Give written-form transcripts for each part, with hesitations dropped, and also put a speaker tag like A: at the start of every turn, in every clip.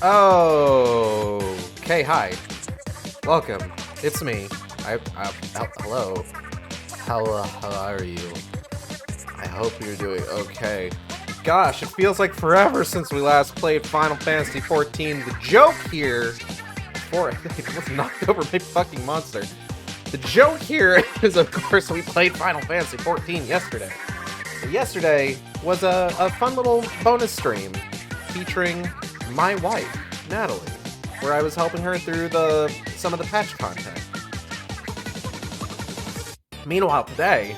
A: Oh, okay, hi. Welcome. It's me. Hello. How are you? I hope you're doing okay. Gosh, it feels like forever since we last played Final Fantasy XIV. The joke here, before I was knocked over my fucking monster. The joke here is, of course, we played Final Fantasy XIV yesterday. And yesterday was a fun little bonus stream featuring my wife, Natalie, where I was helping her through some of the patch content. Meanwhile, today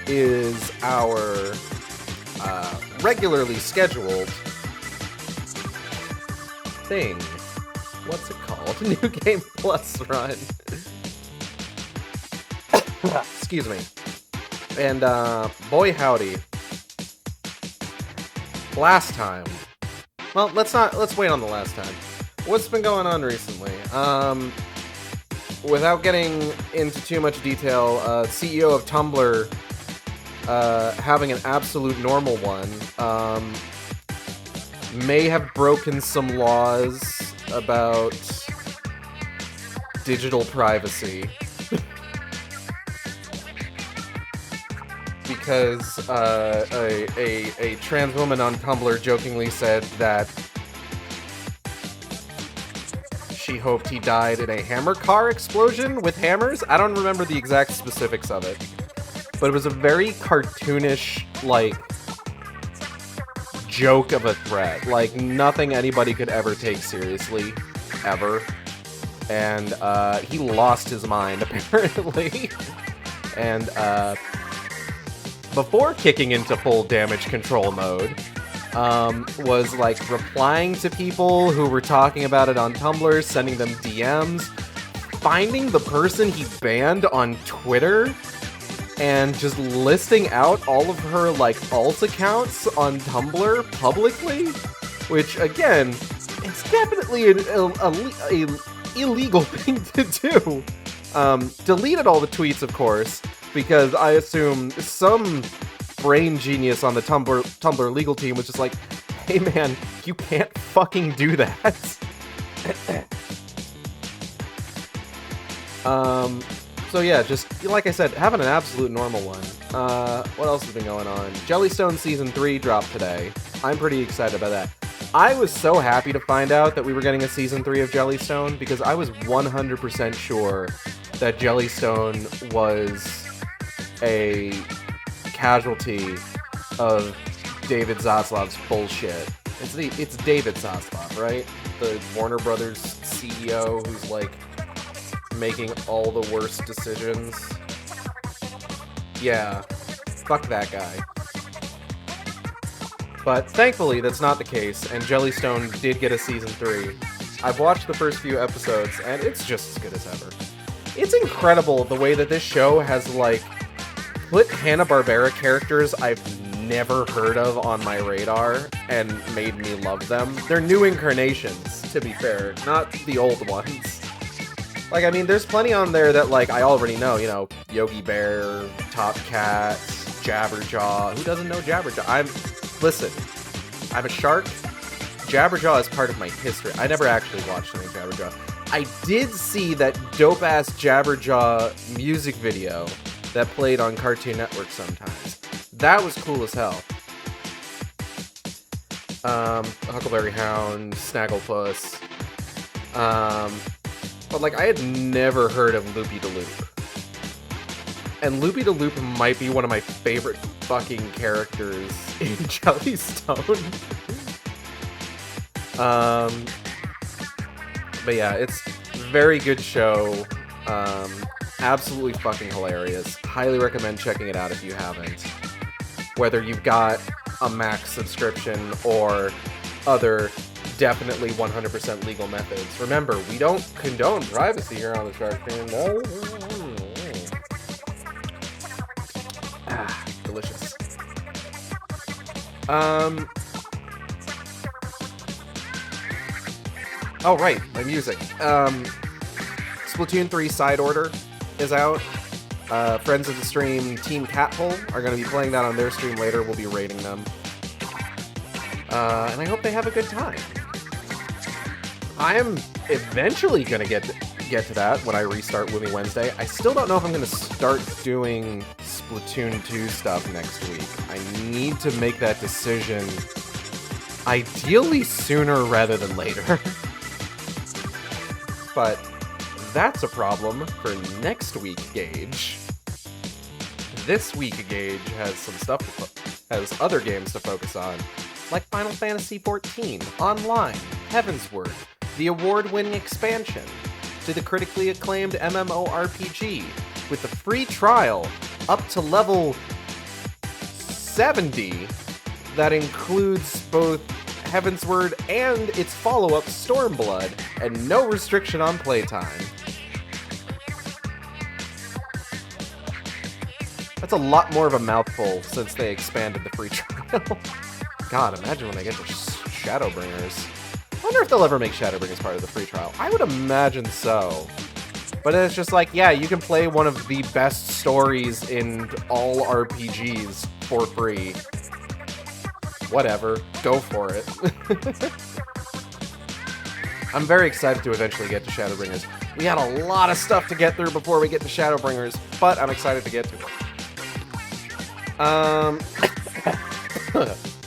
A: is our regularly scheduled thing. What's it called? New Game Plus run. Excuse me. And boy howdy. Last time. Well, let's wait on the last time. What's been going on recently? Without getting into too much detail, CEO of Tumblr having an absolute normal one may have broken some laws about digital privacy. Because a trans woman on Tumblr jokingly said that she hoped he died in a hammer car explosion with hammers. I don't remember the exact specifics of it, but it was a very cartoonish, like, joke of a threat. Like, nothing anybody could ever take seriously, ever. And he lost his mind, apparently. And before kicking into full damage control mode, was like replying to people who were talking about it on Tumblr, sending them DMs, finding the person he banned on Twitter, and just listing out all of her like alt accounts on Tumblr publicly, which again, it's definitely an illegal thing to do. Deleted all the tweets, of course, because I assume some brain genius on the Tumblr legal team was just like, hey man, you can't fucking do that. So yeah, just like I said, having an absolute normal one. What else has been going on? Jellystone Season 3 dropped today. I'm pretty excited about that. I was so happy to find out that we were getting a Season 3 of Jellystone, because I was 100% sure that Jellystone was a casualty of David Zaslav's bullshit. It's David Zaslav, right? The Warner Brothers CEO who's like making all the worst decisions. Yeah, fuck that guy. But thankfully that's not the case, and Jellystone did get a Season 3. I've watched the first few episodes, and it's just as good as ever. It's incredible the way that this show has, like, put Hanna-Barbera characters I've never heard of on my radar and made me love them. They're new incarnations, to be fair, not the old ones. Like, I mean, there's plenty on there that, like, I already know, you know, Yogi Bear, Top Cat, Jabberjaw. Who doesn't know Jabberjaw? Listen, I'm a shark. Jabberjaw is part of my history. I never actually watched any Jabberjaw. I did see that dope-ass Jabberjaw music video that played on Cartoon Network sometimes. That was cool as hell. Huckleberry Hound, Snagglepuss. But like, I had never heard of Loopy de Loop. And Loopy de Loop might be one of my favorite fucking characters in Jellystone. But yeah, it's a very good show. Absolutely fucking hilarious. Highly recommend checking it out if you haven't. Whether you've got a Max subscription or other definitely 100% legal methods. Remember, we don't condone privacy here on the Shark Team. No. Delicious. Oh, right, my music. Splatoon 3 Side Order is out. Friends of the stream, Team Cathole, are going to be playing that on their stream later. We'll be rating them. And I hope they have a good time. I am eventually going to get to that when I restart Woomy Wednesday. I still don't know if I'm going to start doing Splatoon 2 stuff next week. I need to make that decision ideally sooner rather than later. But that's a problem for next week, Gage. This week, Gage has some stuff has other games to focus on, like Final Fantasy XIV Online, Heavensward, the award-winning expansion to the critically acclaimed MMORPG, with the free trial up to level 70 that includes both Heavensward and its follow-up Stormblood, and no restriction on playtime. That's a lot more of a mouthful since they expanded the free trial. God, imagine when they get to Shadowbringers. I wonder if they'll ever make Shadowbringers part of the free trial. I would imagine so. But it's just like, yeah, you can play one of the best stories in all RPGs for free. Whatever. Go for it. I'm very excited to eventually get to Shadowbringers. We had a lot of stuff to get through before we get to Shadowbringers, but I'm excited to get to it.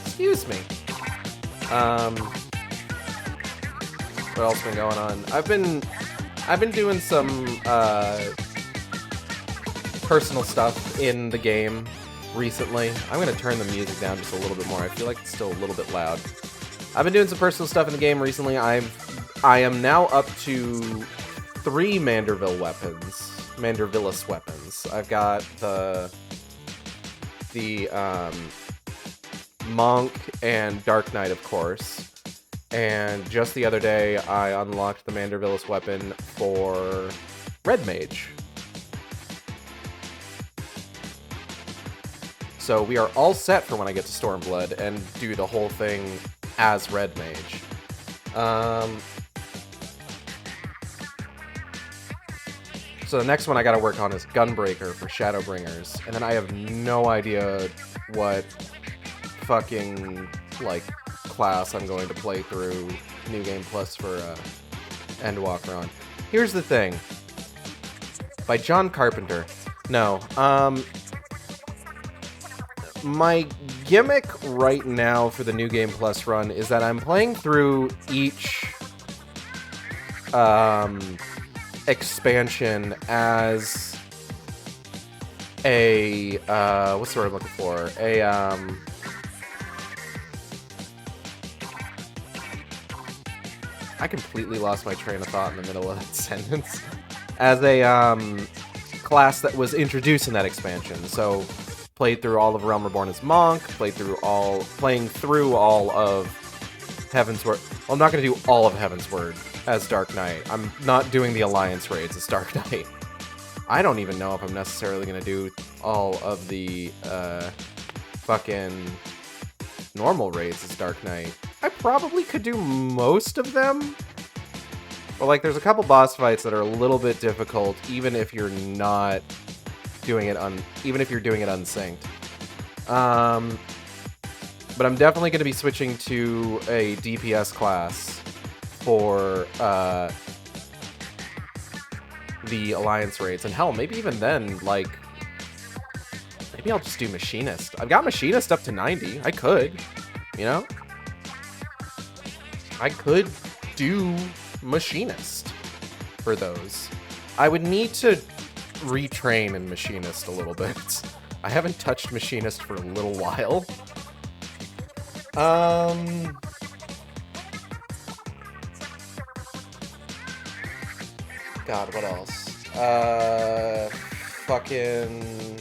A: Excuse me. What else been going on? I've been doing some personal stuff in the game recently. I'm gonna turn the music down just a little bit more. I feel like it's still a little bit loud. I've been doing some personal stuff in the game recently. I am now up to 3 Mandervillous weapons. I've got the Monk and Dark Knight, of course. And just the other day, I unlocked the Mandervillous weapon for Red Mage. So we are all set for when I get to Stormblood and do the whole thing as Red Mage. So the next one I gotta work on is Gunbreaker for Shadowbringers. And then I have no idea what fucking, like, class I'm going to play through New Game Plus for Endwalker on. Here's the thing. By John Carpenter. No. My gimmick right now for the New Game Plus run is that I'm playing through each expansion as a what's the word I'm looking for? I completely lost my train of thought in the middle of that sentence. As a class that was introduced in that expansion. So played through all of Realm Reborn as Monk, playing through all of Heavensward. Well, I'm not going to do all of Heavensward as Dark Knight. I'm not doing the Alliance raids as Dark Knight. I don't even know if I'm necessarily going to do all of the fucking normal raids as Dark Knight. I probably could do most of them. But, like, there's a couple boss fights that are a little bit difficult, even if you're not doing it unsynced. But I'm definitely going to be switching to a DPS class for the Alliance raids. And hell, maybe even then, like, maybe I'll just do Machinist. I've got Machinist up to 90. I could, you know? I could do Machinist for those. I would need to retrain in Machinist a little bit. I haven't touched Machinist for a little while. God, what else? Fucking...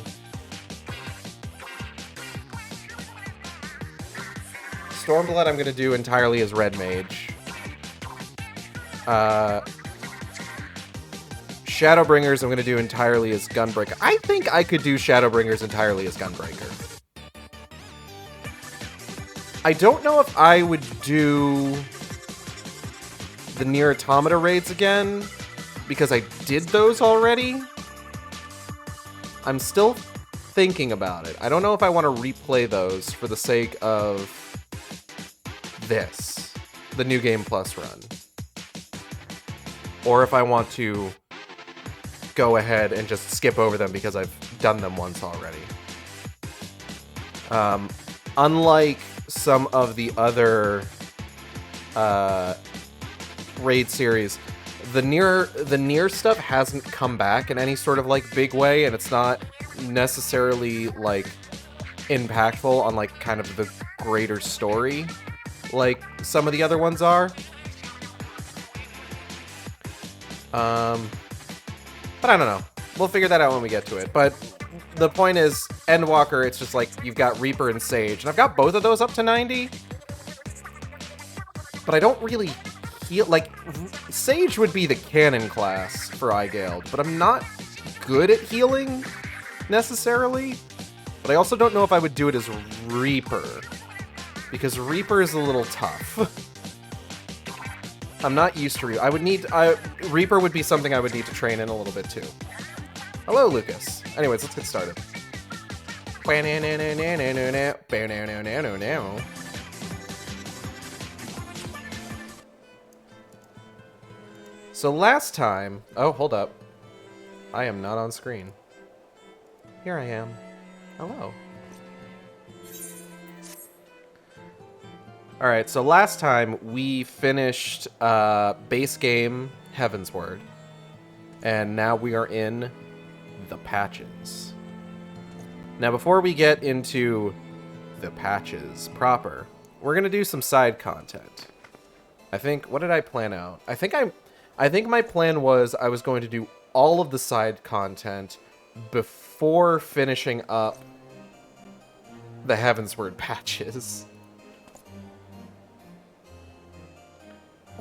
A: Stormblood I'm gonna do entirely as Red Mage. Shadowbringers I'm gonna do entirely as Gunbreaker. I think I could do Shadowbringers entirely as Gunbreaker. I don't know if I would do the Nier Automata raids again, because I did those already. I'm still thinking about it. I don't know if I want to replay those for the sake of this, the New Game Plus run, or if I want to go ahead and just skip over them because I've done them once already. Unlike some of the other raid series, the Nier stuff hasn't come back in any sort of like big way, and it's not necessarily like impactful on like kind of the greater story like some of the other ones are. But I don't know. We'll figure that out when we get to it. But the point is, Endwalker, it's just like you've got Reaper and Sage, and I've got both of those up to 90. But I don't really heal. Like, Sage would be the canon class for Igeld, but I'm not good at healing necessarily. But I also don't know if I would do it as Reaper, because Reaper is a little tough. I'm not used to Reaper. Reaper would be something I would need to train in a little bit too. Hello, Lucas. Anyways, let's get started. So last time... Oh, hold up. I am not on screen. Here I am. Hello. Alright, so last time we finished base game Heavensward. And now we are in the patches. Now before we get into the patches proper, we're going to do some side content. I think, what did I plan out? I think my plan was I was going to do all of the side content before finishing up the Heavensward patches.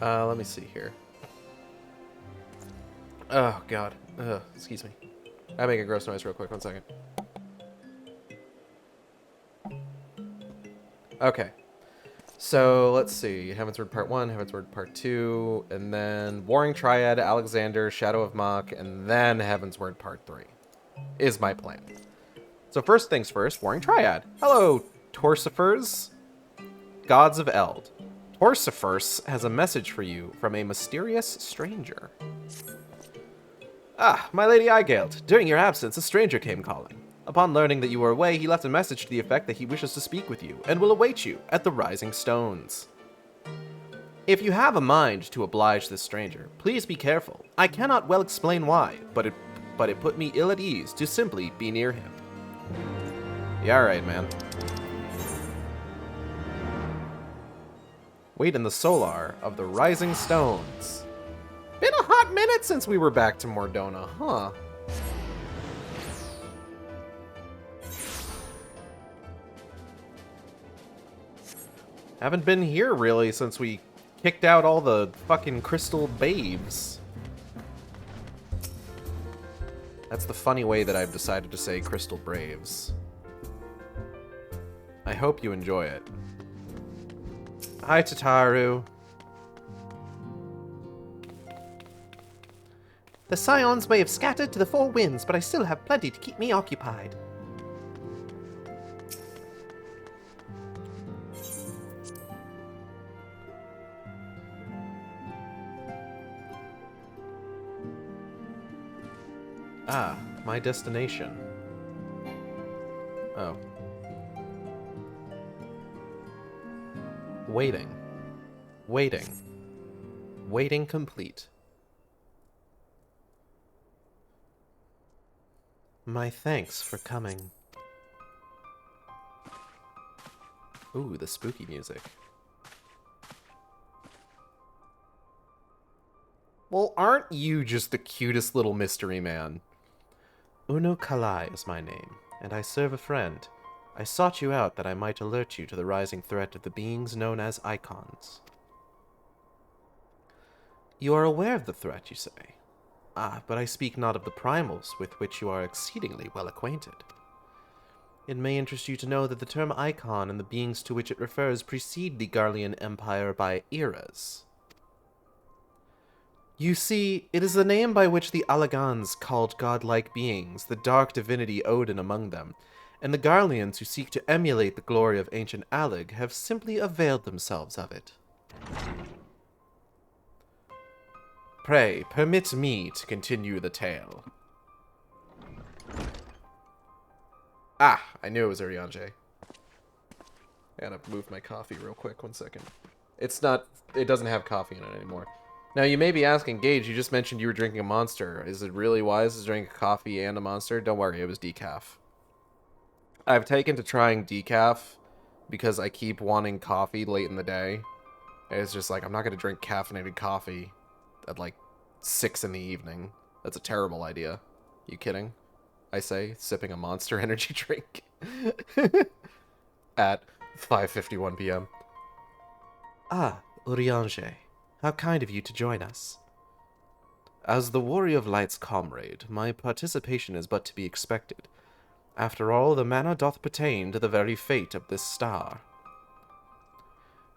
A: Let me see here. Oh, God. Excuse me. I'll make a gross noise real quick. 1 second. Okay. So, let's see. Heavensward Part 1, Heavensward Part 2, and then Warring Triad, Alexander, Shadow of Mach, and then Heavensward Part 3 is my plan. So first things first, Warring Triad. Hello, Torsifers, Gods of Eld. Torsifers has a message for you from a mysterious stranger. Ah, my Lady Igeld, during your absence, a stranger came calling. Upon learning that you were away, he left a message to the effect that he wishes to speak with you, and will await you at the Rising Stones. If you have a mind to oblige this stranger, please be careful. I cannot well explain why, but it put me ill at ease to simply be near him. Yeah, alright, man. Wait in the solar of the Rising Stones. Been a hot minute since we were back to Mordona, huh? Haven't been here, really, since we kicked out all the fucking crystal babes. That's the funny way that I've decided to say crystal braves. I hope you enjoy it. Hi, Tataru. The scions may have scattered to the four winds, but I still have plenty to keep me occupied. Ah, my destination. Oh. Waiting. Waiting. Waiting complete. My thanks for coming. Ooh, the spooky music. Well, aren't you just the cutest little mystery man? Uno Kalai is my name, and I serve a friend. I sought you out that I might alert you to the rising threat of the beings known as Icons. You are aware of the threat, you say? Ah, but I speak not of the primals, with which you are exceedingly well acquainted. It may interest you to know that the term Icon and the beings to which it refers precede the Garlean Empire by eras. You see, it is the name by which the Allagans called godlike beings, the dark divinity Odin among them, and the Garleans who seek to emulate the glory of ancient Alleg have simply availed themselves of it. Pray, permit me to continue the tale. Ah, I knew it was Urianger. I gotta move my coffee real quick, 1 second. It doesn't have coffee in it anymore. Now, you may be asking, Gage, you just mentioned you were drinking a Monster. Is it really wise to drink a coffee and a Monster? Don't worry, it was decaf. I've taken to trying decaf because I keep wanting coffee late in the day. And it's just like, I'm not gonna drink caffeinated coffee at like 6 in the evening. That's a terrible idea. You kidding? I say, sipping a Monster energy drink at 5:51 p.m. Ah, Urianger, how kind of you to join us. As the Warrior of Light's comrade, my participation is but to be expected. After all, the manor doth pertain to the very fate of this star.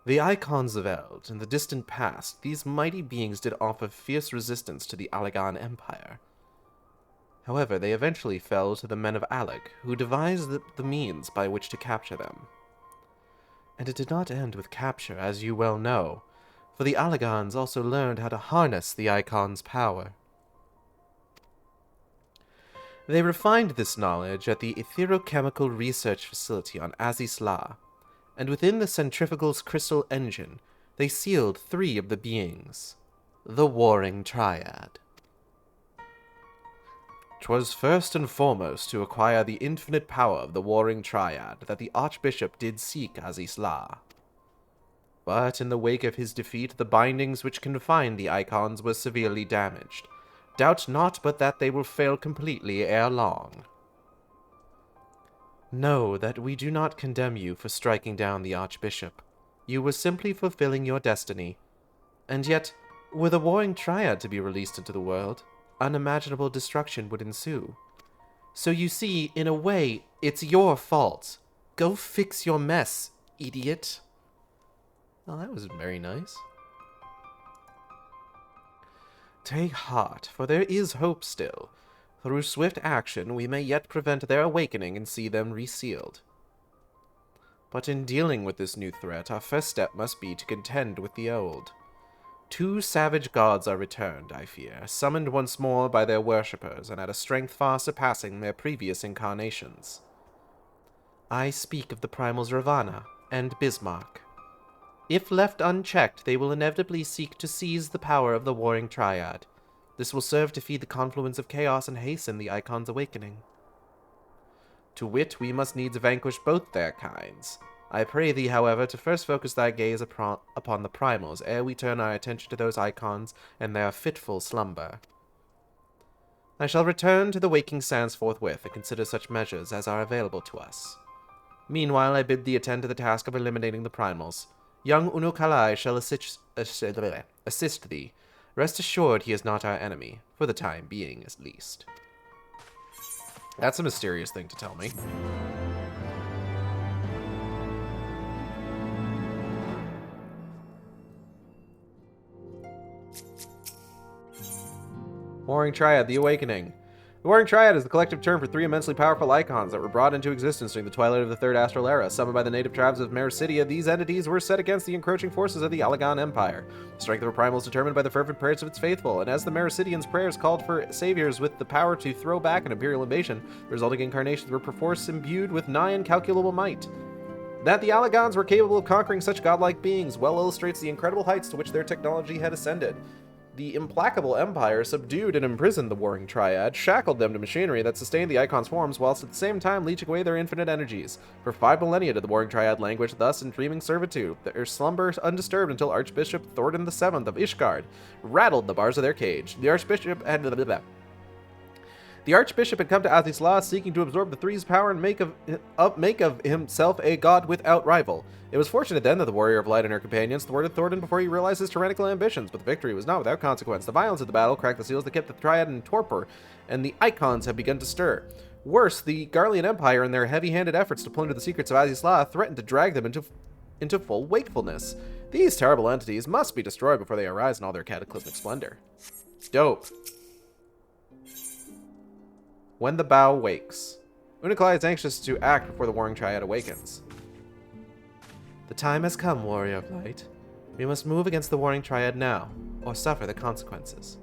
A: The icons of Eld, in the distant past, these mighty beings did offer fierce resistance to the Allegan Empire. However, they eventually fell to the men of Alleg, who devised the means by which to capture them. And it did not end with capture, as you well know, for the Allegans also learned how to harness the Icon's power. They refined this knowledge at the Etherochemical Research Facility on Azisla, and within the centrifugal's crystal engine, they sealed 3 of the beings, the Warring Triad. 'Twas first and foremost to acquire the infinite power of the Warring Triad that the Archbishop did seek Azisla. But in the wake of his defeat, the bindings which confined the Icons were severely damaged. Doubt not but that they will fail completely ere long. Know that we do not condemn you for striking down the Archbishop. You were simply fulfilling your destiny. And yet, were the Warring Triad to be released into the world, unimaginable destruction would ensue. So you see, in a way, it's your fault. Go fix your mess, idiot. Oh, that was very nice. Take heart, for there is hope still. Through swift action, we may yet prevent their awakening and see them resealed. But in dealing with this new threat, our first step must be to contend with the old. 2 savage gods are returned, I fear, summoned once more by their worshippers, and at a strength far surpassing their previous incarnations. I speak of the primals Ravana and Bismarck. If left unchecked, they will inevitably seek to seize the power of the Warring Triad. This will serve to feed the confluence of chaos and hasten the Icon's awakening. To wit, we must needs vanquish both their kinds. I pray thee, however, to first focus thy gaze upon the primals, ere we turn our attention to those Icons and their fitful slumber. I shall return to the waking sands forthwith, and consider such measures as are available to us. Meanwhile, I bid thee attend to the task of eliminating the primals. Young Unukalai shall assist thee. Rest assured he is not our enemy, for the time being, at least. That's a mysterious thing to tell me. Warring Triad, the Awakening. The Warring Triad is the collective term for 3 immensely powerful icons that were brought into existence during the twilight of the Third Astral Era. Summoned by the native tribes of Mericidia, these entities were set against the encroaching forces of the Allegan Empire. The strength of a primal is determined by the fervent prayers of its faithful, and as the Mericidians' prayers called for saviors with the power to throw back an imperial invasion, the resulting incarnations were perforce imbued with nigh incalculable might. That the Allegans were capable of conquering such godlike beings well illustrates the incredible heights to which their technology had ascended. The implacable Empire subdued and imprisoned the Warring Triad, shackled them to machinery that sustained the Icon's forms, whilst at the same time leeching away their infinite energies. For 5 millennia did the Warring Triad languish thus in dreaming servitude, their slumber undisturbed until Archbishop Thordan VII of Ishgard rattled the bars of their cage. The Archbishop had come to Azisla seeking to absorb the Three's power and make of himself a god without rival. It was fortunate then that the Warrior of Light and her companions thwarted Thordan before he realized his tyrannical ambitions, but the victory was not without consequence. The violence of the battle cracked the seals that kept the Triad in torpor, and the Icons have begun to stir. Worse, the Garlean Empire, in their heavy-handed efforts to plunder the secrets of Azisla, threatened to drag them into full wakefulness. These terrible entities must be destroyed before they arise in all their cataclysmic splendor. Dope. When the bow wakes. Uniclai is anxious to act before the Warring Triad awakens. The time has come, Warrior of Light. We must move against the Warring Triad now, or suffer the consequences.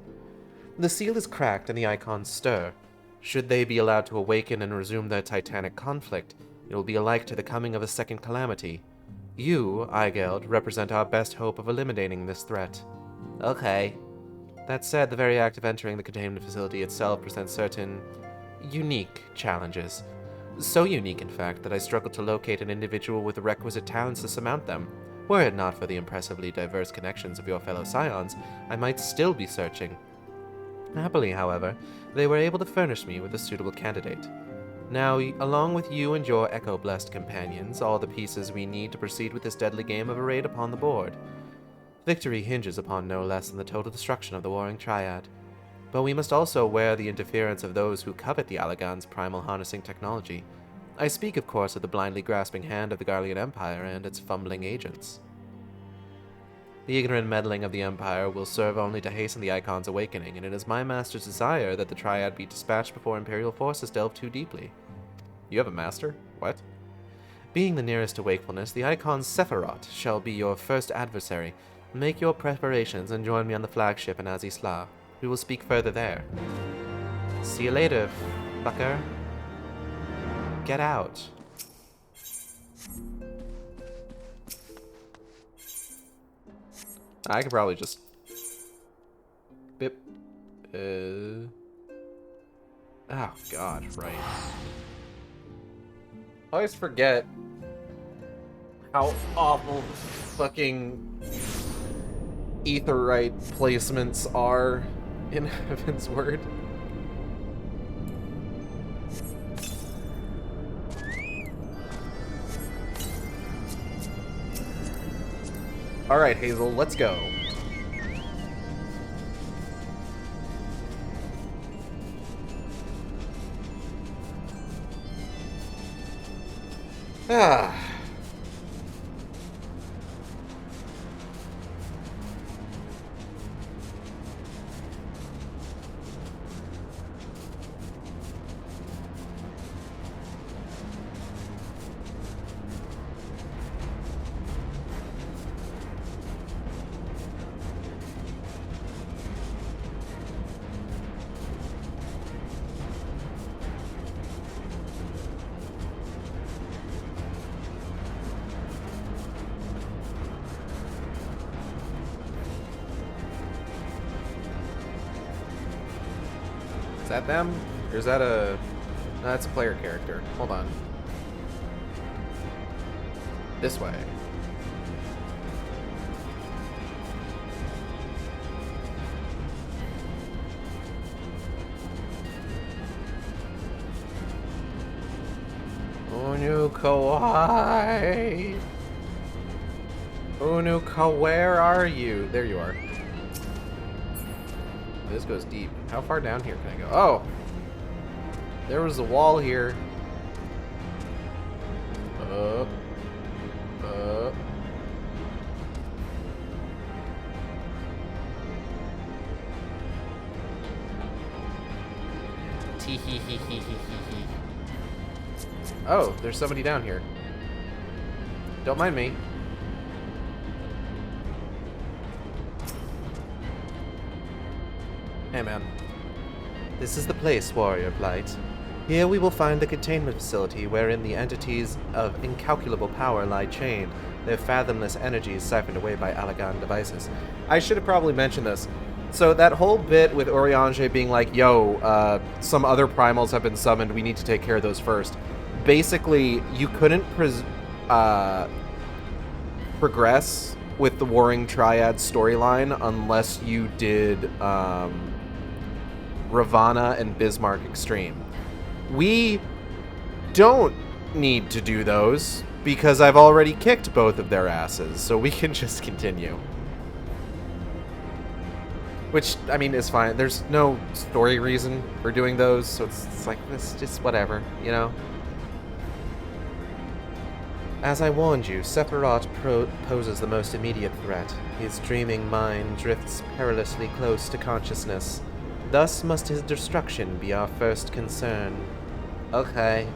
A: The seal is cracked and the icons stir. Should they be allowed to awaken and resume their titanic conflict, it will be alike to the coming of a second calamity. You, Eigeld, represent our best hope of eliminating this threat. Okay. That said, the very act of entering the containment facility itself presents certain unique challenges. So unique, in fact, that I struggle to locate an individual with the requisite talents to surmount them. Were it not for the impressively diverse connections of your fellow scions, I might still be searching. Happily, however, they were able to furnish me with a suitable candidate. Now, along with you and your echo-blessed companions, all the pieces we need to proceed with this deadly game of arrayed upon the board. Victory hinges upon no less than the total destruction of the Warring Triad. But we must also wear the interference of those who covet the Allagan's primal harnessing technology. I speak, of course, of the blindly grasping hand of the Garlean Empire and its fumbling agents. The ignorant meddling of the Empire will serve only to hasten the Icon's awakening, and it is my master's desire that the Triad be dispatched before Imperial forces delve too deeply. You have a master? What? Being the nearest to wakefulness, the Icon's Sephiroth shall be your first adversary. Make your preparations and join me on the flagship in Azisla. We will speak further there. See you later, fucker. Get out. I could probably just... Bip. Oh, God, right. I always forget how awful fucking Aetheryte placements are in Heavensward. Alright, Hazel, let's go. Ah. Is that them? Or is that a... No, that's a player character. Hold on. This way. Unukai! Unuka, where are you? There you are. This goes deep. How far down here can I go? Oh! There was a wall here. Up. Up. Tee-hee-hee-hee-hee-hee-hee. Oh, there's somebody down here. Don't mind me. Hey, man. This is the place, Warrior of Light. Here we will find the containment facility wherein the entities of incalculable power lie chained, their fathomless energies siphoned away by Allagan devices. I should have probably mentioned this. So that whole bit with Oriange being like, yo, some other primals have been summoned, we need to take care of those first. Basically, you couldn't progress with the Warring Triad storyline unless you did Ravana and Bismarck Extreme. We don't need to do those because I've already kicked both of their asses, so we can just continue. Which, I mean, is fine. There's no story reason for doing those, so it's like, it's just whatever, you know? As I warned you, Sephiroth poses the most immediate threat. His dreaming mind drifts perilously close to consciousness. Thus must his destruction be our first concern. Okay.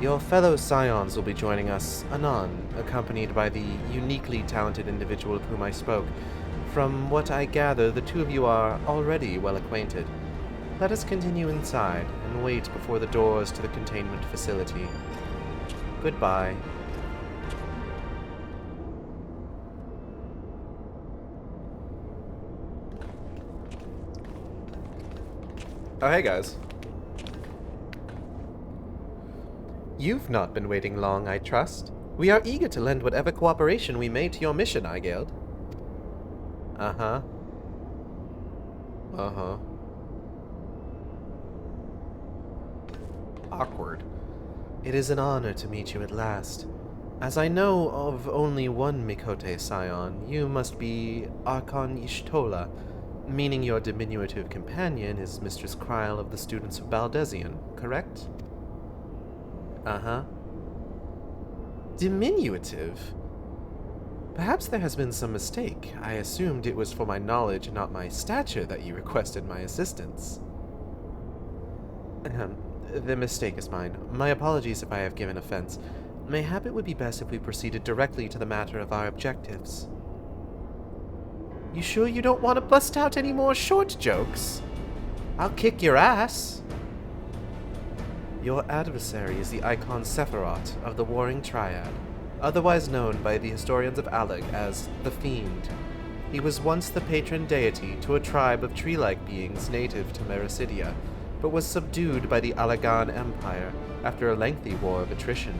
A: Your fellow scions will be joining us anon, accompanied by the uniquely talented individual of whom I spoke. From what I gather, the two of you are already well acquainted. Let us continue inside and wait before the doors to the containment facility. Goodbye. Oh, hey guys. You've not been waiting long, I trust. We are eager to lend whatever cooperation we may to your mission, Igeld. Uh-huh. Uh-huh. Awkward. It is an honor to meet you at last. As I know of only one Mikote scion, you must be Archon Ishtola, meaning your diminutive companion is Mistress Kryl of the Students of Baldesion, correct? Uh-huh. Diminutive? Perhaps there has been some mistake. I assumed it was for my knowledge, not my stature, that you requested my assistance. The mistake is mine. My apologies if I have given offense. Mayhap it would be best if we proceeded directly to the matter of our objectives. You sure you don't want to bust out any more short jokes? I'll kick your ass. Your adversary is the icon Sephiroth of the Warring Triad, otherwise known by the historians of Alleg as the Fiend. He was once the patron deity to a tribe of tree-like beings native to Mericidia, but was subdued by the Allegan Empire after a lengthy war of attrition.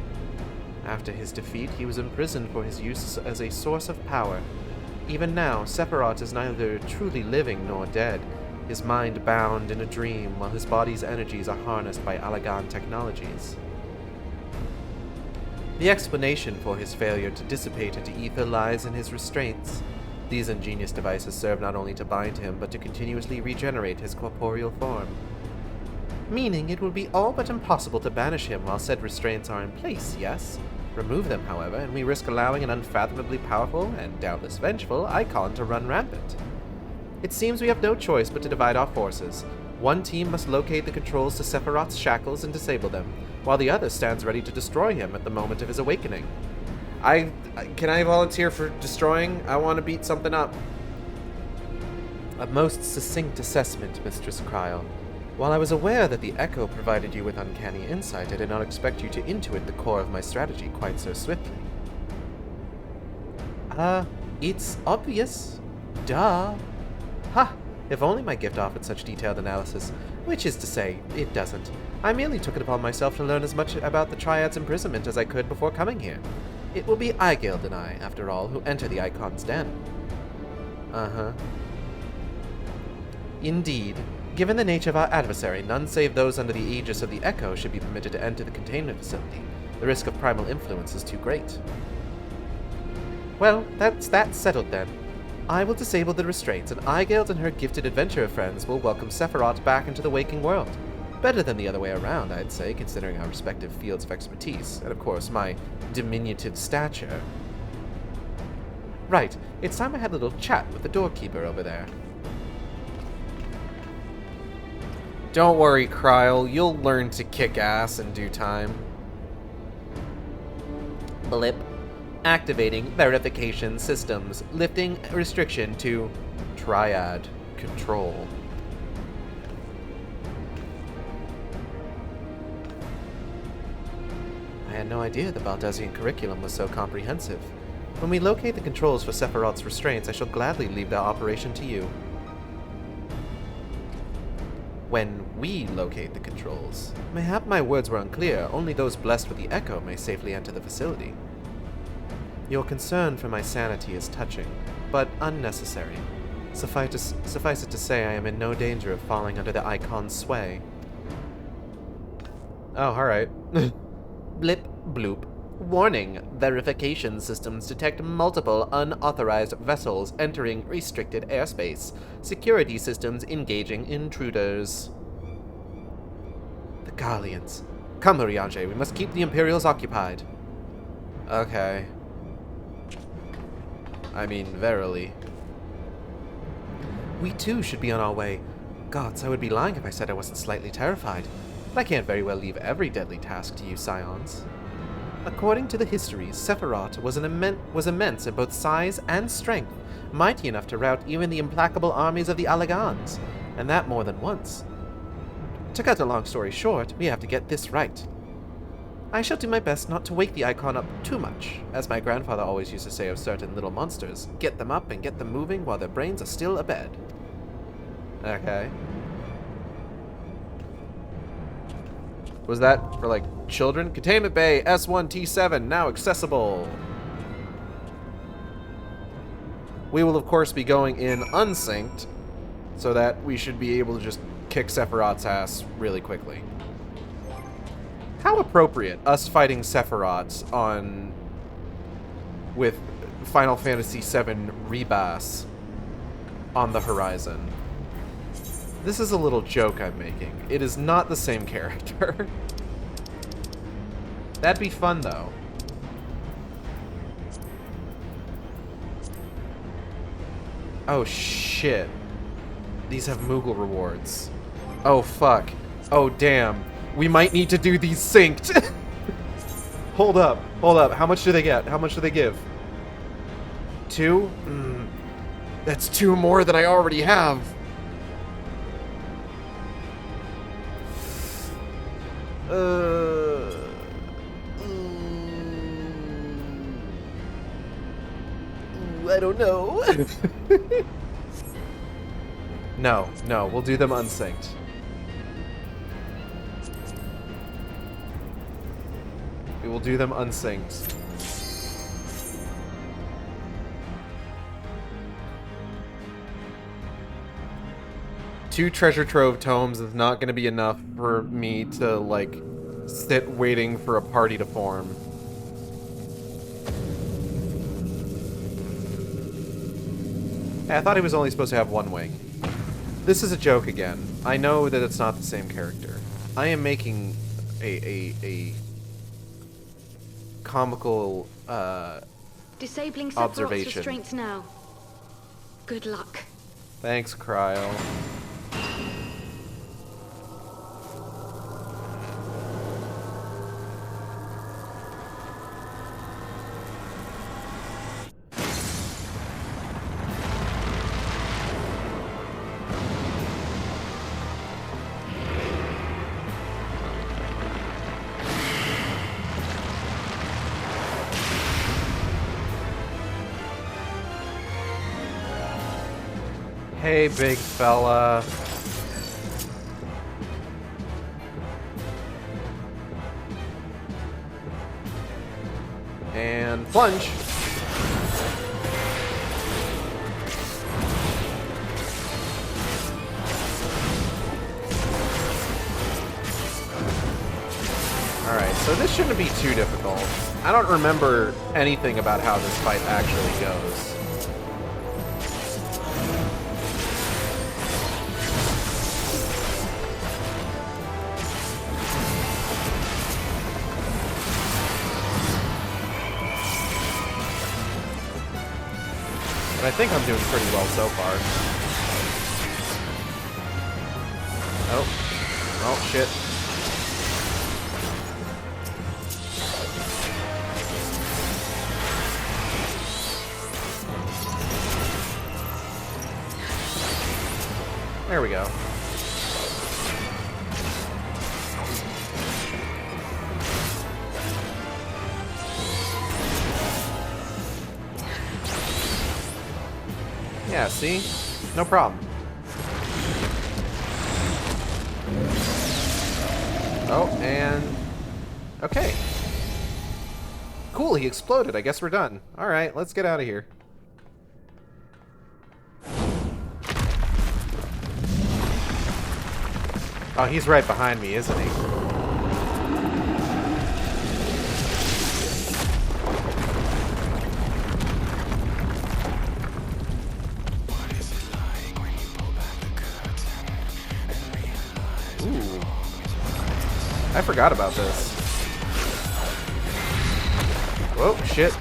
A: After his defeat, he was imprisoned for his use as a source of power. Even now, Sephiroth is neither truly living nor dead, his mind bound in a dream while his body's energies are harnessed by Allegan technologies. The explanation for his failure to dissipate into ether lies in his restraints. These ingenious devices serve not only to bind him, but to continuously regenerate his corporeal form. Meaning it will be all but impossible to banish him while said restraints are in place, yes? Remove them, however, and we risk allowing an unfathomably powerful, and doubtless vengeful, icon to run rampant. It seems we have no choice but to divide our forces. One team must locate the controls to Sephiroth's shackles and disable them, while the other stands ready to destroy him at the moment of his awakening. Can I volunteer for destroying? I want to beat something up. A most succinct assessment, Mistress Kryl. While I was aware that the Echo provided you with uncanny insight, I did not expect you to intuit the core of my strategy quite so swiftly. It's obvious. Duh. Ha! If only my gift offered such detailed analysis. Which is to say, it doesn't. I merely took it upon myself to learn as much about the Triad's imprisonment as I could before coming here. It will be Igeld and I, after all, who enter the Icon's den. Uh-huh. Indeed. Given the nature of our adversary, none save those under the aegis of the Echo should be permitted to enter the containment facility. The risk of primal influence is too great. Well, that's that settled then. I will disable the restraints, and Igeld and her gifted adventurer friends will welcome Sephiroth back into the waking world. Better than the other way around, I'd say, considering our respective fields of expertise, and of course, my diminutive stature. Right, it's time I had a little chat with the doorkeeper over there. Don't worry, Kryl, you'll learn to kick ass in due time. Blip. Activating verification systems, lifting restriction to triad control. I had no idea the Baldesian curriculum was so comprehensive. When we locate the controls for Sephiroth's restraints, I shall gladly leave the operation to you. When we locate the controls. Mayhap my words were unclear. Only those blessed with the Echo may safely enter the facility. Your concern for my sanity is touching, but unnecessary. Suffice it to say I am in no danger of falling under the Icon's sway. Oh, alright. Blip, bloop. Warning, verification systems detect multiple unauthorized vessels entering restricted airspace. Security systems engaging intruders. The Garleans. Come, Urianger, we must keep the Imperials occupied. Okay. I mean, verily. We too should be on our way. Gods, I would be lying if I said I wasn't slightly terrified. But I can't very well leave every deadly task to you, Scions. According to the histories, Sephiroth was immense in both size and strength, mighty enough to rout even the implacable armies of the Alagans, and that more than once. To cut a long story short, we have to get this right. I shall do my best not to wake the icon up too much, as my grandfather always used to say of certain little monsters, get them up and get them moving while their brains are still abed. Okay. Was that for, like, children? Containment Bay S1T7, now accessible. We will, of course, be going in unsynced, so that we should be able to just kick Sephiroth's ass really quickly. How appropriate, us fighting Sephiroths on... with Final Fantasy VII Rebas on the horizon. This is a little joke I'm making. It is not the same character. That'd be fun, though. Oh, shit. These have Moogle rewards. Oh, fuck. Oh, damn. We might need to do these synced. Hold up. Hold up. How much do they get? How much do they give? 2? That's 2 more than I already have. I don't know. No, we'll do them unsynced. We will do them unsynced. Two treasure trove tomes is not going to be enough for me to, like, sit waiting for a party to form. Hey, I thought he was only supposed to have 1 wing. This is a joke again. I know that it's not the same character. I am making a comical
B: disabling
A: observation.
B: Restraints now. Good luck.
A: Thanks, Cryo. Hey, big fella. And plunge. Alright, so this shouldn't be too difficult. I don't remember anything about how this fight actually goes. I think I'm doing pretty well so far. Oh, shit. There we go. Yeah, see? No problem. Oh, and... okay. Cool, he exploded. I guess we're done. Alright, let's get out of here. Oh, he's right behind me, isn't he? I forgot about this. Whoa, shit.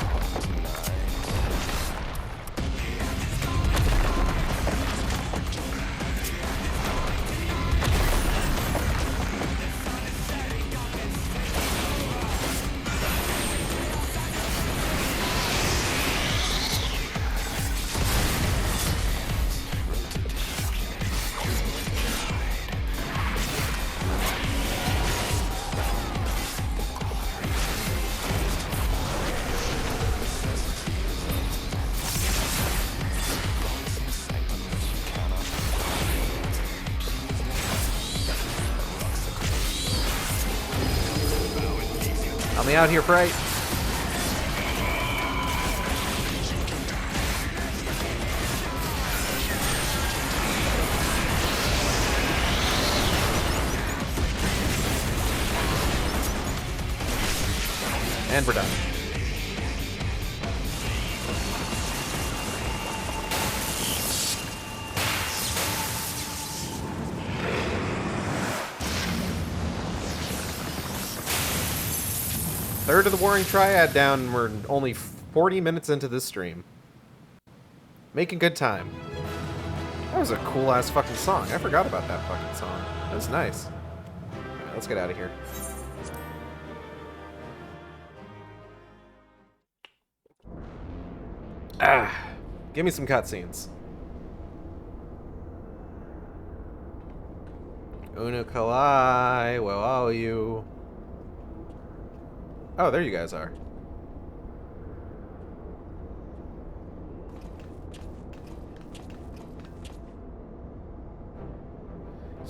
A: Help me out here, Prey. And we're done. Third of the Warring Triad down, and we're only 40 minutes into this stream. Making good time. That was a cool-ass fucking song. I forgot about that fucking song. That was nice. Alright, let's get out of here. Give me some cutscenes. Unukalai, where are you? Oh, there you guys are.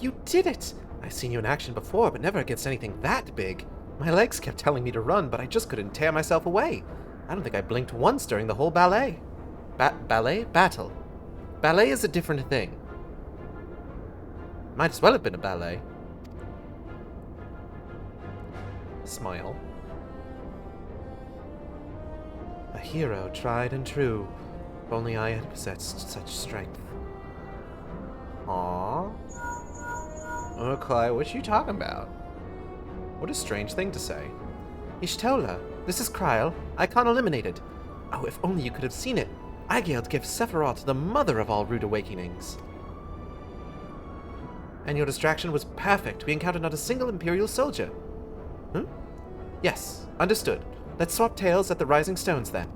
A: You did it! I've seen you in action before, but never against anything that big. My legs kept telling me to run, but I just couldn't tear myself away. I don't think I blinked once during the whole ballet. Ballet? Battle. Ballet is a different thing. Might as well have been a ballet. Smile. A hero tried and true. If only I had possessed such strength. Aww. Clyde, what you talking about? What a strange thing to say. Ishtola, this is Kryl, Icon eliminated. Oh, if only you could have seen it. Agiel gives Sephiroth the mother of all rude awakenings. And your distraction was perfect. We encountered not a single Imperial soldier. Hmm? Yes, understood. Let's swap tails at the Rising Stones, then.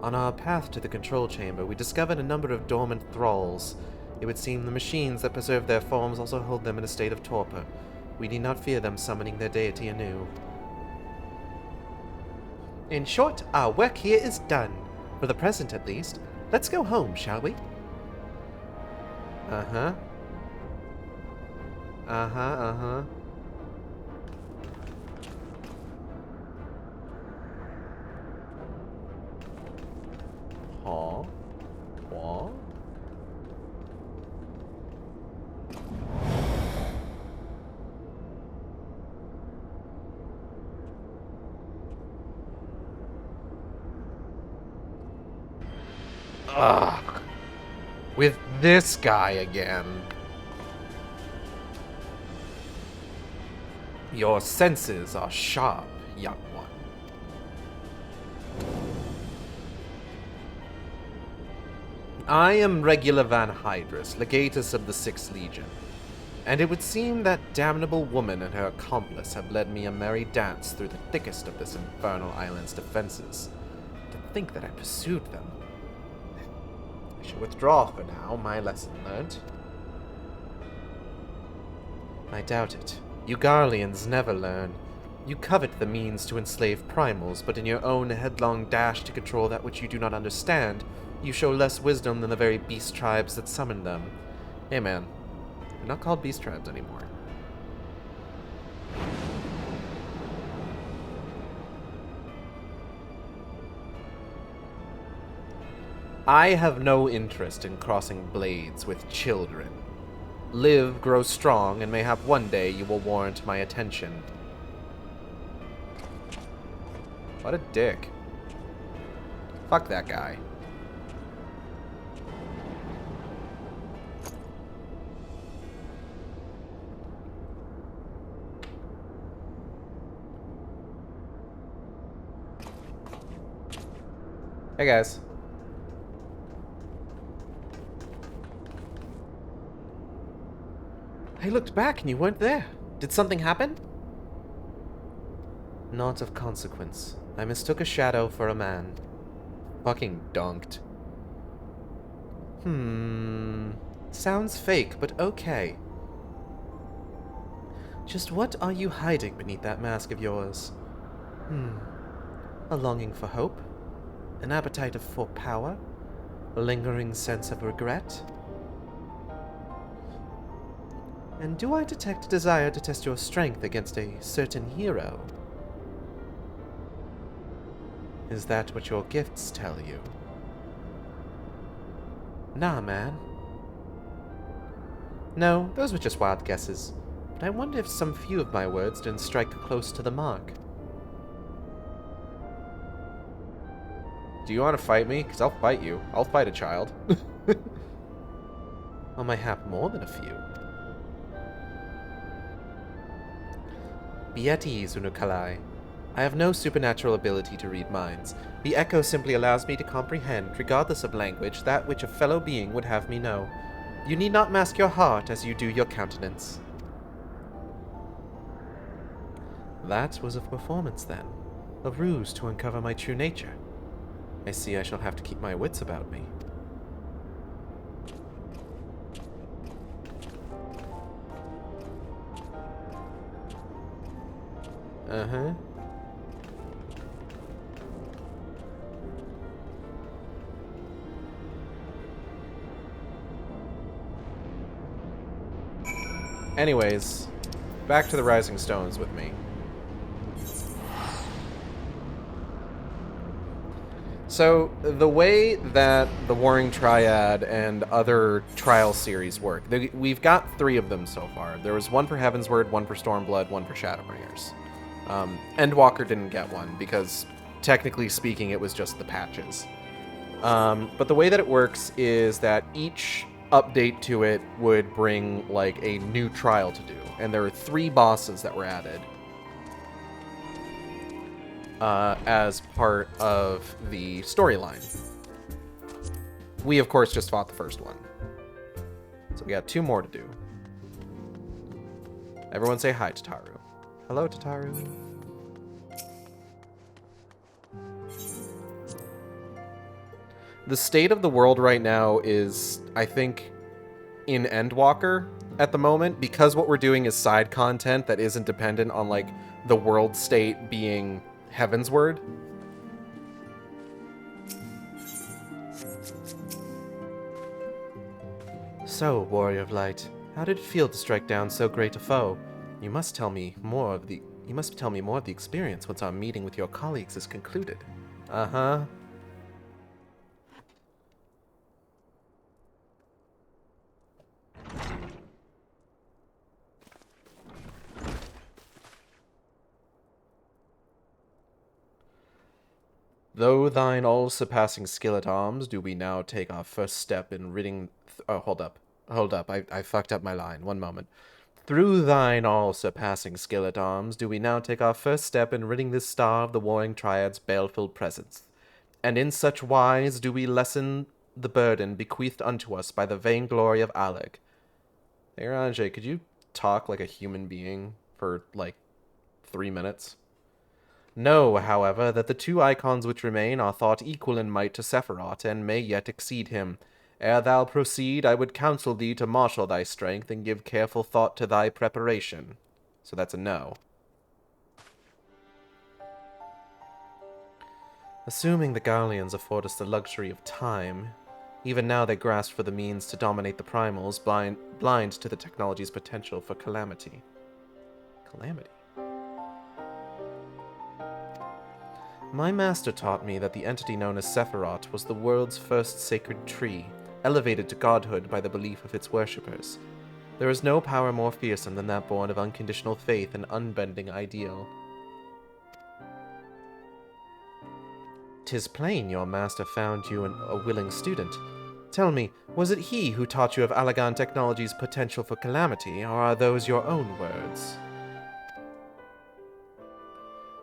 A: On our path to the control chamber, we discovered a number of dormant thralls. It would seem the machines that preserve their forms also hold them in a state of torpor. We need not fear them summoning their deity anew. In short, our work here is done. For the present, at least. Let's go home, shall we? Uh-huh. Uh-huh, uh-huh. Huh? What? Ugh. With this guy again. Your senses are sharp, young one. I am Regula Van Hydrus, legatus of the 6th Legion, and it would seem that damnable woman and her accomplice have led me a merry dance through the thickest of this infernal island's defenses. To think that I pursued them. I shall withdraw for now, my lesson learned. I doubt it. You Garleans never learn. You covet the means to enslave primals, but in your own headlong dash to control that which you do not understand, you show less wisdom than the very beast tribes that summon them. Hey man, they're not called beast tribes anymore. I have no interest in crossing blades with children. Live, grow strong, and mayhap one day you will warrant my attention. What a dick. Fuck that guy. Hey guys. I looked back and you weren't there. Did something happen? Not of consequence. I mistook a shadow for a man. Fucking dunked. Sounds fake, but okay. Just what are you hiding beneath that mask of yours? A longing for hope? An appetite for power? A lingering sense of regret? And do I detect a desire to test your strength against a certain hero? Is that what your gifts tell you? Nah, man. No, those were just wild guesses. But I wonder if some few of my words didn't strike close to the mark. Do you want to fight me? Because I'll fight you. I'll fight a child. Or mayhap more than a few. Be at ease, Unukalai. I have no supernatural ability to read minds. The echo simply allows me to comprehend, regardless of language, that which a fellow being would have me know. You need not mask your heart as you do your countenance. That was a performance, then. A ruse to uncover my true nature. I see I shall have to keep my wits about me. Uh-huh. Anyways, back to the Rising Stones with me. So, the way that the Warring Triad and other trial series work, we've got 3 of them so far. There was one for Heavensward, one for Stormblood, one for Shadowbringers. Endwalker didn't get one, because technically speaking, it was just the patches. But the way that it works is that each update to it would bring, like, a new trial to do. And there are 3 bosses that were added as part of the storyline. We, of course, just fought the first one. So we got 2 more to do. Everyone say hi, Tataru. Hello, Tataru. The state of the world right now is, I think, in Endwalker at the moment, because what we're doing is side content that isn't dependent on, like, the world state being Heavensward. So, Warrior of Light, how did it feel to strike down so great a foe? You must tell me more of the experience once our meeting with your colleagues is concluded. Uh-huh. Though thine all-surpassing skill at arms, do we now take our first step in ridding... oh, hold up. I fucked up my line. One moment. Through thine all-surpassing skill at arms, do we now take our first step in ridding this star of the Warring Triad's baleful presence. And in such wise do we lessen the burden bequeathed unto us by the vainglory of Alec. Hey, Ranjay, could you talk like a human being for, like, 3 minutes? Know, however, that the 2 icons which remain are thought equal in might to Sephiroth, and may yet exceed him. Ere thou proceed, I would counsel thee to marshal thy strength, and give careful thought to thy preparation. So that's a no. Assuming the Garleans afford us the luxury of time, even now they grasp for the means to dominate the primals, blind to the technology's potential for calamity. Calamity? My master taught me that the entity known as Sephiroth was the world's first sacred tree, elevated to godhood by the belief of its worshippers. There is no power more fearsome than that born of unconditional faith and unbending ideal. 'Tis plain your master found you a willing student. Tell me, was it he who taught you of Allagan Technology's potential for calamity, or are those your own words?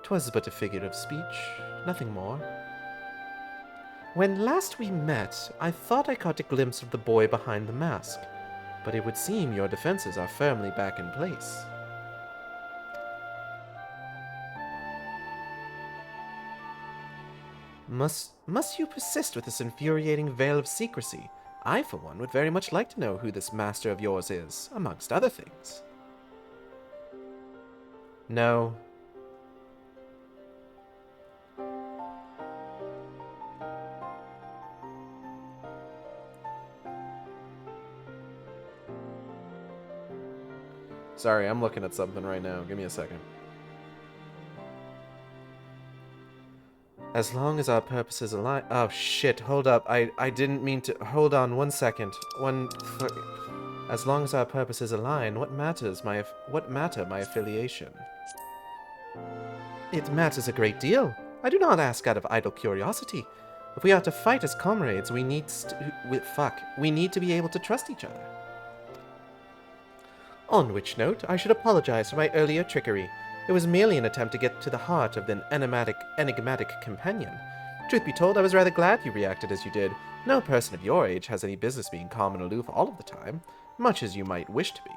A: 'Twas but a figure of speech, nothing more. When last we met, I thought I caught a glimpse of the boy behind the mask, but it would seem your defenses are firmly back in place. Must you persist with this infuriating veil of secrecy? I, for one, would very much like to know who this master of yours is, amongst other things. No. Sorry, I'm looking at something right now. Give me a second. As long as our purposes align... Oh, shit. Hold up. I didn't mean to... Hold on 1 second. As long as our purposes align, what matter my affiliation? It matters a great deal. I do not ask out of idle curiosity. If we are to fight as comrades, we need to be able to trust each other. On which note, I should apologize for my earlier trickery. It was merely an attempt to get to the heart of the enigmatic companion. Truth be told, I was rather glad you reacted as you did. No person of your age has any business being calm and aloof all of the time, much as you might wish to be.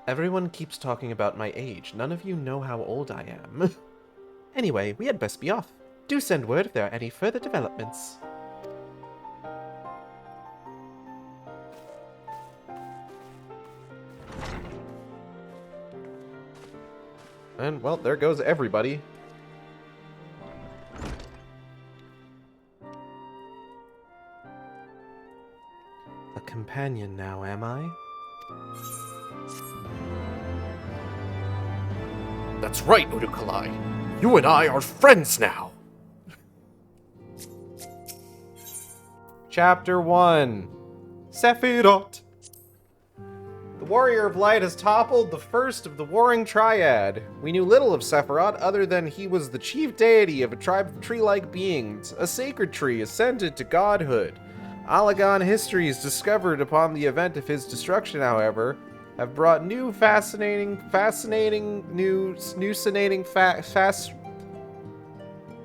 A: Everyone keeps talking about my age. None of you know how old I am. Anyway, we had best be off. Do send word if there are any further developments. And, well, there goes everybody. A companion now, am I?
C: That's right, Urukalai. You and I are friends now.
A: Chapter 1. Sephiroth. The Warrior of Light has toppled the first of the warring triad. We knew little of Sephiroth other than he was the chief deity of a tribe of tree-like beings, a sacred tree ascended to godhood. Alagon histories discovered upon the event of his destruction, however, have brought new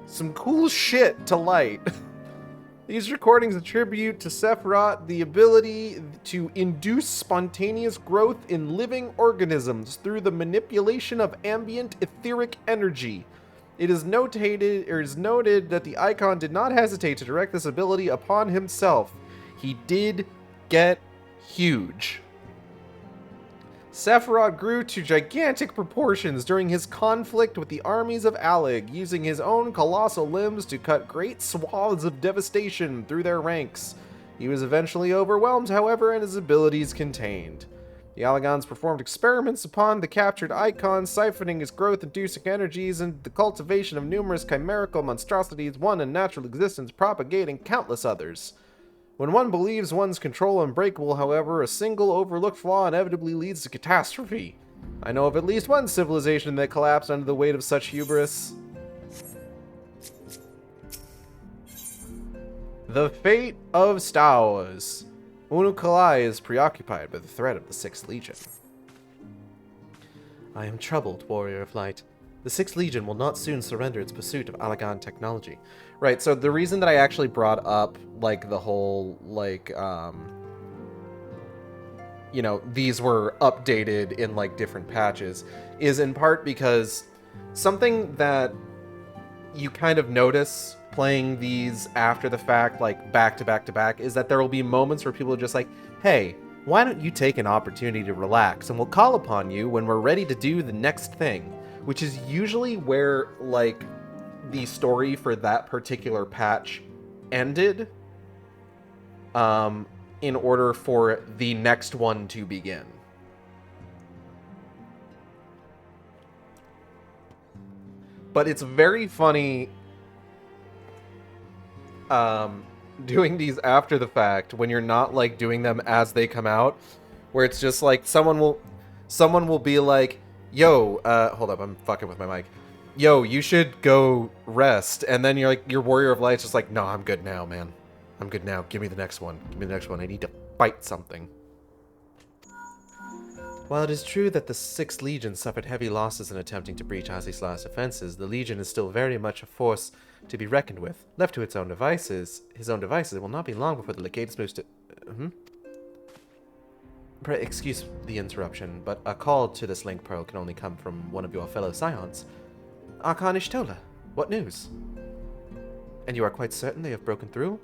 A: some cool shit to light. These recordings attribute to Sephiroth the ability to induce spontaneous growth in living organisms through the manipulation of ambient etheric energy. It is noted that the icon did not hesitate to direct this ability upon himself. He did get huge. Sephiroth grew to gigantic proportions during his conflict with the armies of Allig, using his own colossal limbs to cut great swaths of devastation through their ranks. He was eventually overwhelmed, however, and his abilities contained. The Alligons performed experiments upon the captured icon, siphoning his growth-inducing energies and the cultivation of numerous chimerical monstrosities, one in natural existence, propagating countless others. When one believes one's control unbreakable, however, a single overlooked flaw inevitably leads to catastrophe. I know of at least one civilization that collapsed under the weight of such hubris. The fate of Star Wars. Urukalai is preoccupied by the threat of the 6th Legion. I am troubled, Warrior of Light. The 6th Legion will not soon surrender its pursuit of Alagon technology. Right, so the reason that I actually brought up, like, the whole, like, you know, these were updated in, like, different patches, is in part because something that you kind of notice playing these after the fact, like, back to back to back, is that there will be moments where people are just like, hey, why don't you take an opportunity to relax, and we'll call upon you when we're ready to do the next thing, which is usually where, like, the story for that particular patch ended, in order for the next one to begin. But it's very funny, doing these after the fact when you're not, like, doing them as they come out, where it's just like someone will be like, yo, hold up, I'm fucking with my mic. Yo, you should go rest. And then you're like, your Warrior of Light's just like, no, I'm good now, man. I'm good now. Give me the next one. Give me the next one. I need to fight something. While it is true that the 6th Legion suffered heavy losses in attempting to breach Azizlar's defenses, the Legion is still very much a force to be reckoned with. Left to its own devices, it will not be long before the Legatus moves to... Excuse the interruption, but a call to this link pearl can only come from one of your fellow Scions. Archon Ishtola, what news? And you are quite certain they have broken through?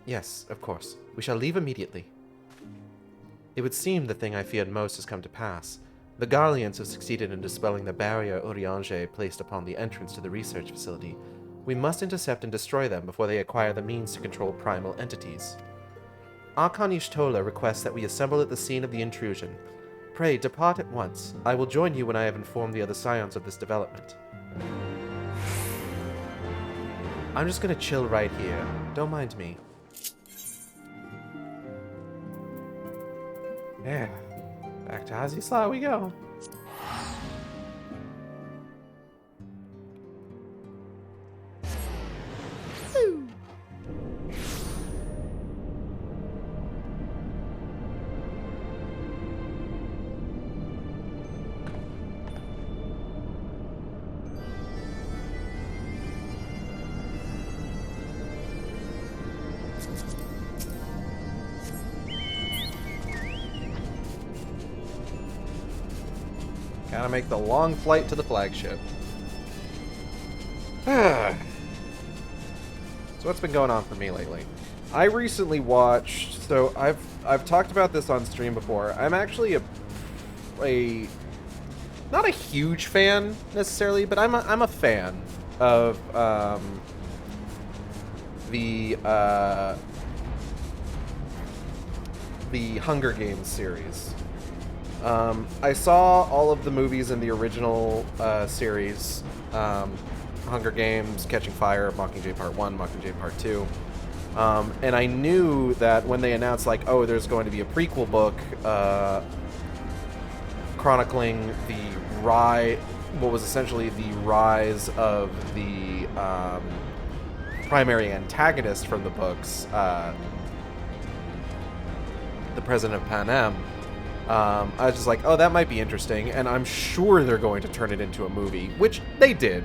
A: Yes, of course. We shall leave immediately. It would seem the thing I feared most has come to pass. The Garleans have succeeded in dispelling the barrier Urianger placed upon the entrance to the research facility. We must intercept and destroy them before they acquire the means to control primal entities.
D: Archon Ishtola requests that we assemble at the scene of the intrusion. Pray, depart at once. I will join you when I have informed the other scions of this development. I'm just gonna chill right here. Don't mind me. Yeah. Back to Azisla we go.
A: Gotta make the long flight to the flagship. So what's been going on for me lately? I recently watched, so I've talked about this on stream before. I'm actually a not a huge fan necessarily, but I'm a fan of the Hunger Games series. I saw all of the movies in the original series, Hunger Games, Catching Fire, Mockingjay Part 1, Mockingjay Part 2, and I knew that when they announced, like, oh, there's going to be a prequel book chronicling what was essentially the rise of the primary antagonist from the books, the president of Panem, I was just like, oh, that might be interesting, and I'm sure they're going to turn it into a movie, which they did.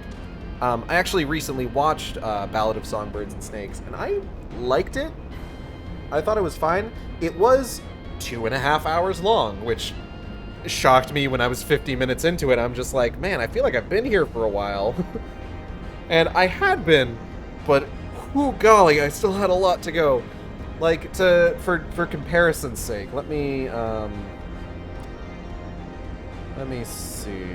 A: I actually recently watched Ballad of Songbirds and Snakes, and I liked it. I thought it was fine. It was 2.5 hours long, which shocked me when I was 50 minutes into it. I'm just like, man, I feel like I've been here for a while. And I had been, but whoo golly, I still had a lot to go. Like, for comparison's sake, let me see.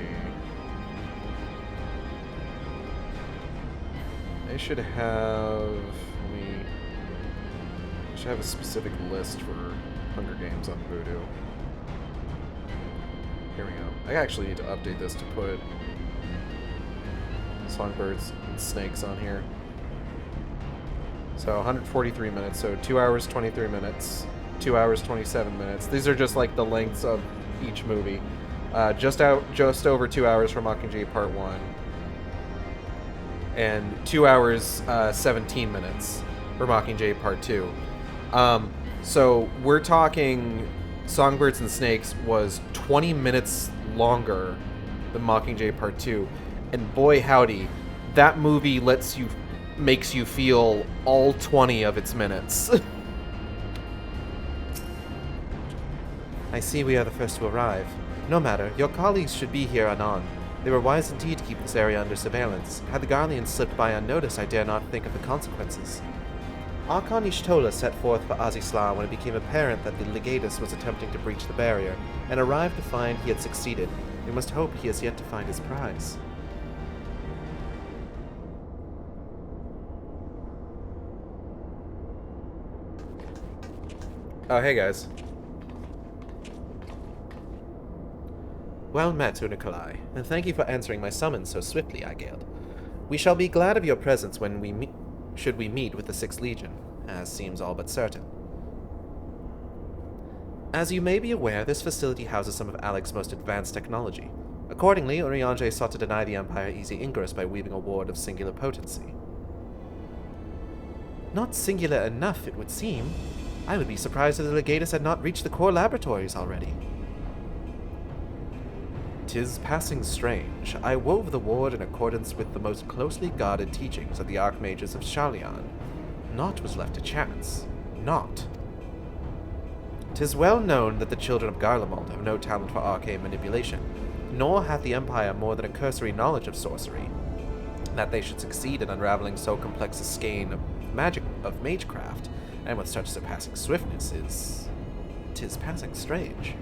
A: I should have a specific list for Hunger Games on Voodoo. Here we go. I actually need to update this to put Songbirds and Snakes on here. So 143 minutes, so 2 hours 23 minutes, 2 hours 27 minutes. These are just like the lengths of each movie. Just over 2 hours for Mockingjay Part 1. And 2 hours 17 minutes for Mockingjay Part 2. So we're talking Songbirds and Snakes was 20 minutes longer than Mockingjay Part 2. And boy howdy, that movie makes you feel all 20 of its minutes.
D: I see we are the first to arrive. No matter, your colleagues should be here anon. They were wise indeed to keep this area under surveillance. Had the Garleans slipped by unnoticed, I dare not think of the consequences. Archon Ishtola set forth for Azisla when it became apparent that the Legatus was attempting to breach the barrier, and arrived to find he had succeeded. We must hope he has yet to find his prize.
A: Oh, hey guys.
D: Well met, Unikalai, and thank you for answering my summons so swiftly, Aigeld. We shall be glad of your presence when should we meet with the 6th Legion, as seems all but certain. As you may be aware, this facility houses some of Alec's most advanced technology. Accordingly, Urianger sought to deny the Empire easy ingress by weaving a ward of singular potency. Not singular enough, it would seem. I would be surprised if the Legatus had not reached the core laboratories already. 'Tis passing strange. I wove the ward in accordance with the most closely guarded teachings of the Archmages of Shalian. Naught was left to chance. Naught. 'Tis well known that the children of Garlemald have no talent for arcane manipulation, nor hath the Empire more than a cursory knowledge of sorcery. That they should succeed in unraveling so complex a skein of magecraft, and with such surpassing swiftness, 'tis passing strange.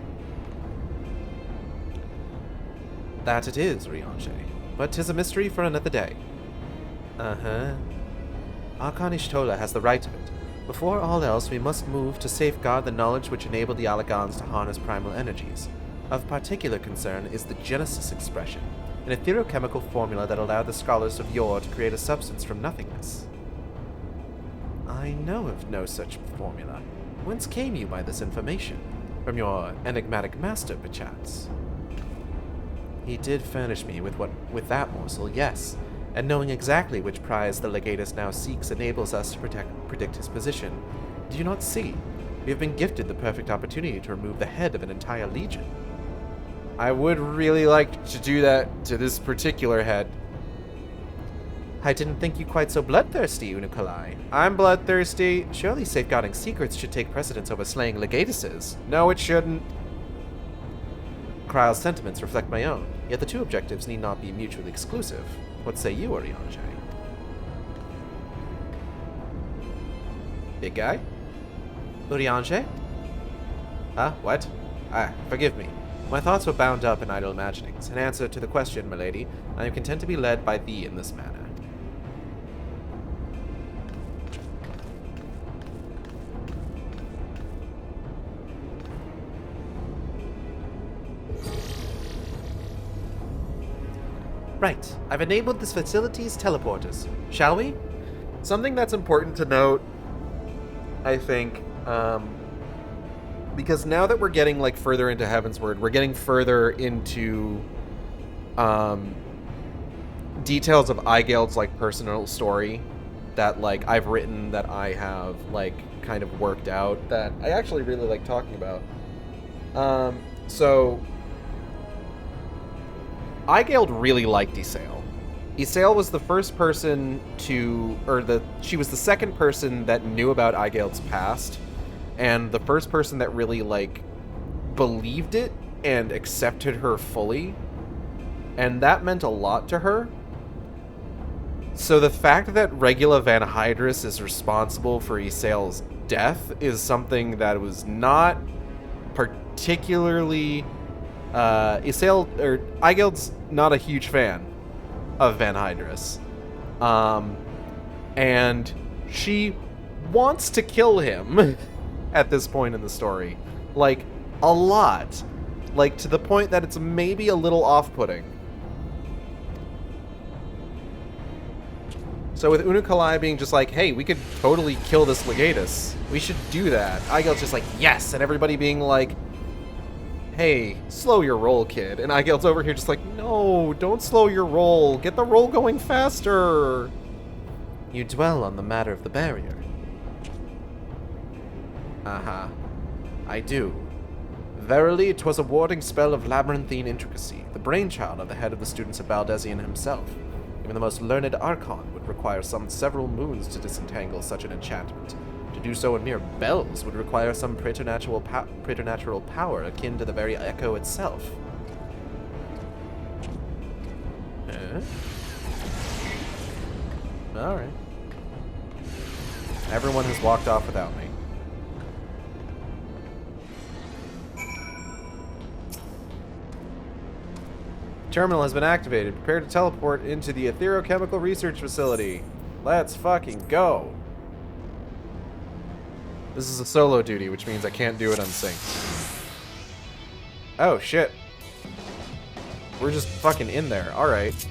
D: That it is, Urianger, but 'tis a mystery for another day. Archon Ishtola has the right of it. Before all else, we must move to safeguard the knowledge which enabled the Allagans to harness primal energies. Of particular concern is the Genesis expression, an etherochemical formula that allowed the scholars of yore to create a substance from nothingness. I know of no such formula. Whence came you by this information? From your enigmatic master, perchance? He did furnish me with that morsel, yes, and knowing exactly which prize the legatus now seeks enables us to predict his position. Do you not see? We have been gifted the perfect opportunity to remove the head of an entire legion.
A: I would really like to do that to this particular head.
D: I didn't think you quite so bloodthirsty, Unukalai.
A: I'm bloodthirsty.
D: Surely safeguarding secrets should take precedence over slaying legatuses.
A: No, it shouldn't.
D: Kryle's sentiments reflect my own, yet the two objectives need not be mutually exclusive. What say you, Oriange?
A: Big guy?
D: Oriange?
A: What?
D: Forgive me. My thoughts were bound up in idle imaginings. In answer to the question, milady, I am content to be led by thee in this manner. Right. I've enabled this facility's teleporters. Shall we?
A: Something that's important to note, I think, because now that we're getting, like, further into Heavensward, we're getting further into, details of Eigeld's, like, personal story that, like, I've written, that I have, like, kind of worked out, that I actually really like talking about. So Eigeld really liked Ysael. Ysael was the first person she was the second person that knew about Eigeld's past, and the first person that really, like, believed it and accepted her fully, and that meant a lot to her. So the fact that Regula Van Hydrus is responsible for Ysael's death is something that was not particularly... Eigeld's not a huge fan of Van Hydrus. And she wants to kill him at this point in the story. Like, a lot. Like, to the point that it's maybe a little off-putting. So with Unukalai being just like, hey, we could totally kill this legatus. We should do that. Eigeld's just like, yes! And everybody being like, hey, slow your roll, kid. And Eigeld's over here just like, no, don't slow your roll. Get the roll going faster.
D: You dwell on the matter of the barrier. I do. Verily, 'twas a warding spell of labyrinthine intricacy, the brainchild of the head of the students of Baldesion himself. Even the most learned Archon would require some several moons to disentangle such an enchantment. To do so in mere bells would require some preternatural power akin to the very echo itself. Alright. Everyone has walked off without me.
A: Terminal has been activated. Prepare to teleport into the Etherochemical Research Facility. Let's fucking go. This is a solo duty, which means I can't do it unsynced. Oh, shit. We're just fucking in there. Alright.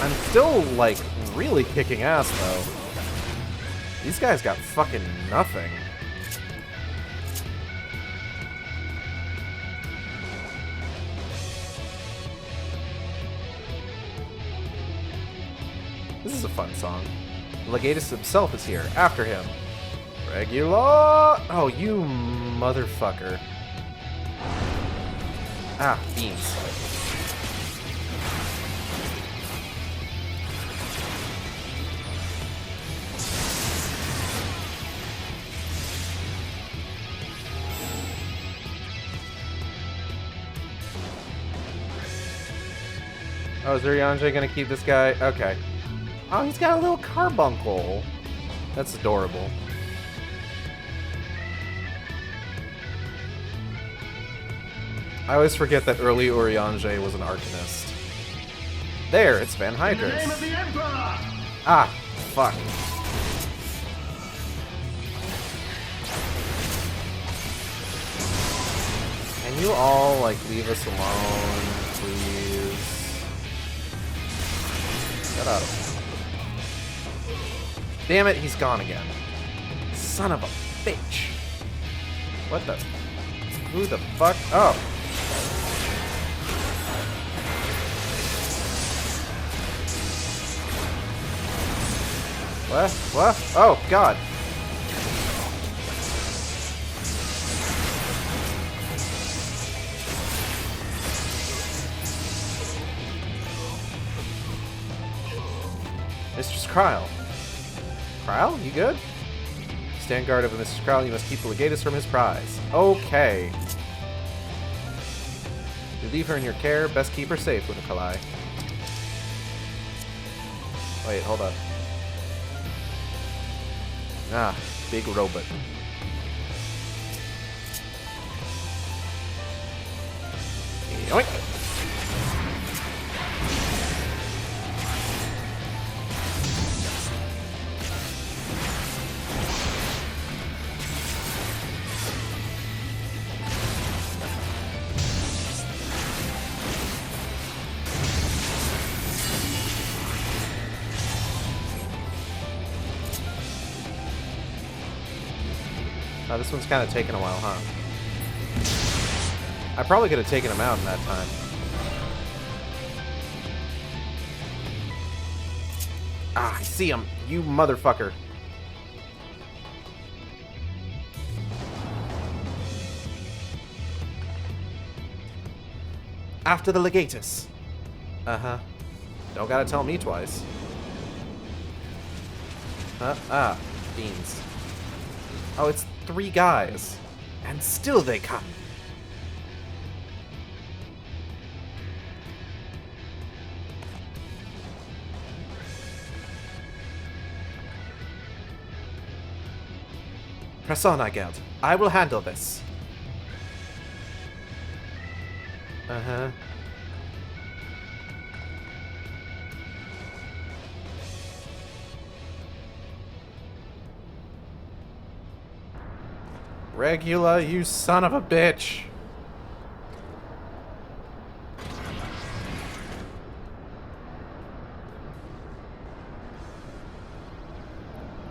A: I'm still, like, really kicking ass, though. These guys got fucking nothing. This is a fun song. Legatus himself is here. After him. Regula! Oh, you motherfucker. Ah, beans. Oh, is Urianger gonna keep this guy? Okay. Oh, he's got a little carbuncle. That's adorable. I always forget that early Urianger was an Arcanist. There, it's Van Hydrus.
E: Name of the Emperor!
A: Ah, fuck. Can you all, like, leave us alone, please? Get out of here. Damn it, he's gone again. Son of a bitch. What the? Who the fuck? Oh. What? What? Oh, God. Mistress Kryle. Kryle, you good? Stand guard over Mistress Kryle, you must keep the legatus from his prize. Okay. You leave her in your care, best keep her safe, Unukalai. Wait, hold up. Ah, big robot. Yoink! Oh, this one's kind of taking a while, huh? I probably could have taken him out in that time. Ah, I see him. You motherfucker. After the legatus. Uh-huh. Don't gotta tell me twice. Huh? Ah, beans. Oh, it's 3 guys. And still they come. Press on, Igeld. I will handle this. Uh-huh. Regula, you son of a bitch.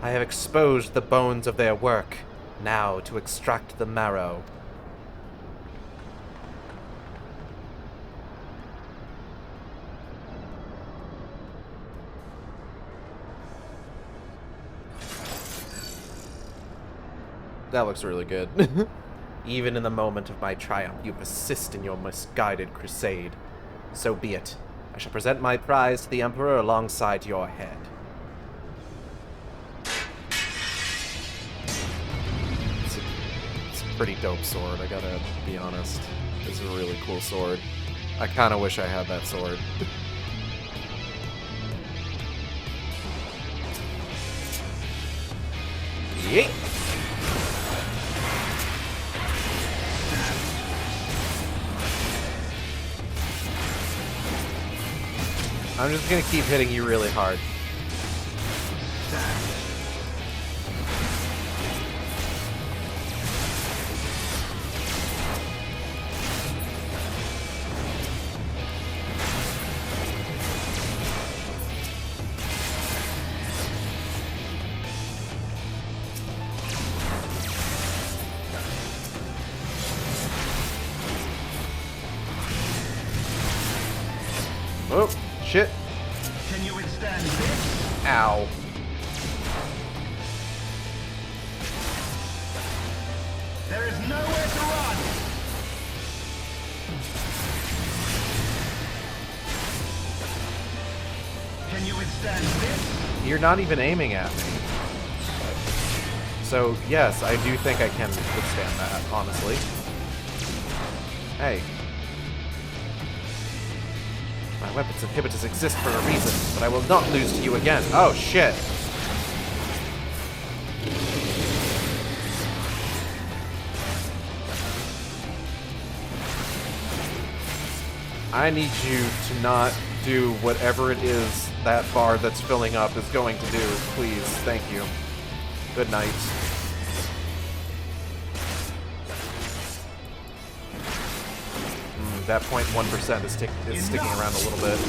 A: I have exposed the bones of their work. Now to extract the marrow. That looks really good. Even in the moment of my triumph, you persist in your misguided crusade. So be it. I shall present my prize to the Emperor alongside your head. It's a pretty dope sword, I gotta be honest. It's a really cool sword. I kinda wish I had that sword. Yeet! I'm just gonna keep hitting you really hard. Oh, shit.
E: Can you withstand this?
A: Ow.
E: There is nowhere to run! Can you withstand this?
A: You're not even aiming at me. So, yes, I do think I can withstand that, honestly. Hey.
D: My weapons inhibitors exist for a reason, but I will not lose to you again. Oh, shit. I need you to not do whatever it is that bar that's filling up is going to do. Please. Thank you. Good night. That 0.1% is sticking around a little bit.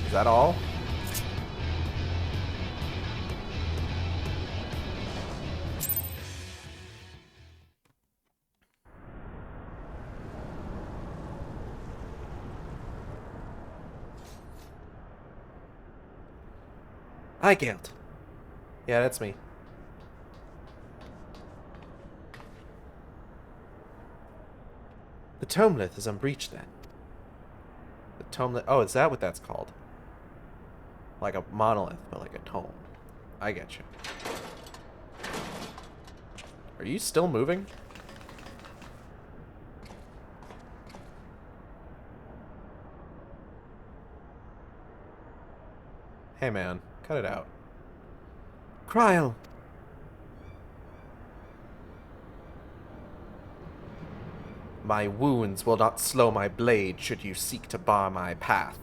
D: Is that all? Hi, Galt. Yeah, that's me. The Tomelith is unbreached then. The Tomelith... Oh, is that what that's called? Like a monolith, but like a tome. I get you. Are you still moving? Hey man, cut it out. Kryl! My wounds will not slow my blade should you seek to bar my path.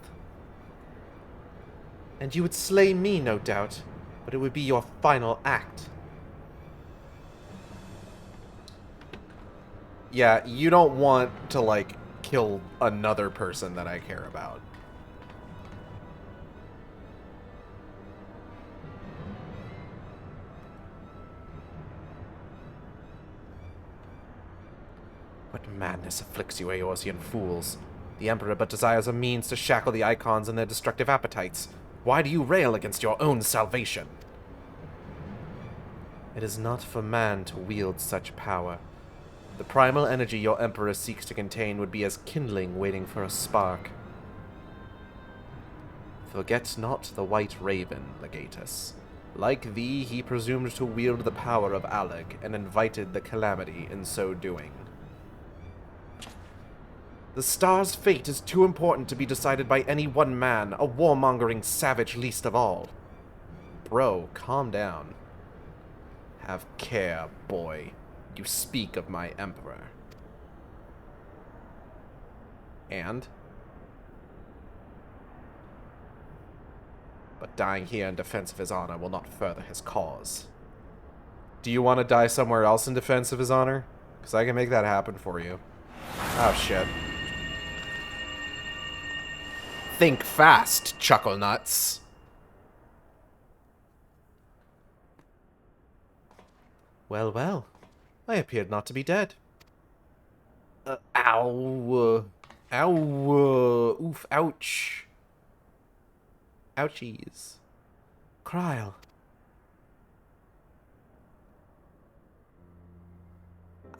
D: And you would slay me, no doubt, but it would be your final act. Yeah, you don't want to, like, kill another person that I care about. What madness afflicts you, Eorzean fools? The Emperor but desires a means to shackle the Icons and their destructive appetites. Why do you rail against your own salvation? It is not for man to wield such power. The primal energy your Emperor seeks to contain would be as kindling waiting for a spark. Forget not the White Raven, Legatus. Like thee, he presumed to wield the power of Alec and invited the calamity in so doing. The star's fate is too important to be decided by any one man, a warmongering savage least of all. Bro, calm down. Have care, boy. You speak of my Emperor. And? But dying here in defense of his honor will not further his cause. Do you want to die somewhere else in defense of his honor? Because I can make that happen for you. Oh, shit. Think fast, chuckle nuts. Well, well. I appeared not to be dead. Ow. Ow. Oof, ouch. Ouchies. Kryl.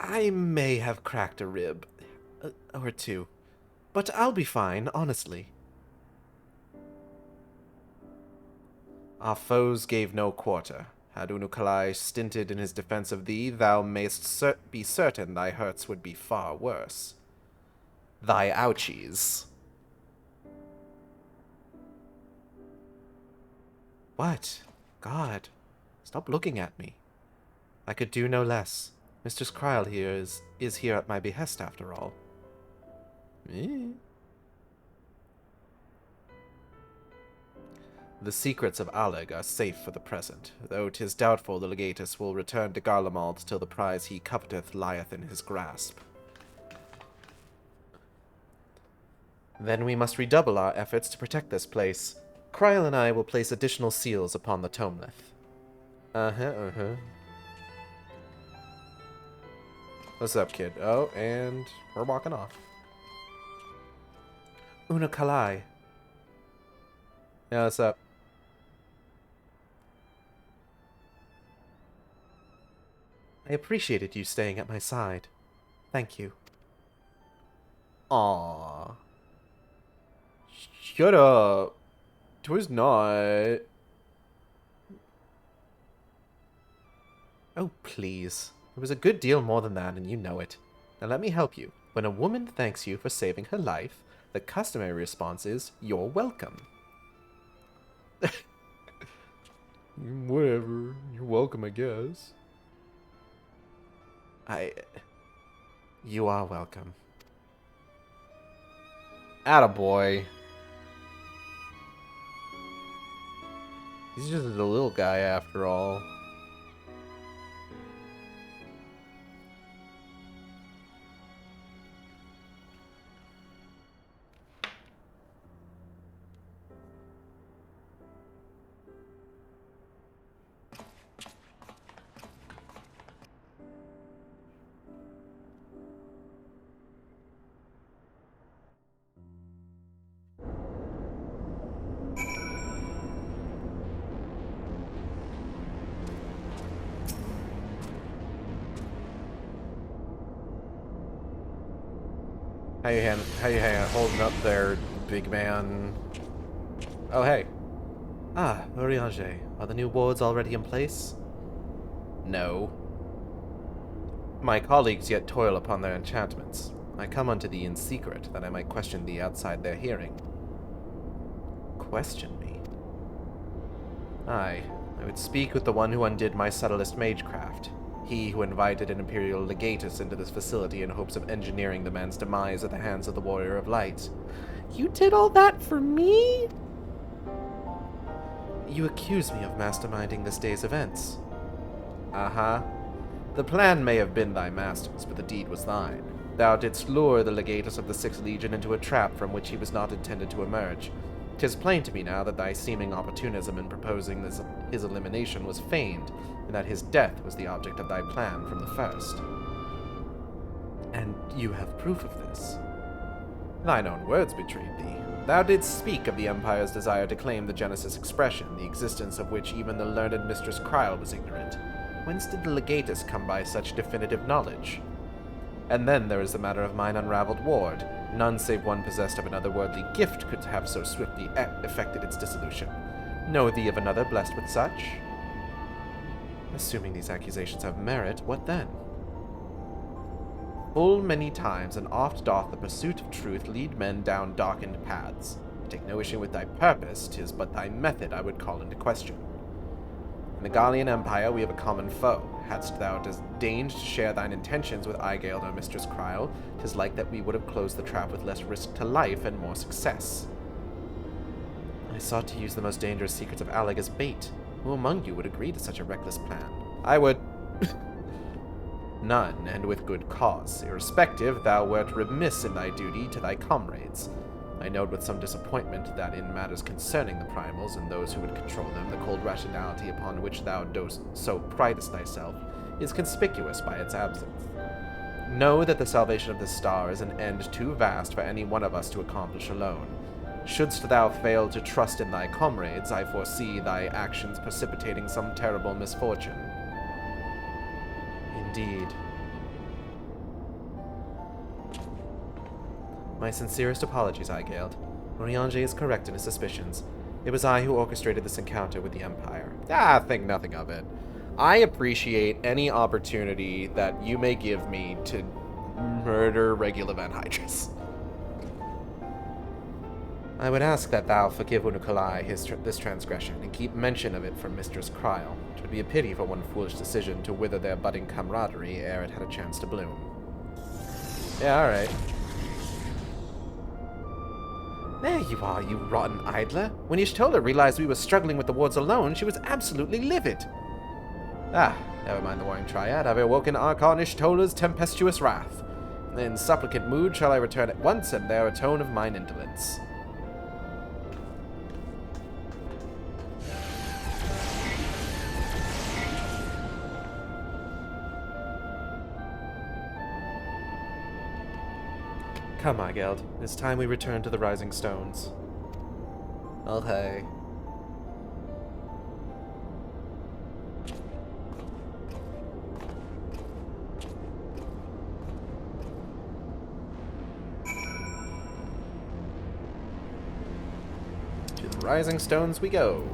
D: I may have cracked a rib. Or two. But I'll be fine, honestly. Our foes gave no quarter. Had Unukalai stinted in his defense of thee, thou mayst be certain thy hurts would be far worse. Thy ouchies. What? God. Stop looking at me. I could do no less. Mistress Kryl here is here at my behest, after all. The secrets of Alec are safe for the present, though 'tis doubtful the Legatus will return to Garlemald till the prize he coveteth lieth in his grasp. Then we must redouble our efforts to protect this place. Kryl and I will place additional seals upon the Tomelith. What's up, kid? Oh, and we're walking off. Unukalai. Yeah, what's up? I appreciated you staying at my side. Thank you. Aww. Shut up. Twas not. Oh, please. It was a good deal more than that, and you know it. Now let me help you. When a woman thanks you for saving her life, the customary response is, "You're welcome." Whatever. You're welcome, I guess. You are welcome.
A: Attaboy. He's just a little guy after all. How you holding up there, big man? Oh, hey.
D: Ah, Oriange, are the new wards already in place?
A: No.
D: My colleagues yet toil upon their enchantments. I come unto thee in secret, that I might question thee outside their hearing. Question me? Aye, I would speak with the one who undid my subtlest magecraft. He who invited an imperial legatus into this facility in hopes of engineering the man's demise at the hands of the Warrior of Light.
A: You did all that for me?
D: You accuse me of masterminding this day's events.
A: Uh-huh. The plan may have been thy master's, but the deed was thine. Thou didst lure the legatus of the Sixth Legion into a trap from which he was not intended to emerge. 'Tis plain to me now that thy seeming opportunism in proposing his elimination was feigned, and that his death was the object of thy plan from the first.
D: And you have proof of this?
A: Thine own words betrayed thee. Thou didst speak of the Empire's desire to claim the Genesis expression, the existence of which even the learned Mistress Kryl was ignorant. Whence did the legatus come by such definitive knowledge? And then there is the matter of mine unraveled ward. None save one possessed of an otherworldly gift could have so swiftly effected its dissolution. Know thee of another blessed with such?
D: Assuming these accusations have merit, what then?
A: Full many times and oft doth the pursuit of truth lead men down darkened paths. I take no issue with thy purpose, 'tis but thy method I would call into question. In the Gallian Empire we have a common foe. Hadst thou deigned to share thine intentions with Aigeld or Mistress Kryl, 'tis like that we would have closed the trap with less risk to life and more success.
D: I sought to use the most dangerous secrets of Alec as bait. Who among you would agree to such a reckless plan?
A: I would. None, and with good cause. Irrespective, thou wert remiss in thy duty to thy comrades. I note with some disappointment that in matters concerning the primals and those who would control them, the cold rationality upon which thou dost so pridest thyself is conspicuous by its absence. Know that the salvation of this star is an end too vast for any one of us to accomplish alone. Shouldst thou fail to trust in thy comrades, I foresee thy actions precipitating some terrible misfortune.
D: Indeed. My sincerest apologies, Aigeld. Oriange is correct in his suspicions. It was I who orchestrated this encounter with the Empire.
A: Think nothing of it. I appreciate any opportunity that you may give me to murder Regula Van Hydrus.
D: I would ask that thou forgive Unukalai this transgression, and keep mention of it from Mistress Kryl. It would be a pity for one foolish decision to wither their budding camaraderie ere it had a chance to bloom.
A: Yeah, alright.
D: There you are, you rotten idler. When Y'shtola realized we were struggling with the wards alone, she was absolutely livid.
A: Never mind the warring triad. I've awoken Archon Y'shtola's tempestuous wrath. In supplicant mood shall I return at once, and there atone of mine indolence.
D: Come, Aigeld. It's time we return to the Rising Stones.
A: Okay. To the Rising Stones we go.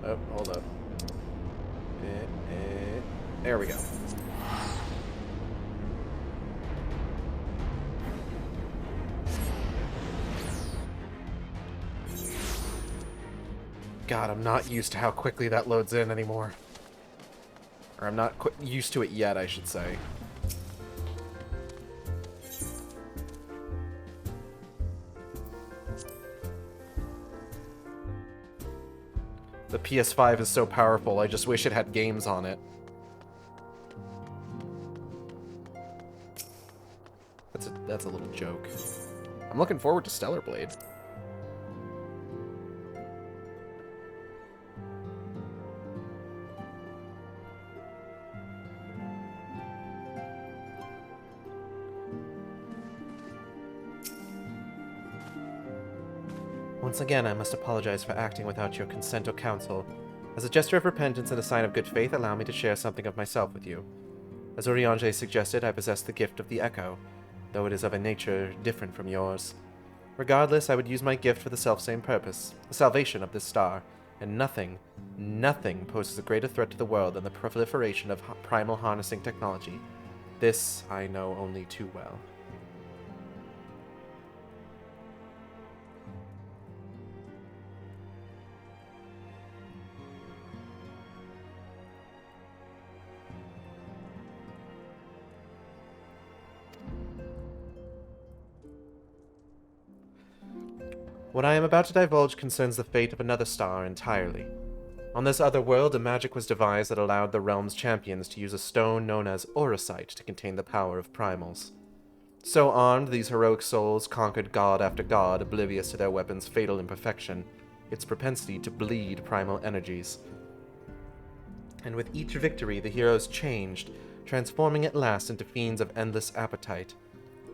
A: Oh, hold up. There we go. God, I'm not used to how quickly that loads in anymore. Or I'm not used to it yet, I should say. The PS5 is so powerful, I just wish it had games on it. That's a little joke. I'm looking forward to Stellar Blade.
D: Once again, I must apologize for acting without your consent or counsel. As a gesture of repentance and a sign of good faith, allow me to share something of myself with you. As Urianger suggested, I possess the gift of the Echo, though it is of a nature different from yours. Regardless, I would use my gift for the selfsame purpose, the salvation of this star, and nothing poses a greater threat to the world than the proliferation of primal harnessing technology. This I know only too well. What I am about to divulge concerns the fate of another star entirely. On this other world, a magic was devised that allowed the realm's champions to use a stone known as Auracite to contain the power of primals. So armed, these heroic souls conquered god after god, oblivious to their weapon's fatal imperfection, its propensity to bleed primal energies. And with each victory, the heroes changed, transforming at last into fiends of endless appetite.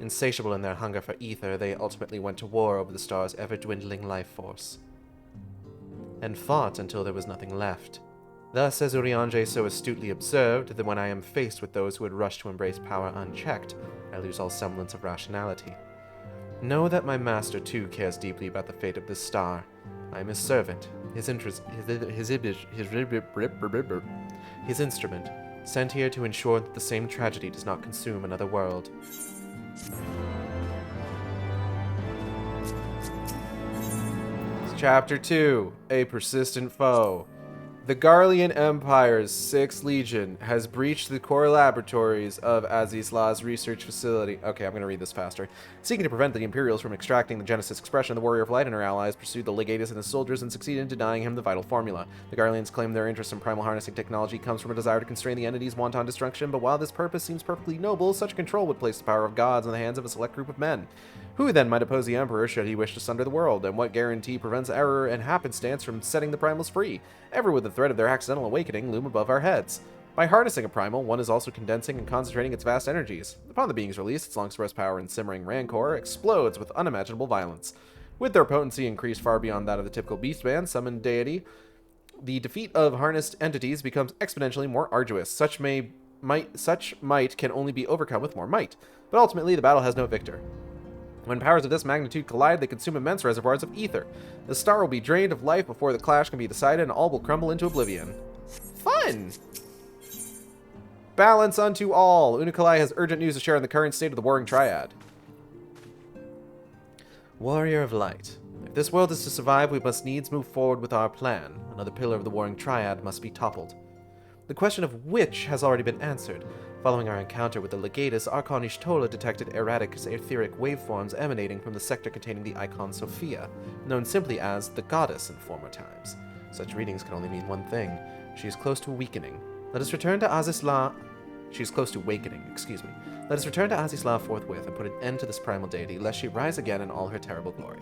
D: Insatiable in their hunger for ether, they ultimately went to war over the star's ever-dwindling life force, and fought until there was nothing left. Thus, as Urianger so astutely observed, that when I am faced with those who would rush to embrace power unchecked, I lose all semblance of rationality. Know that my master, too, cares deeply about the fate of this star. I am his servant, his instrument, sent here to ensure that the same tragedy does not consume another world.
A: Chapter 2, A Persistent Foe. The Garlean Empire's 6th Legion has breached the core laboratories of Azisla's research facility. Okay, I'm going to read this faster. Seeking to prevent the Imperials from extracting the Genesis expression, the Warrior of Light and her allies pursued the Legatus and his soldiers and succeeded in denying him the vital formula. The Garleans claim their interest in primal harnessing technology comes from a desire to constrain the entity's wanton destruction, but while this purpose seems perfectly noble, such control would place the power of gods in the hands of a select group of men. Who then might oppose the Emperor should he wish to sunder the world, and what guarantee prevents error and happenstance from setting the primals free, ever with the threat of their accidental awakening loom above our heads? By harnessing a primal, one is also condensing and concentrating its vast energies. Upon the being's release, its long-suppressed power and simmering rancor explodes with unimaginable violence. With their potency increased far beyond that of the typical beastman summoned deity, the defeat of harnessed entities becomes exponentially more arduous. Such might can only be overcome with more might, but ultimately the battle has no victor. When powers of this magnitude collide, they consume immense reservoirs of ether. The star will be drained of life before the clash can be decided, and all will crumble into oblivion. Fun! Balance unto all! Unukalai has urgent news to share on the current state of the warring triad.
D: Warrior of Light. If this world is to survive, we must needs move forward with our plan. Another pillar of the warring triad must be toppled. The question of which has already been answered. Following our encounter with the Legatus, Archon Ishtola detected erratic etheric waveforms emanating from the sector containing the icon Sophia, known simply as the Goddess in former times. Such readings can only mean one thing. She is close to weakening. Let us return to Azisla... She is close to awakening, excuse me. Let us return to Azisla forthwith and put an end to this primal deity, lest she rise again in all her terrible glory.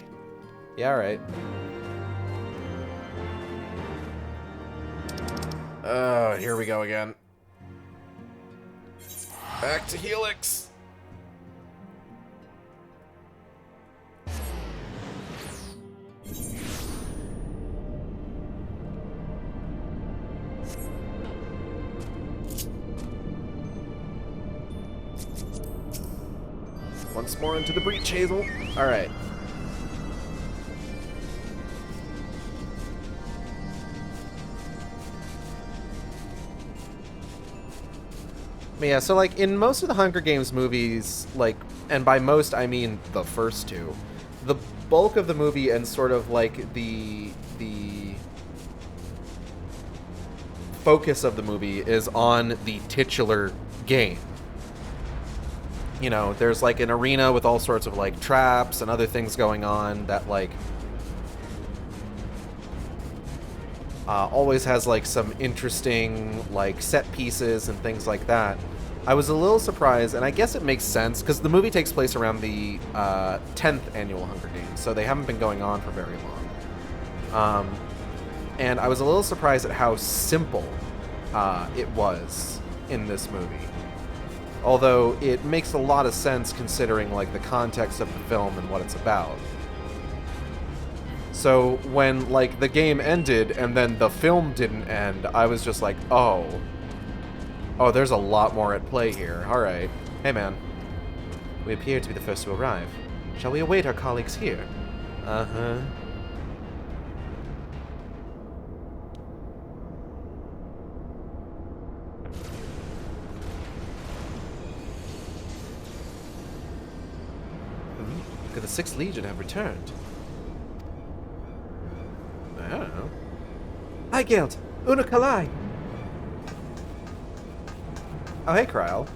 A: Yeah, right. Here we go again. Back to Helix. Once more into the breach, Hazel. All right. But yeah, so like in most of the Hunger Games movies, like, and by most I mean the first two, the bulk of the movie and sort of like the focus of the movie is on the titular game. You know, there's like an arena with all sorts of like traps and other things going on that like always has like some interesting like set pieces and things like that. I was a little surprised, and I guess it makes sense because the movie takes place around the 10th annual Hunger Games, so they haven't been going on for very long. And I was a little surprised at how simple it was in this movie. Although it makes a lot of sense considering like the context of the film and what it's about. So when like the game ended and then the film didn't end, I was just like, oh, there's a lot more at play here. All right. Hey, man. We appear to be the first to arrive. Shall we await our colleagues here? Uh-huh. Could the 6th Legion have returned? I don't know. Hi, Gelt! Una Kalai! Oh, hey, Kryl.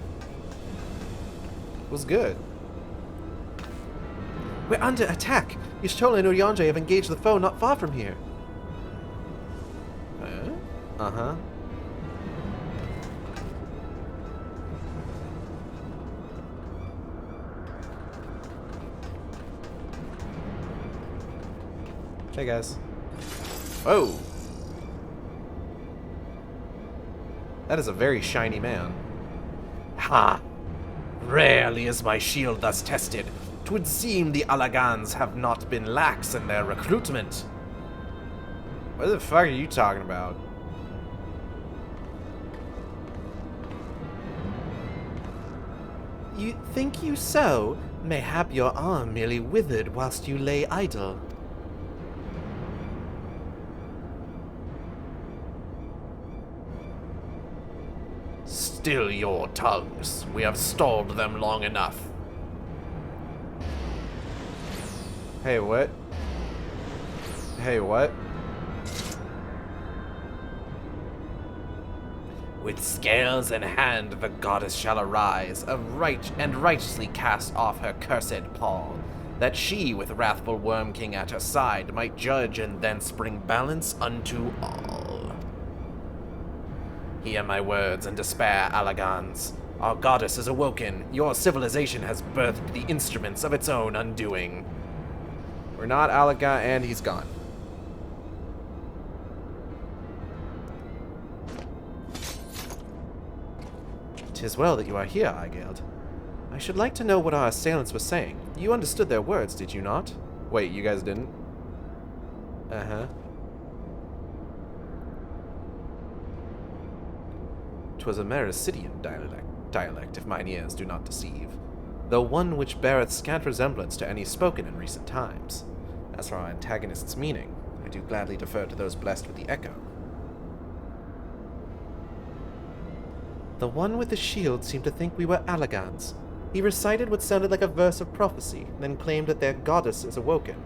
A: Was good. We're under attack. Y'shtola and Urianger have engaged the foe not far from here. Uh-huh. Hey, guys. Whoa! That is a very shiny man.
D: Ha! Rarely is my shield thus tested. 'Twould seem the Alagans have not been lax in their recruitment.
A: What the fuck are you talking about?
D: You think you so? Mayhap your arm merely withered whilst you lay idle. Still your tongues. We have stalled them long enough.
A: Hey, what? Hey, what?
D: With scales in hand, the goddess shall arise, and righteously cast off her cursed pall, that she, with wrathful Worm King at her side, might judge and thence bring balance unto all. Hear my words and despair, Alagans. Our goddess is awoken. Your civilization has birthed the instruments of its own undoing.
A: We're not Alagan, and he's gone.
D: "'Tis well that you are here, Aigeld. I should like to know what our assailants were saying. You understood their words, did you not?"
A: Wait, you guys didn't?
D: Uh-huh. "'Twas a Mericidian dialect, if mine ears do not deceive, though one which beareth scant resemblance to any spoken in recent times. As for our antagonist's meaning, I do gladly defer to those blessed with the echo. The one with the shield seemed to think we were Alagans. He recited what sounded like a verse of prophecy, then claimed that their goddess is awoken.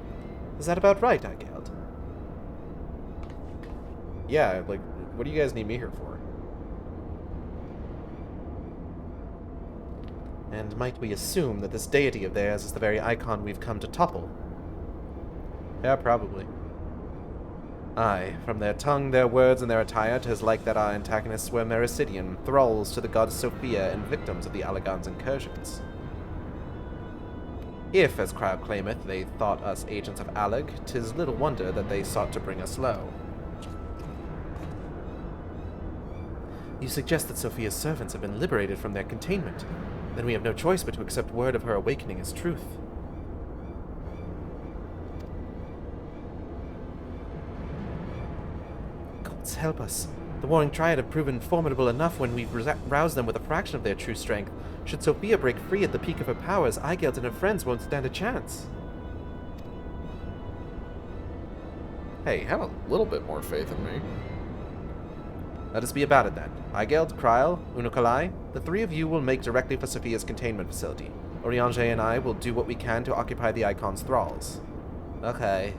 D: Is that about right, Aigeld?"
A: Yeah, like, what do you guys need me here for?
D: "And might we assume that this deity of theirs is the very icon we've come to topple?"
A: Yeah, probably.
D: Aye, from their tongue, their words, and their attire, 'tis like that our antagonists were Mericidian, thralls to the goddess Sophia, and victims of the Alagans' incursions. If, as Kryl claimeth, they thought us agents of Alag, 'tis little wonder that they sought to bring us low. You suggest that Sophia's servants have been liberated from their containment. Then we have no choice but to accept word of her awakening as truth. Gods help us. The warring triad have proven formidable enough when we've roused them with a fraction of their true strength. Should Sophia break free at the peak of her powers, Aigeld and her friends won't stand a chance.
A: Hey, have a little bit more faith in me.
D: Let us be about it then. Eigeld, Kryl, Unukalai, the three of you will make directly for Sophia's containment facility. Oriange and I will do what we can to occupy the Icon's thralls. Okay.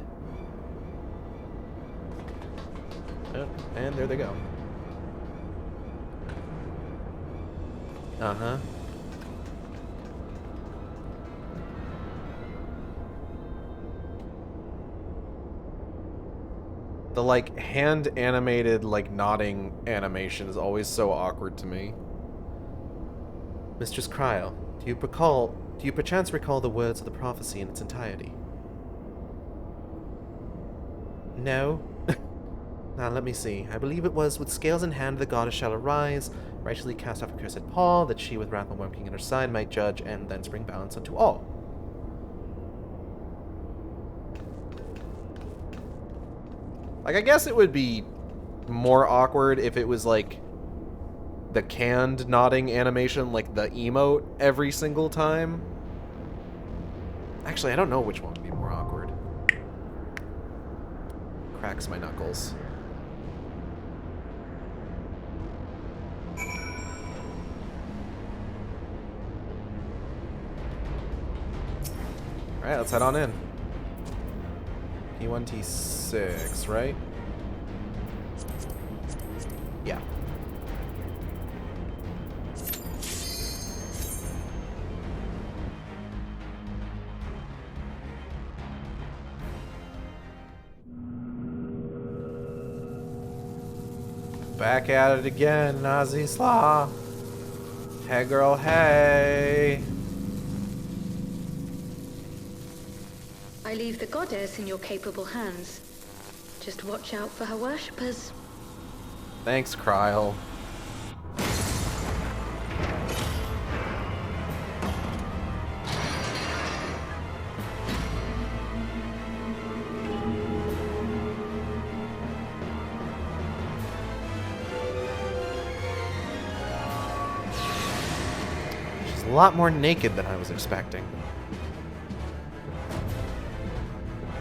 D: Oh, and there they go. Uh-huh. The, like, hand-animated, like, nodding animation is always so awkward to me. Mistress Kryl, do you perchance recall the words of the prophecy in its entirety? No? Now, let me see. I believe it was, with scales in hand the goddess shall arise, righteously cast off accursed paw, that she with wrath and worm king at her side might judge, and thence bring balance unto all. Like, I guess it would be more awkward if it was, like, the canned nodding animation, like the emote every single time. Actually, I don't know which one would be more awkward. Cracks my knuckles. Alright, let's head on in. P1, T6, right? Yeah. Back at it again, Nazi Slaw. Hey girl, hey.
B: I leave the goddess in your capable hands. Just watch out for her worshippers.
A: Thanks, Kryl.
D: She's a lot more naked than I was expecting.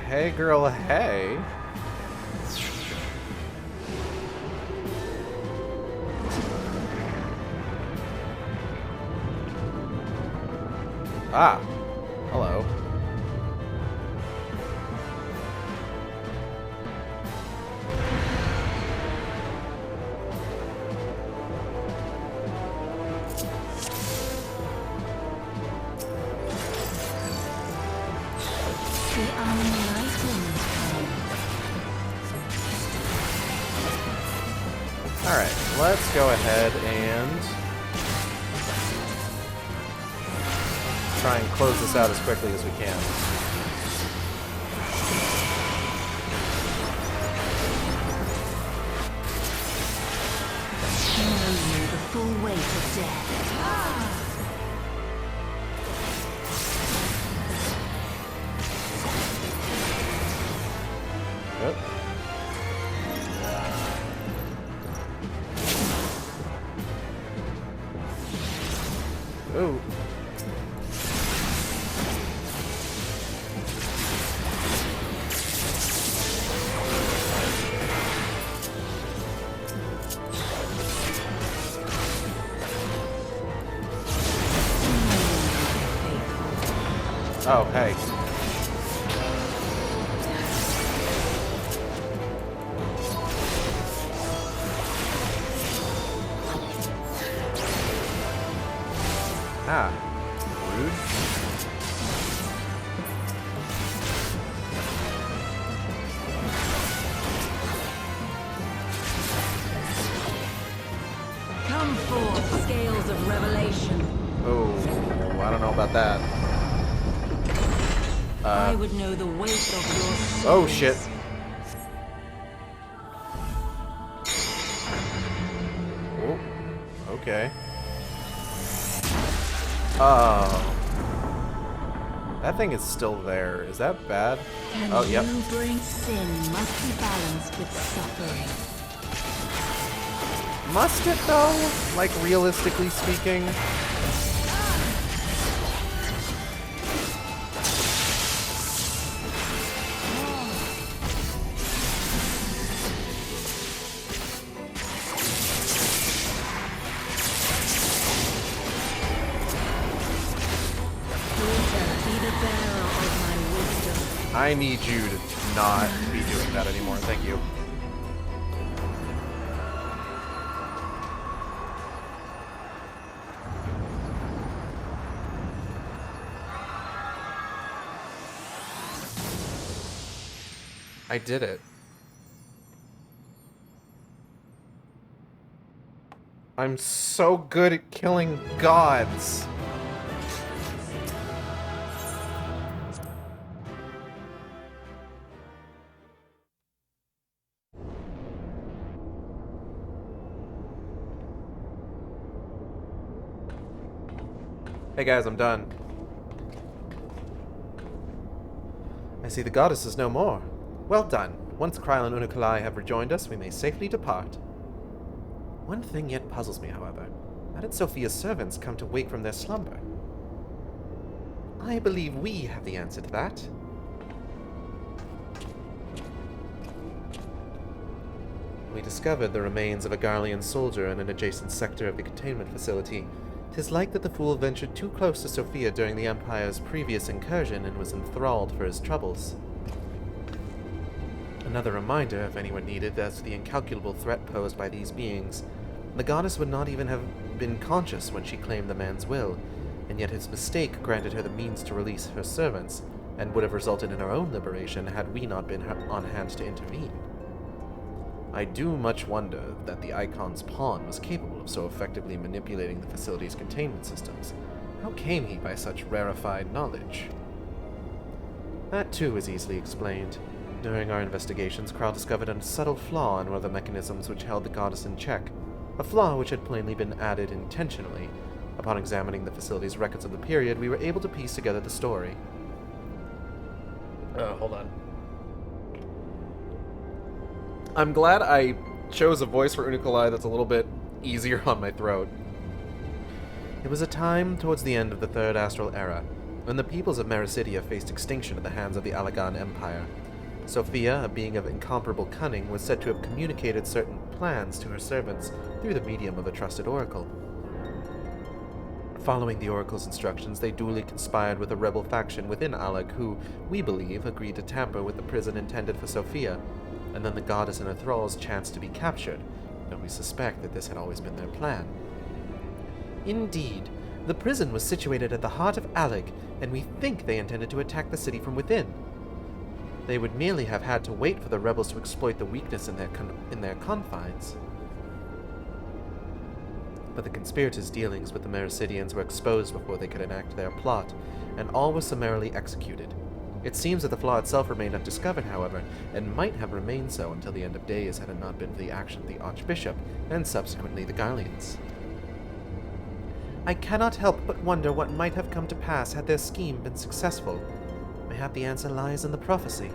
D: Hey girl, hey. Ah, hello.
A: Alright, let's go ahead and try and close this out as quickly as we can.
F: The full weight of death.
A: Yep. Ooh. Oh, hey. Ah. Rude.
F: Come forth, scales of revelation.
A: Oh, I don't know about that.
F: I would know the weight of your sins.
A: Oh, shit. Oh, okay. Oh. That thing is still there. Is that bad?
F: Can
A: Oh, yep.
F: you bring sin must be balanced with suffering.
A: Must it, though? Like, realistically speaking? I need you to not be doing that anymore. Thank you. I did it. I'm so good at killing gods. Hey guys, I'm done. I see the goddess is no more. Well done. Once Kryl and Unukalai have rejoined us, we may safely depart. One thing yet puzzles me, however. How did Sophia's servants come to wake from their slumber? I believe we have the answer to that. We discovered the remains of a Garlean soldier in an adjacent sector of the containment facility. 'Tis like that the fool ventured too close to Sophia during the Empire's previous incursion and was enthralled for his troubles. Another reminder, if anyone needed, as to the incalculable threat posed by these beings. The goddess would not even have been conscious when she claimed the man's will, and yet his mistake granted her the means to release her servants, and would have resulted in her own liberation had we not been on hand to intervene. I do much wonder that the Icon's pawn was capable of so effectively manipulating the facility's containment systems. How came he by such rarefied knowledge? That too is easily explained. During our investigations, Kryl discovered a subtle flaw in one of the mechanisms which held the goddess in check, a flaw which had plainly been added intentionally. Upon examining the facility's records of the period, we were able to piece together the story. Hold on. I'm glad I chose a voice for Unukalai that's a little bit easier on my throat. It was a time towards the end of the Third Astral Era, when the peoples of Mericidia faced extinction at the hands of the Allagan Empire. Sophia, a being of incomparable cunning, was said to have communicated certain plans to her servants through the medium of a trusted oracle. Following the oracle's instructions, they duly conspired with a rebel faction within Allag who, we believe, agreed to tamper with the prison intended for Sophia, and then the goddess and her thralls chanced to be captured, though we suspect that this had always been their plan. Indeed, the prison was situated at the heart of Allag, and we think they intended to attack the city from within. They would merely have had to wait for the rebels to exploit the weakness in their confines. But the conspirators' dealings with the Mericidians were exposed before they could enact their plot, and all was summarily executed. It seems that the flaw itself remained undiscovered, however, and might have remained so until the end of days had it not been for the action of the Archbishop, and subsequently the Garleans. I cannot help but wonder what might have come to pass had their scheme been successful. Mayhap the answer lies in the prophecy.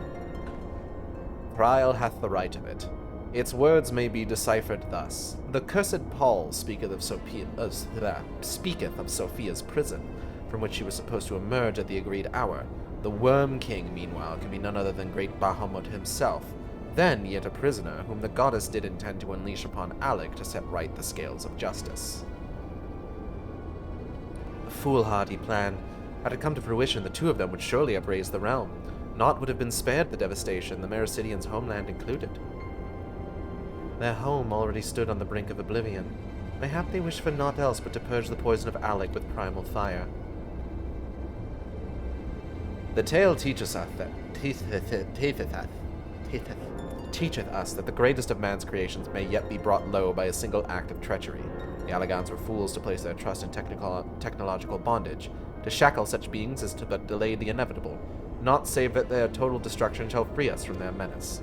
A: Kryl hath the right of it. Its words may be deciphered thus. The cursed Paul speaketh of Sophia's prison, from which she was supposed to emerge at the agreed hour. The Worm King, meanwhile, can be none other than great Bahamut himself, then yet a prisoner whom the goddess did intend to unleash upon Allag to set right the scales of justice. A foolhardy plan. Had it come to fruition, the two of them would surely have raised the realm. Naught would have been spared the devastation, the Mericidians' homeland included. Their home already stood on the brink of oblivion. Mayhap they wished for naught else but to purge the poison of Allag with primal fire. The tale teacheth us that the greatest of man's creations may yet be brought low by a single act of treachery. The Allagans were fools to place their trust in technological bondage. To shackle such beings is to but delay the inevitable, not save that their total destruction shall free us from their menace.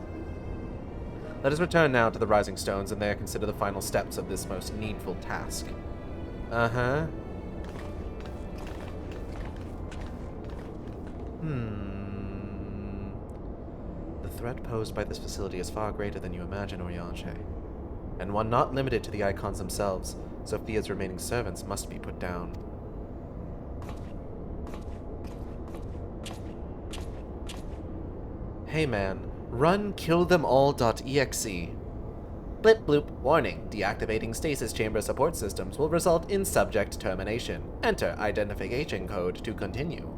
A: Let us return now to the Rising Stones and there consider the final steps of this most needful task. The threat posed by this facility is far greater than you imagine, Orianche. And one not limited to the Icons themselves. Sophia's remaining servants must be put down. Hey man, run killthemall.exe. Blip bloop, warning, deactivating stasis chamber support systems will result in subject termination. Enter identification code to continue.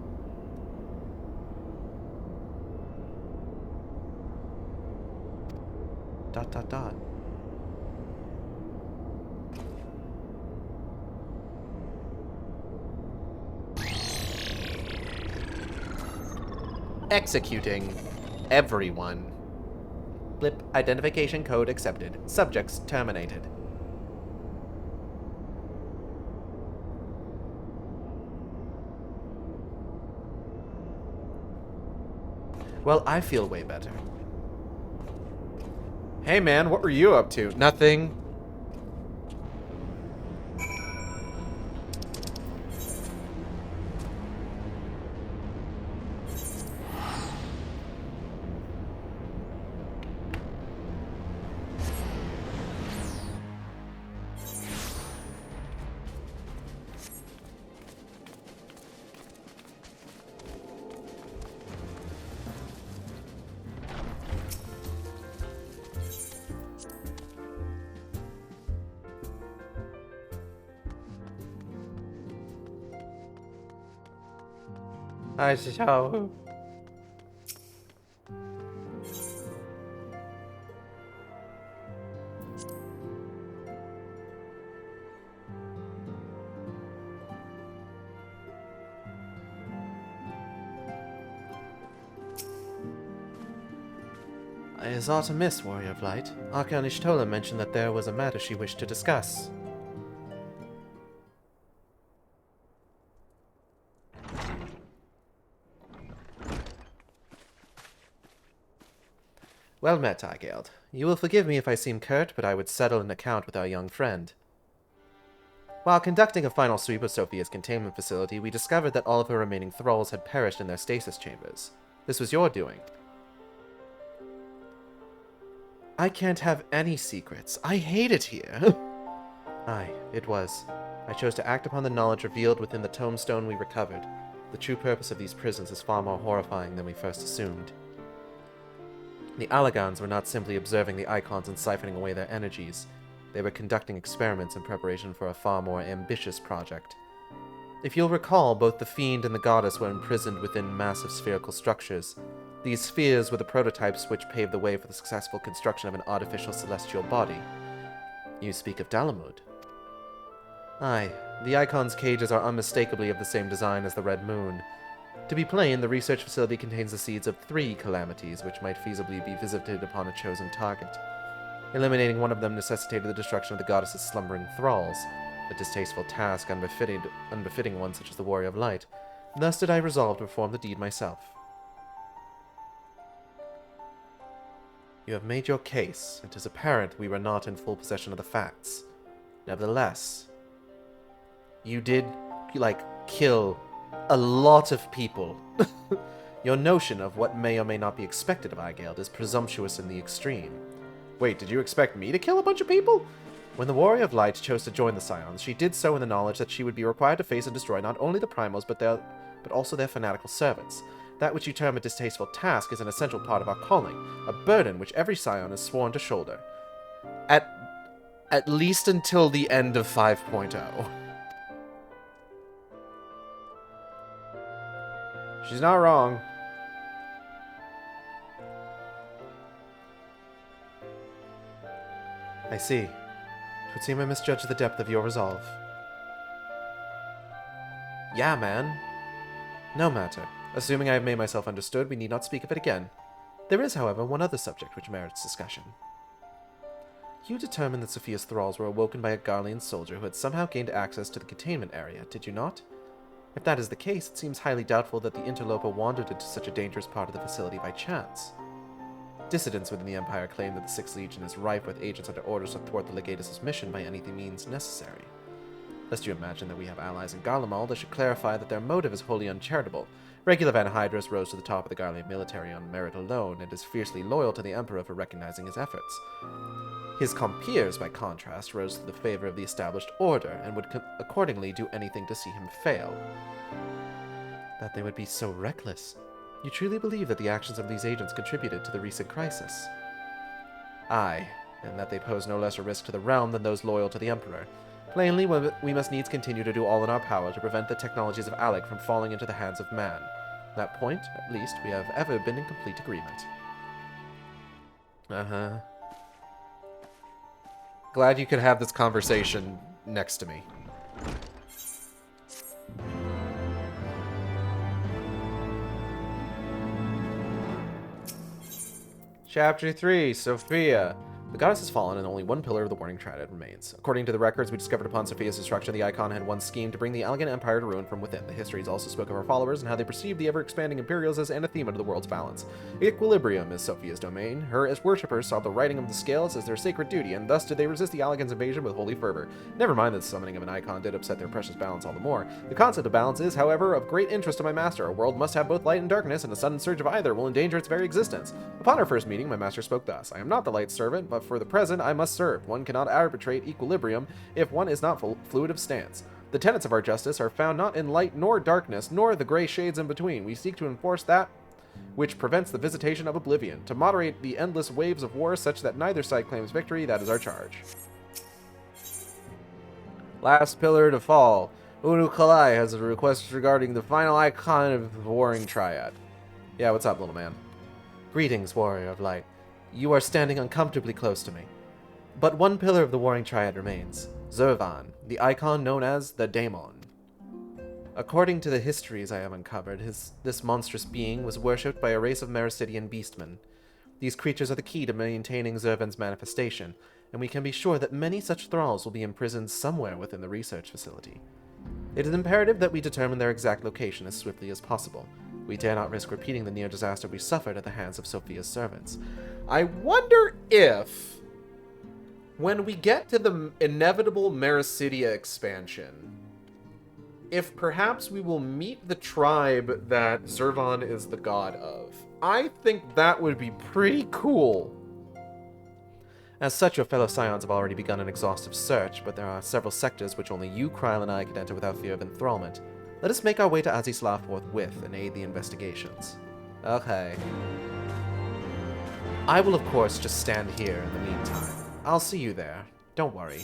D: Dot dot dot.
A: Executing everyone. Blip identification code accepted. Subjects terminated. Well, I feel way better. Hey man, what were you up to? Nothing. I shall. It is aught amiss, Warrior of Light. Archon Ishtola mentioned that there was a matter she wished to discuss. Well met, Igeld. You will forgive me if I seem curt, but I would settle an account with our young friend. While conducting a final sweep of Sophia's containment facility, we discovered that all of her remaining thralls had perished in their stasis chambers. This was your doing. I can't have any secrets. I hate it here. Aye, it was. I chose to act upon the knowledge revealed within the tombstone we recovered. The true purpose of these prisons is far more horrifying than we first assumed. The Allagans were not simply observing the icons and siphoning away their energies. They were conducting experiments in preparation for a far more ambitious project. If you'll recall, both the Fiend and the Goddess were imprisoned within massive spherical structures. These spheres were the prototypes which paved the way for the successful construction of an artificial celestial body. You speak of Dalamud. Aye, the icon's cages are unmistakably of the same design as the Red Moon. To be plain, the research facility contains the seeds of 3 calamities which might feasibly be visited upon a chosen target. Eliminating one of them necessitated the destruction of the goddess's slumbering thralls, a distasteful task unbefitting one such as the Warrior of Light. Thus did I resolve to perform the deed myself. You have made your case. It is apparent we were not in full possession of the facts. Nevertheless, you did, kill a lot of people. Your notion of what may or may not be expected of Igeld is presumptuous in the extreme. Wait, did you expect me to kill a bunch of people? When the Warrior of Light chose to join the Scions, she did so in the knowledge that she would be required to face and destroy not only the Primals, but also their fanatical servants. That which you term a distasteful task is an essential part of our calling, a burden which every Scion is sworn to shoulder. At least until the end of 5.0. She's not wrong. I see. It would seem I misjudged the depth of your resolve. Yeah, man. No matter. Assuming I have made myself understood, we need not speak of it again. There is, however, one other subject which merits discussion. You determined that Sophia's thralls were awoken by a Garlean soldier who had somehow gained access to the containment area, did you not? If that is the case, it seems highly doubtful that the interloper wandered into such a dangerous part of the facility by chance. Dissidents within the Empire claim that the 6th Legion is rife with agents under orders to thwart the Legatus' mission by any means necessary. Lest you imagine that we have allies in Garlemald, I should clarify that their motive is wholly uncharitable. Regular Van Hydrus rose to the top of the Garlean military on merit alone, and is fiercely loyal to the Emperor for recognizing his efforts. His compeers, by contrast, rose to the favor of the established order, and would accordingly do anything to see him fail. That they would be so reckless. You truly believe that the actions of these agents contributed to the recent crisis? Aye, and that they pose no less a risk to the realm than those loyal to the Emperor. Plainly, we must needs continue to do all in our power to prevent the technologies of Alec from falling into the hands of man. On that point, at least, we have ever been in complete agreement. Glad you could have this conversation next to me. Chapter 3, Sophia. The goddess has fallen, and only one pillar of the Warning Triad remains. According to the records we discovered upon Sophia's destruction, the Icon had one scheme to bring the elegant empire to ruin from within. The histories also spoke of our followers and how they perceived the ever-expanding Imperials as anathema to the world's balance. Equilibrium is Sophia's domain. Her as worshippers saw the righting of the scales as their sacred duty, and thus did they resist the Allagan's invasion with holy fervor. Never mind that the summoning of an Icon did upset their precious balance all the more. The concept of balance is, however, of great interest to my master. A world must have both light and darkness, and a sudden surge of either will endanger its very existence. Upon our first meeting, my master spoke thus: I am not the light servant, but for the present I must serve. One cannot arbitrate equilibrium if one is not fluid of stance. The tenets of our justice are found not in light nor darkness, nor the gray shades in between. We seek to enforce that which prevents the visitation of oblivion, to moderate the endless waves of war such that neither side claims victory. That is our charge. Last pillar to fall. Urukalai has a request regarding the final icon of the Warring Triad. Yeah, what's up, little man? Greetings, warrior of light. You are standing uncomfortably close to me. But one pillar of the Warring Triad remains, Zervan, the icon known as the Daemon. According to the histories I have uncovered, this monstrous being was worshipped by a race of Mericidian beastmen. These creatures are the key to maintaining Zervan's manifestation, and we can be sure that many such thralls will be imprisoned somewhere within the research facility. It is imperative that we determine their exact location as swiftly as possible. We dare not risk repeating the near disaster we suffered at the hands of Sophia's servants. I wonder if, when we get to the inevitable Mericidia expansion, if perhaps we will meet the tribe that Zervan is the god of. I think that would be pretty cool. As such, your fellow scions have already begun an exhaustive search, but there are several sectors which only you, Kryle, and I can enter without fear of enthrallment. Let us make our way to Azislav forthwith and aid the investigations. Okay. I will, of course, just stand here in the meantime. I'll see you there. Don't worry.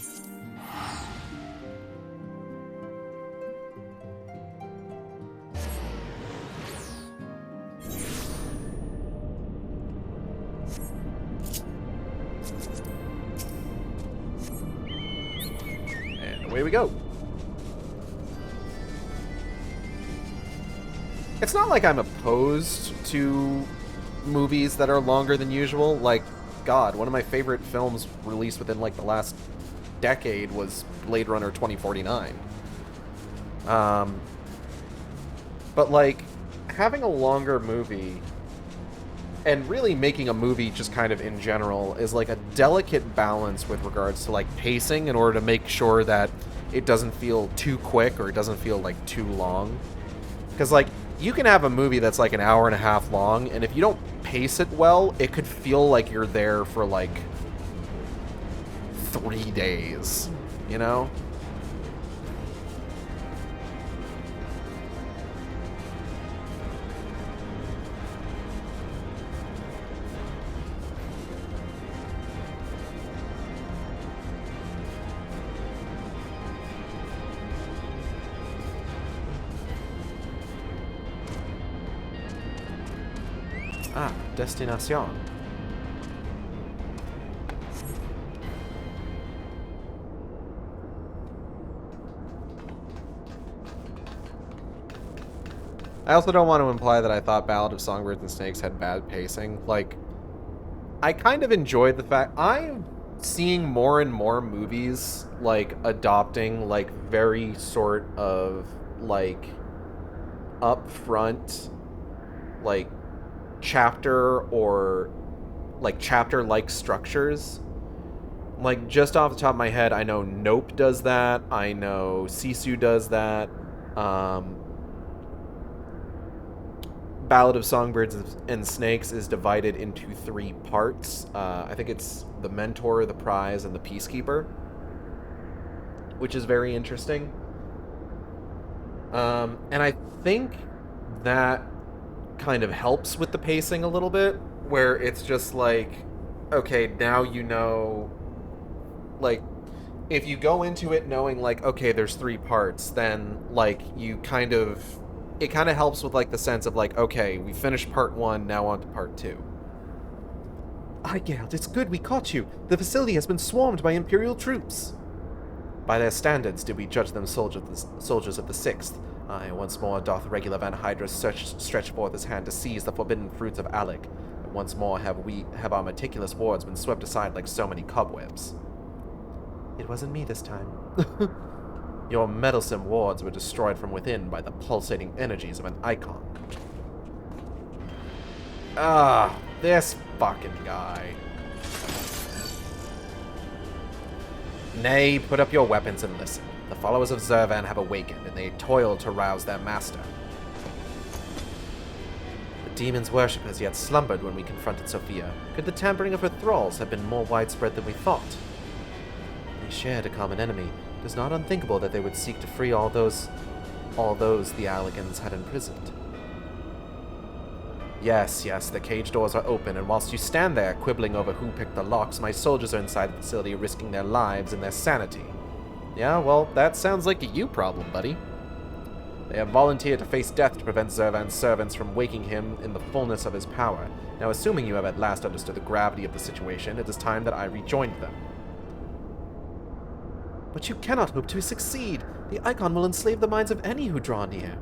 A: And away we go. It's not like I'm opposed to movies that are longer than usual. Like, God, one of my favorite films released within, like, the last decade was Blade Runner 2049. But, like, having a longer movie, and really making a movie just kind of in general, is, like, a delicate balance with regards to, like, pacing in order to make sure that it doesn't feel too quick or it doesn't feel, like, too long. Because, like, you can have a movie that's like an hour and a half long, and if you don't pace it well, it could feel like you're there for like 3 days, you know? Ah, Destination. I also don't want to imply that I thought Ballad of Songbirds and Snakes had bad pacing. Like, I kind of enjoyed the fact I'm seeing more and more movies like adopting like very sort of like upfront like chapter or like chapter-like structures. Like, just off the top of my head, I know Nope does that. I know Sisu does that. Ballad of Songbirds and Snakes is divided into 3 parts. I think it's the Mentor, the Prize, and the Peacekeeper, which is very interesting. And I think that kind of helps with the pacing a little bit, where it's just like, okay, now you know, like, if you go into it knowing like, okay, there's 3 parts, then like you kind of, it kind of helps with like the sense of like, okay, we finished part 1, now on to part 2.
D: Igeld, it's good we caught you. The facility has been swarmed by Imperial troops. By their standards did we judge them soldiers of the 6th. Aye, once more doth regular Van Hydra stretch forth his hand to seize the forbidden fruits of Alec. And once more have our meticulous wards been swept aside like so many cobwebs. It wasn't me this time. Your meddlesome wards were destroyed from within by the pulsating energies of an icon. Ah, this fucking guy. Nay, put up your weapons and listen. The followers of Zervan have awakened, and they toil to rouse their master. The demon's worshippers yet slumbered when we confronted Sophia. Could the tampering of her thralls have been more widespread than we thought? They shared a common enemy. It is not unthinkable that they would seek to free all those the Alligans had imprisoned. Yes, the cage doors are open, and whilst you stand there quibbling over who picked the locks, my soldiers are inside the facility risking their lives and their sanity. Yeah, well, that sounds like a you problem, buddy. They have volunteered to face death to prevent Zervan's servants from waking him in the fullness of his power. Now, assuming you have at last understood the gravity of the situation, it is time that I rejoined them. But you cannot hope to succeed. The icon will enslave the minds of any who draw near.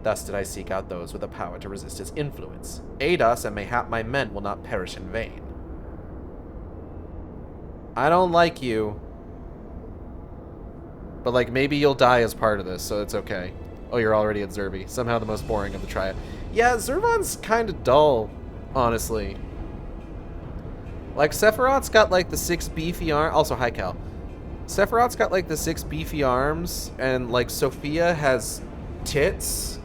D: Thus did I seek out those with the power to resist his influence. Aid us, and mayhap my men will not perish in vain. I don't like you. But, like, maybe you'll die as part of this, so it's okay. Oh, you're already at Zerby. Somehow the most boring of the triad. Yeah, Zervan's kind of dull, honestly. Like, Sephiroth's got, like, the 6 beefy arms. Also, hi, Cal. Sephiroth's got, like, the 6 beefy arms, and, like, Sophia has tits.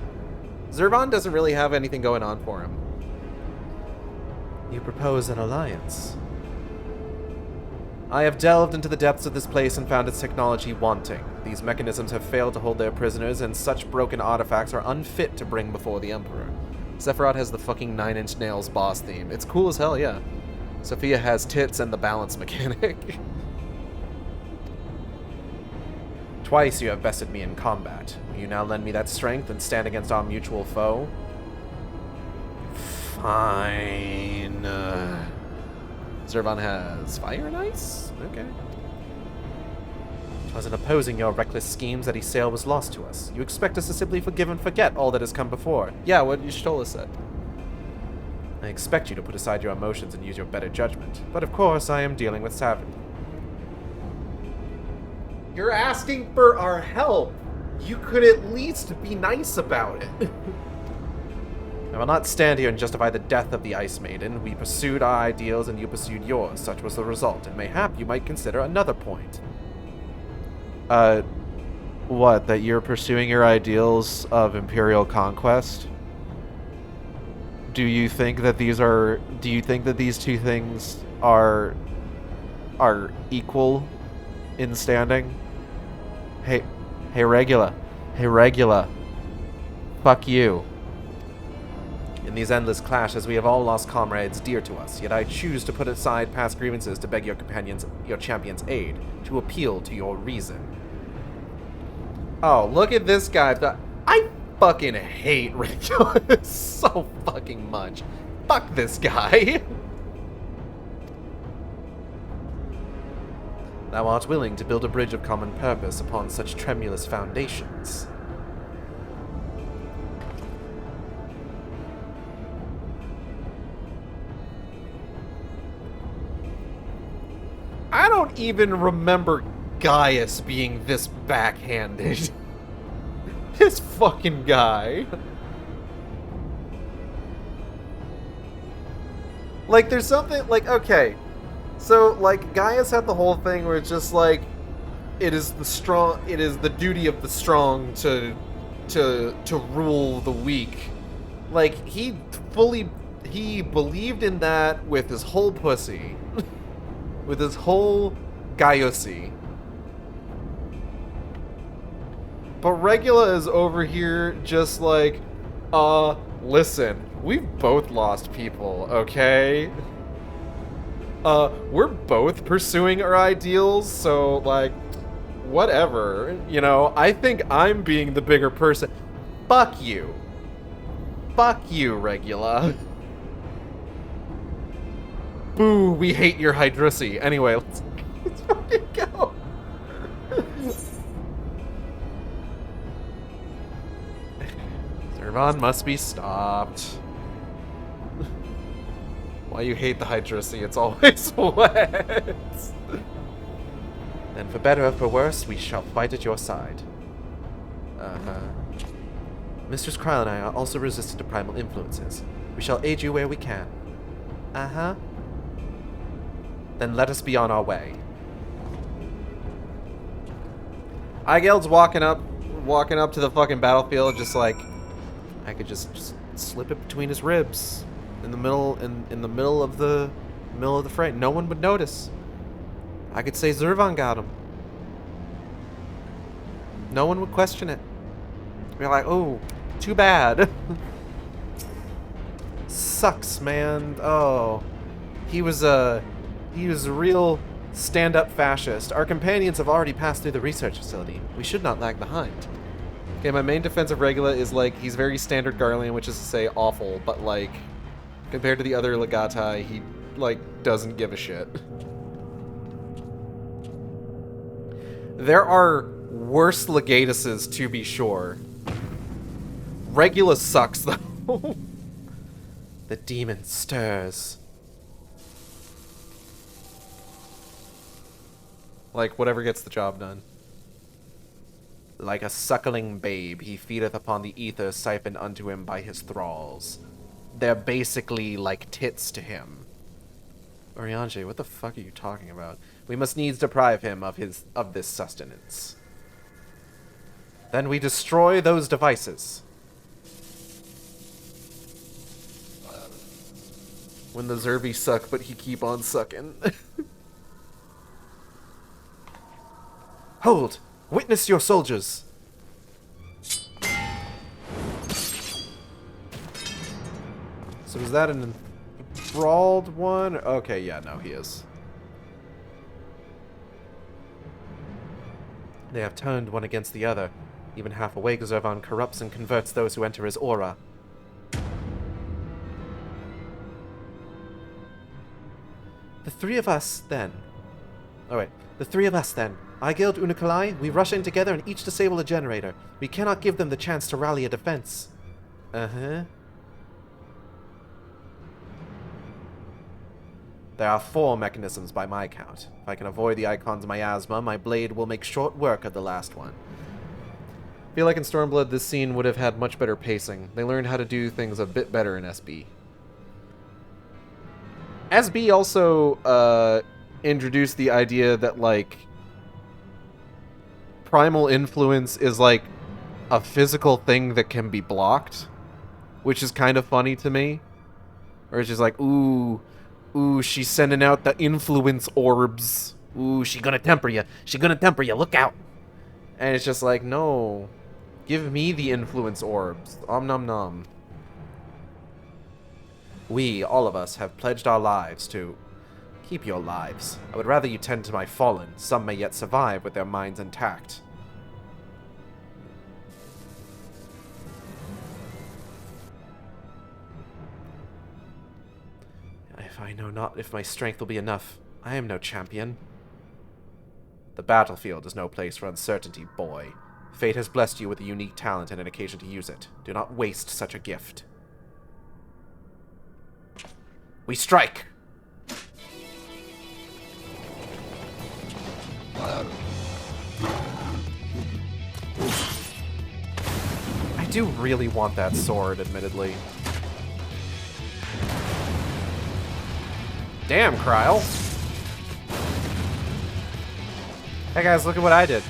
D: Zervan doesn't really have anything going on for him. You propose an alliance? I have delved into the depths of this place and found its technology wanting. These mechanisms have failed to hold their prisoners, and such broken artifacts are unfit to bring before the Emperor. Sephiroth has the fucking 9 Inch Nails boss theme. It's cool as hell, yeah. Sophia has tits and the balance mechanic. Twice you have bested me in combat. Will you now lend me that strength and stand against our mutual foe? Fine. Zervan has fire and ice? Okay. 'Twas in opposing your reckless schemes that Ysael was lost to us. You expect us to simply forgive and forget all that has come before. Yeah, what Y'shtola said. I expect you to put aside your emotions and use your better judgment. But of course, I am dealing with Savage.
A: You're asking for our help. You could at least be nice about it.
D: I will not stand here and justify the death of the Ice Maiden. We pursued our ideals and you pursued yours. Such was the result, and mayhap you might consider another point. What? That you're pursuing your ideals of Imperial conquest? Do you think that these two things are equal in standing? Hey, Regula. Hey, Regula. Fuck you. In these endless clashes, we have all lost comrades dear to us, yet I choose to put aside past grievances to beg your champion's aid, to appeal to your reason.
A: Oh, look at this guy. I fucking hate Regula so fucking much. Fuck this guy.
D: Thou art willing to build a bridge of common purpose upon such tremulous foundations.
A: I don't even remember Gaius being this backhanded. This fucking guy. Like, there's something, like, okay. So, like, Gaius had the whole thing where it's just like, it is the duty of the strong to rule the weak. Like, he believed in that with his whole pussy. With his whole Gaiusy. But Regula is over here just like, listen, we've both lost people, okay? We're both pursuing our ideals, so, like, whatever. You know, I think I'm being the bigger person. Fuck you. Fuck you, Regula. Boo, we hate your Hydrisi. Anyway, let's fucking go. Zervan must be stopped. Why you hate the Hydrisi? It's always wet.
D: Then for better or for worse, we shall fight at your side. Mistress Kryle and I are also resistant to primal influences. We shall aid you where we can. Then let us be on our way.
A: Eigeld's walking up to the fucking battlefield, just like I could just slip it between his ribs in the middle of the fray. No one would notice. I could say Zervan got him. No one would question it. Be like, oh, too bad. Sucks, man. Oh, he was a real stand-up fascist. Our companions have already passed through the research facility. We should not lag behind. Okay, my main defense of Regula is like he's very standard Garlean, which is to say awful, but like compared to the other Legatai, he like doesn't give a shit. There are worse Legatuses, to be sure. Regula sucks, though.
D: The demon stirs.
A: Like, whatever gets the job done.
D: Like a suckling babe, he feedeth upon the ether siphoned unto him by his thralls. They're basically like tits to him. Oriange, what the fuck are you talking about? We must needs deprive him of this sustenance. Then we destroy those devices.
A: When the Zervi suck, but he keep on sucking.
D: Hold! Witness your soldiers!
A: So is that an enthralled one? Okay, yeah, no, he is.
D: They have turned one against the other. Even half awake, Zervan corrupts and converts those who enter his aura. The three of us, then. Eigild, Unukalai, we rush in together and each disable a generator. We cannot give them the chance to rally a defense. There are 4 mechanisms by my count. If I can avoid the Icon's miasma, my blade will make short work of the last one.
A: I feel like in Stormblood, this scene would have had much better pacing. They learned how to do things a bit better in SB. SB also introduced the idea that, like, primal influence is, like, a physical thing that can be blocked, which is kind of funny to me. Or it's just like, ooh, she's sending out the influence orbs. Ooh, she gonna temper you. She gonna temper you. Look out. And it's just like, no. Give me the influence orbs. Om nom nom.
D: We, all of us, have pledged our lives to... Keep your lives. I would rather you tend to my fallen. Some may yet survive with their minds intact. If I know not if my strength will be enough, I am no champion. The battlefield is no place for uncertainty, boy. Fate has blessed you with a unique talent and an occasion to use it. Do not waste such a gift. We strike!
A: I do really want that sword, admittedly. Damn, Kryle. Hey guys, look at what I did.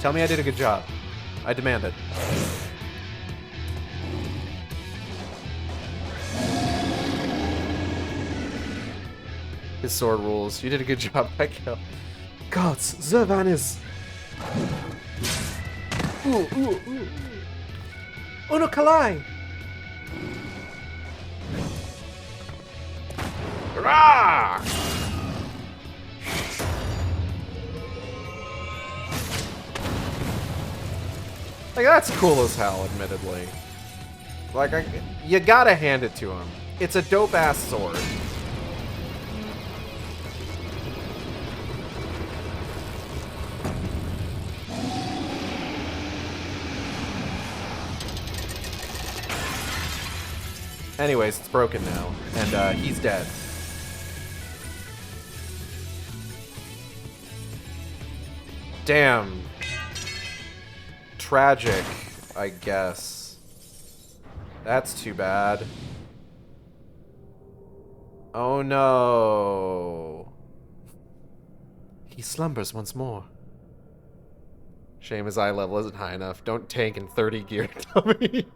A: Tell me I did a good job. I demand it. His sword rules. You did a good job, Michael.
D: Gods, Zervan is... Unukalai!
A: Rah! Like, that's cool as hell, admittedly. Like, you gotta hand it to him. It's a dope-ass sword. Anyways, it's broken now, and he's dead. Damn. Tragic, I guess. That's too bad. Oh no.
D: He slumbers once more.
A: Shame his eye level isn't high enough. Don't tank in 30 gear, dummy.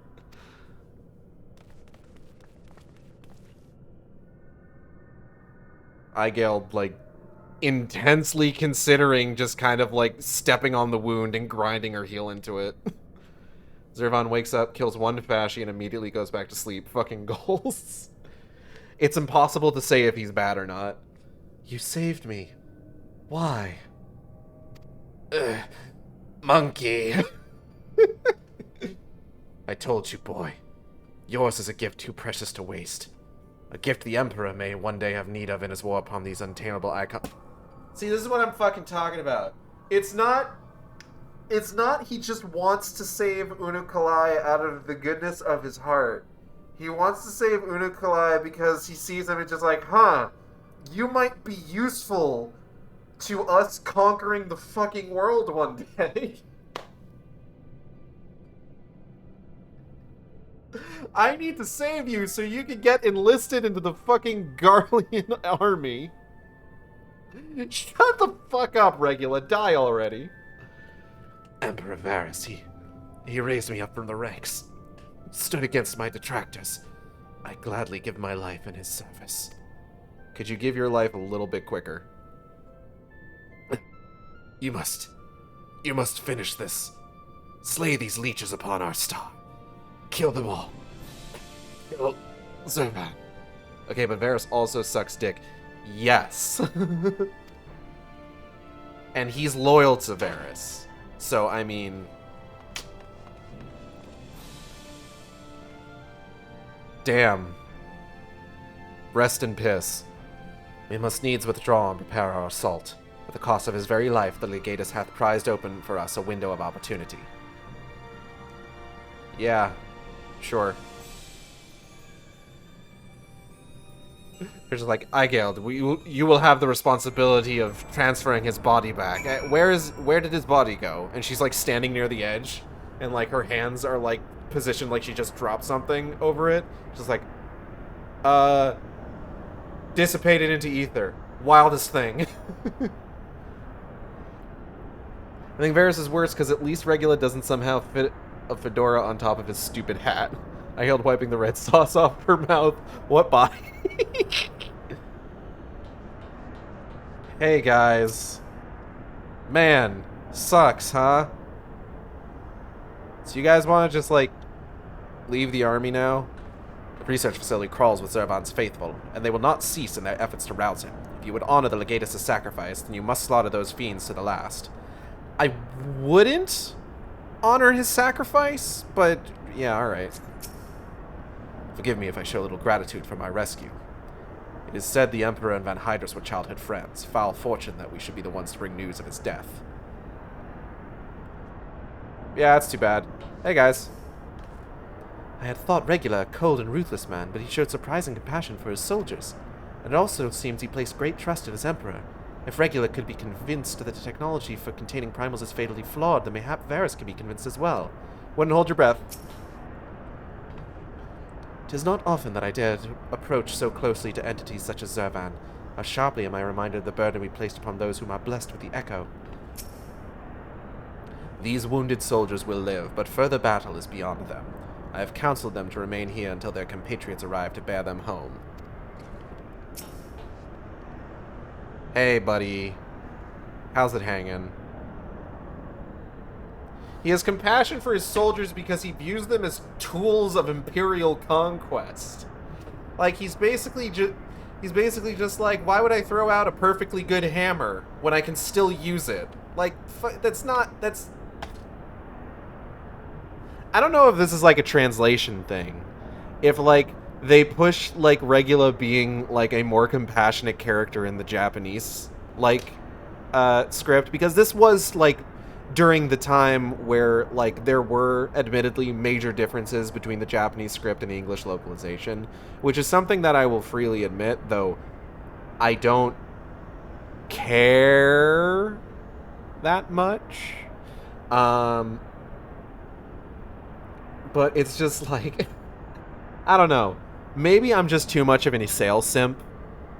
A: Igale, like, intensely considering just kind of, like, stepping on the wound and grinding her heel into it. Zervan wakes up, kills one Fasci, and immediately goes back to sleep. Fucking goals. It's impossible to say if he's bad or not.
D: You saved me. Why?
C: Monkey.
D: I told you, boy. Yours is a gift too precious to waste. A gift the Emperor may one day have need of in his war upon these untamable icons.
A: See, this is what I'm fucking talking about. It's not he just wants to save Unukalai out of the goodness of his heart. He wants to save Unukalai because he sees him and just like, huh, you might be useful to us conquering the fucking world one day. I need to save you so you can get enlisted into the fucking Garlean army. Shut the fuck up, Regula. Die already.
D: Emperor Varys, he raised me up from the ranks. Stood against my detractors. I gladly give my life in his service.
A: Could you give your life a little bit quicker?
D: You must finish this. Slay these leeches upon our star. Kill them all. Kill Zervan.
A: Okay, but Varys also sucks dick. Yes. And he's loyal to Varys. So, I mean... Damn. Rest in piss.
D: We must needs withdraw and prepare our assault. At the cost of his very life, the Legatus hath prized open for us a window of opportunity.
A: Yeah, sure. They're just like, Igale, you will have the responsibility of transferring his body back. Where did his body go? And she's like standing near the edge, and like her hands are like positioned like she just dropped something over it. Just like, dissipated into ether. Wildest thing. I think Varys is worse because at least Regula doesn't somehow fit a fedora on top of his stupid hat. I held wiping the red sauce off her mouth. What body? Hey guys. Man, sucks, huh? So you guys want to just like leave the army now? The research facility crawls with Zervan's faithful, and they will not cease in their efforts to rouse him. If you would honor the Legatus' sacrifice, then you must slaughter those fiends to the last. I wouldn't honor his sacrifice, but yeah, alright. Forgive me if I show little gratitude for my rescue. It is said the Emperor and Van Hydrus were childhood friends. Foul fortune that we should be the ones to bring news of his death. Yeah, that's too bad. Hey guys.
D: I had thought Regula a cold and ruthless man, but he showed surprising compassion for his soldiers. And it also seems he placed great trust in his Emperor. If Regula could be convinced that the technology for containing primals is fatally flawed, then mayhap Varys could be convinced as well.
A: Wouldn't hold your breath.
D: 'Tis not often that I dare to approach so closely to entities such as Zervan. How sharply am I reminded of the burden we placed upon those whom are blessed with the Echo. These wounded soldiers will live, but further battle is beyond them. I have counseled them to remain here until their compatriots arrive to bear them home.
A: Hey, buddy. How's it hanging? He has compassion for his soldiers because he views them as tools of imperial conquest. Like, he's basically just like, why would I throw out a perfectly good hammer when I can still use it? Like, that's... I don't know if this is, like, a translation thing. If, like, they push, like, Regula being, like, a more compassionate character in the Japanese, like, script. Because this was, like, during the time where, like, there were admittedly major differences between the Japanese script and the English localization, which is something that I will freely admit, though I don't care that much. But it's just like, I don't know. Maybe I'm just too much of an sales simp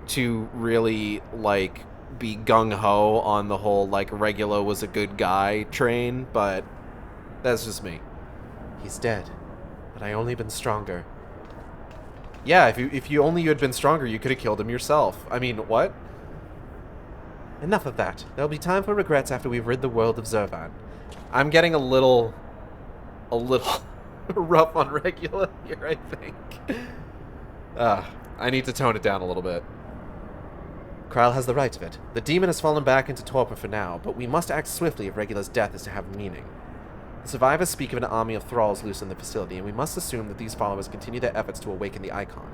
A: to really, like, be gung-ho on the whole, like, Regulo was a good guy train, but that's just me.
D: He's dead, but I only been stronger.
A: Yeah, if you only had been stronger, you could have killed him yourself. I mean, what?
D: Enough of that. There'll be time for regrets after we've rid the world of Zervan.
A: I'm getting a little rough on Regula here, I think. I need to tone it down a little bit.
D: Krile has the right of it. The demon has fallen back into torpor for now, but we must act swiftly if Regula's death is to have meaning. The survivors speak of an army of thralls loose in the facility, and we must assume that these followers continue their efforts to awaken the Icon.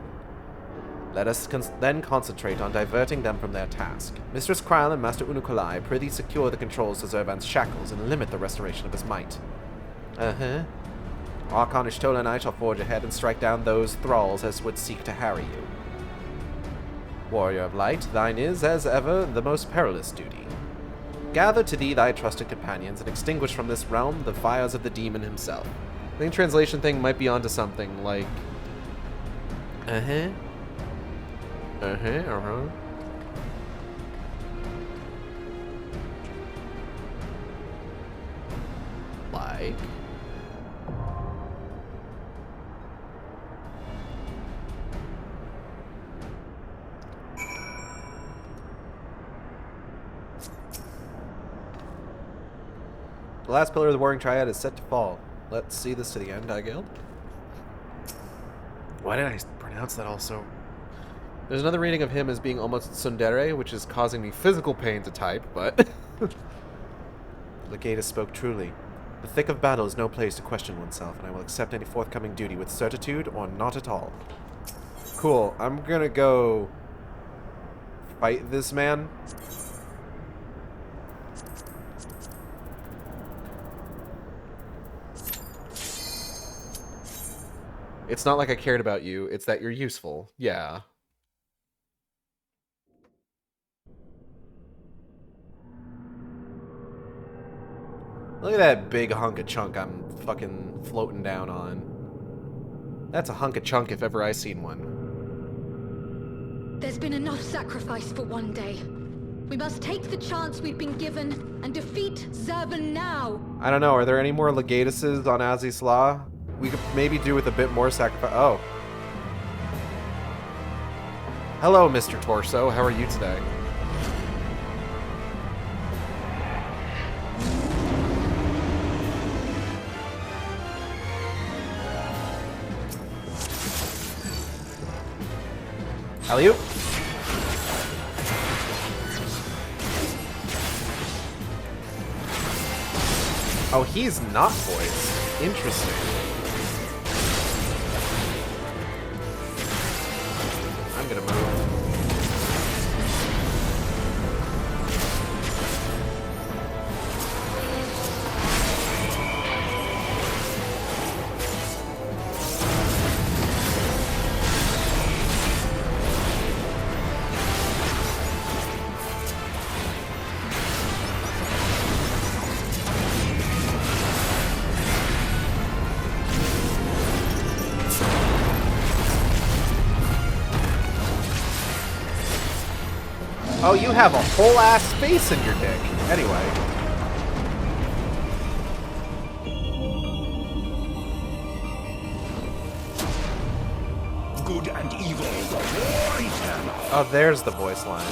D: Let us then concentrate on diverting them from their task. Mistress Krile and Master Unukalai prithee secure the controls to Zervan's shackles and limit the restoration of his might. Archon Ishtola and I shall forge ahead and strike down those thralls as would seek to harry you. Warrior of Light, thine is, as ever, the most perilous duty. Gather to thee thy trusted companions and extinguish from this realm the fires of the demon himself.
A: I think translation thing might be onto something, like... Like...
D: The last pillar of the Warring Triad is set to fall. Let's see this to the end, Guild.
A: Why did I pronounce that also? There's another reading of him as being almost tsundere, which is causing me physical pain to type, but...
D: Legata spoke truly. The thick of battle is no place to question oneself, and I will accept any forthcoming duty with certitude or not at all.
A: Cool. I'm gonna go... fight this man. It's not like I cared about you, it's that you're useful. Yeah. Look at that big hunk of chunk I'm fucking floating down on. That's a hunk of chunk if ever I seen one.
B: There's been enough sacrifice for one day. We must take the chance we've been given and defeat Zervan now.
A: I don't know, are there any more Legatuses on Azizla? We could maybe do with a bit more sacrifice. Oh. Hello, Mr. Torso. How are you today? Alley-oop. Oh, he's not voiced. Interesting. I'm gonna move. Oh, you have a whole ass space in your dick. Anyway.
E: Good and evil, the war eternal.
A: Oh, there's the voice line.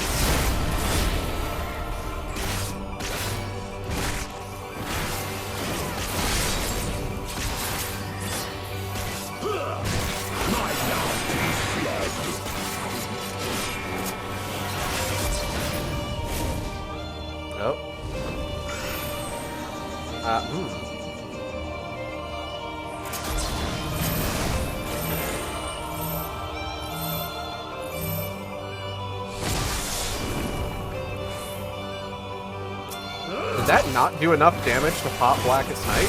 A: Did that not do enough damage to pop Blackest Night?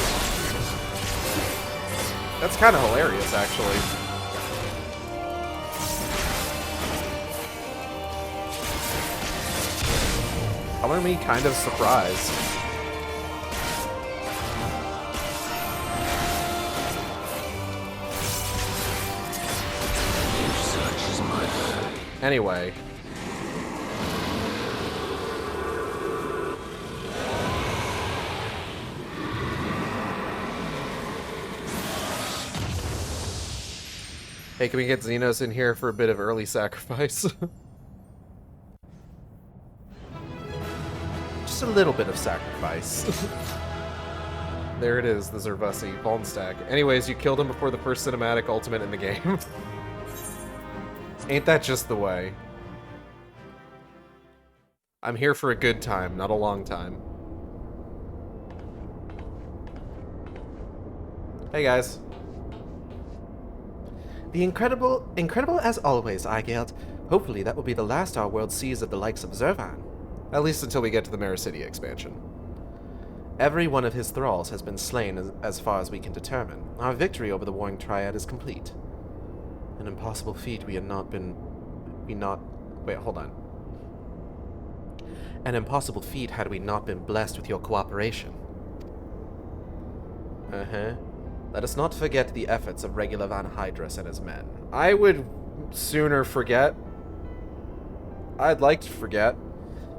A: That's kind of hilarious, actually. Color me kind of surprised. Anyway. Hey, can we get Xenos in here for a bit of early sacrifice? Just a little bit of sacrifice. There it is, the Zervusi, Fallen Stack. Anyways, you killed him before the first cinematic ultimate in the game. Ain't that just the way? I'm here for a good time, not a long time. Hey guys.
D: The incredible as always, Igeld. Hopefully that will be the last our world sees of the likes of Zervan.
A: At least until we get to the Mara City expansion.
D: Every one of his thralls has been slain as far as we can determine. Our victory over the warring triad is complete. An impossible feat An impossible feat had we not been blessed with your cooperation. Let us not forget the efforts of Regular Van Hydrus and his men.
A: I would sooner forget. I'd like to forget.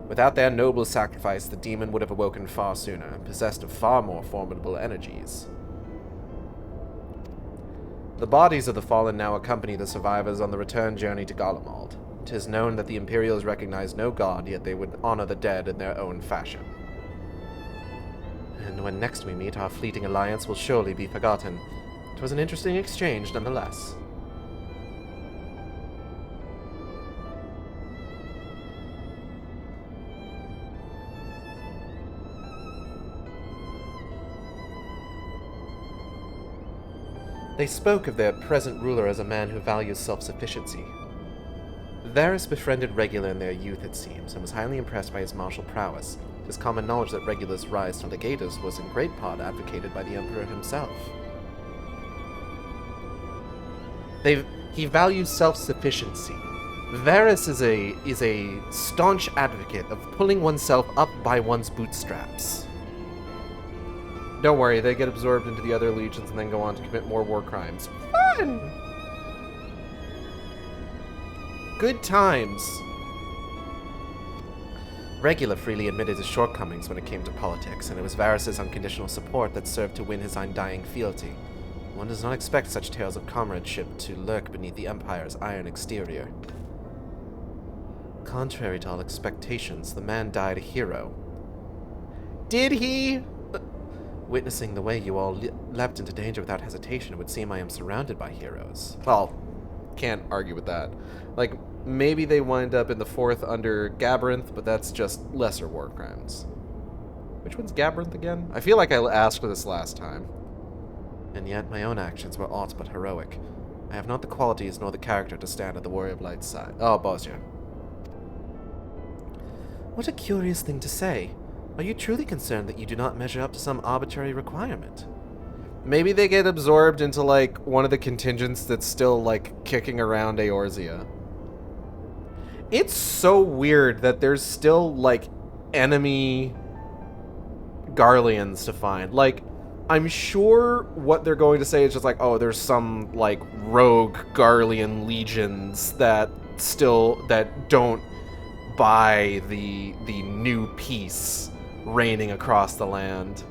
D: Without their noble sacrifice, the demon would have awoken far sooner, and possessed of far more formidable energies. The bodies of the fallen now accompany the survivors on the return journey to Garlemald. 'Tis known that the Imperials recognize no god, yet they would honor the dead in their own fashion. And when next we meet, our fleeting alliance will surely be forgotten. 'Twas an interesting exchange, nonetheless. They spoke of their present ruler as a man who values self-sufficiency. Varys befriended Regula in their youth, it seems, and was highly impressed by his martial prowess. It is common knowledge that Regula's rise to legatus was in great part advocated by the Emperor himself. He values self-sufficiency. Varys is a staunch advocate of pulling oneself up by one's bootstraps.
A: Don't worry, they get absorbed into the other legions and then go on to commit more war crimes. Fun! Good times.
D: Regula freely admitted his shortcomings when it came to politics, and it was Varys' unconditional support that served to win his undying fealty. One does not expect such tales of comradeship to lurk beneath the Empire's iron exterior. Contrary to all expectations, the man died a hero.
A: Did he?
D: Witnessing the way you all leapt into danger without hesitation, it would seem I am surrounded by heroes.
A: Well, can't argue with that. Like, maybe they wind up in the 4th under Gabarinth, but that's just lesser war crimes. Which one's Gabarinth again? I feel like I asked this last time.
D: And yet my own actions were aught but heroic. I have not the qualities nor the character to stand at the Warrior of Light's side. Oh, Bosnia. What a curious thing to say. Are you truly concerned that you do not measure up to some arbitrary requirement?
A: Maybe they get absorbed into, like, one of the contingents that's still, like, kicking around Eorzea. It's so weird that there's still, like, enemy Garleans to find. Like, I'm sure what they're going to say is just like, oh, there's some, like, rogue Garlean legions that don't buy the new peace reigning across the land.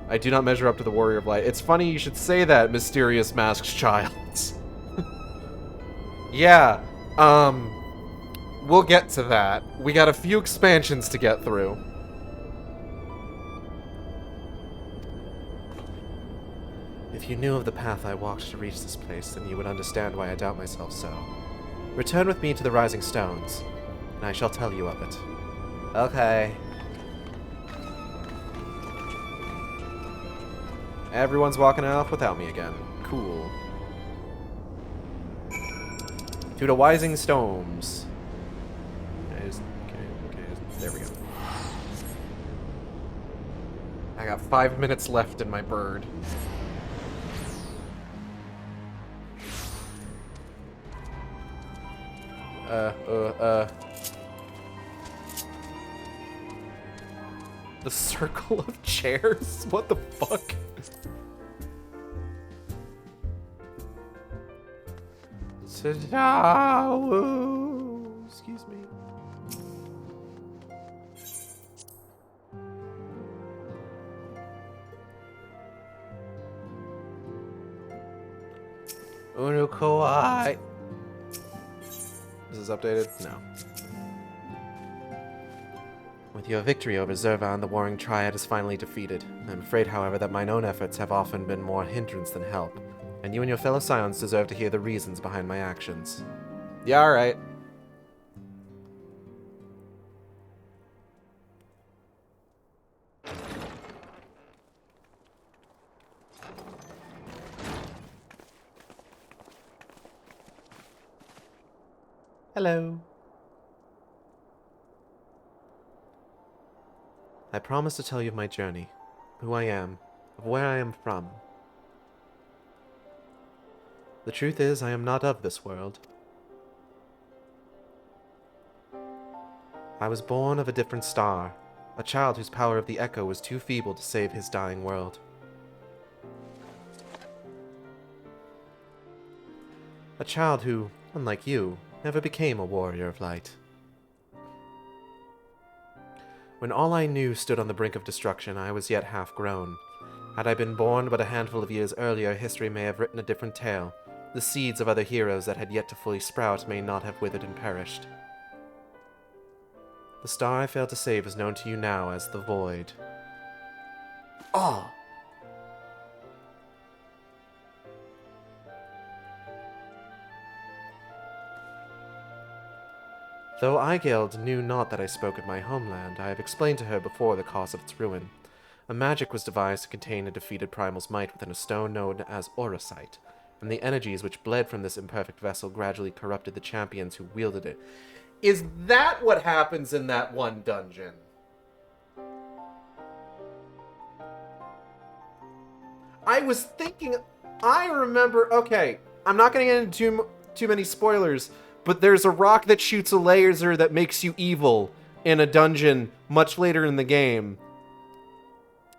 A: I do not measure up to the Warrior of Light. It's funny you should say that, mysterious masked child. Yeah, we'll get to that. We got a few expansions to get through.
D: If you knew of the path I walked to reach this place, then you would understand why I doubt myself so. Return with me to the Rising Stones, and I shall tell you of it.
A: Okay. Everyone's walking off without me again. Cool. To the Rising Stones. Okay, there we go. I got 5 minutes left in my bird. The circle of chairs? What the fuck? Excuse me. Unukoi. Is this updated? No. With your victory over Zervan, the warring triad is finally defeated. I'm afraid, however, that mine own efforts have often been more hindrance than help, and you and your fellow Scions deserve to hear the reasons behind my actions. Yeah, alright. Hello. I promise to tell you of my journey, who I am, of where I am from. The truth is, I am not of this world. I was born of a different star, a child whose power of the echo was too feeble to save his dying world. A child who, unlike you, never became a warrior of light. When all I knew stood on the brink of destruction, I was yet half grown. Had I been born but a handful of years earlier, history may have written a different tale. The seeds of other heroes that had yet to fully sprout may not have withered and perished. The star I failed to save is known to you now as the Void. Ah! Though Eigeld knew not that I spoke of my homeland, I have explained to her before the cause of its ruin. A magic was devised to contain a defeated primal's might within a stone known as Orosite, and the energies which bled from this imperfect vessel gradually corrupted the champions who wielded it. Is that what happens in that one dungeon? I was thinking, I remember, okay, I'm not going to get into too many spoilers, but there's a rock that shoots a laser that makes you evil in a dungeon much later in the game.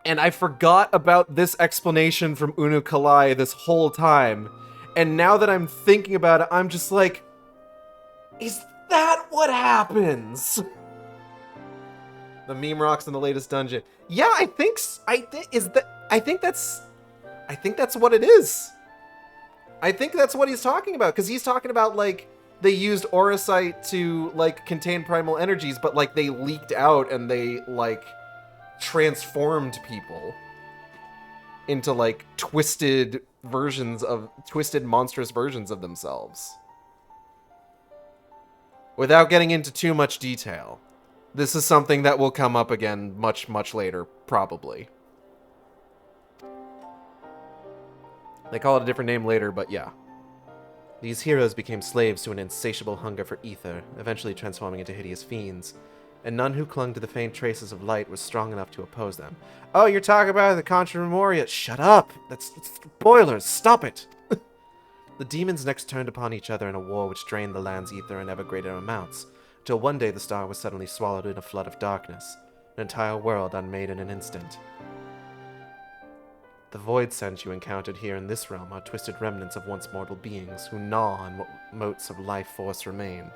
A: And I forgot about this explanation from Unukalai this whole time. And now that I'm thinking about it, I'm just like, is that what happens? The meme rocks in the latest dungeon. Yeah, I think that's what it is. I think that's what he's talking about, because he's talking about, like, they used Orosite to, like, contain primal energies, but, like, they leaked out and they, like, transformed people into, like, twisted monstrous versions of themselves. Without getting into too much detail, this is something that will come up again much, much later, probably. They call it a different name later, but yeah. These heroes became slaves to an insatiable hunger for ether, eventually transforming into hideous fiends, and none who clung to the faint traces of light was strong enough to oppose them. Oh, you're talking about the Contra Memoria. Shut up! That's spoilers! Stop it! The demons next turned upon each other in a war which drained the land's ether in ever greater amounts, till one day the star was suddenly swallowed in a flood of darkness, an entire world unmade in an instant. The void scent you encountered here in this realm are twisted remnants of once mortal beings who gnaw on what motes of life force remain.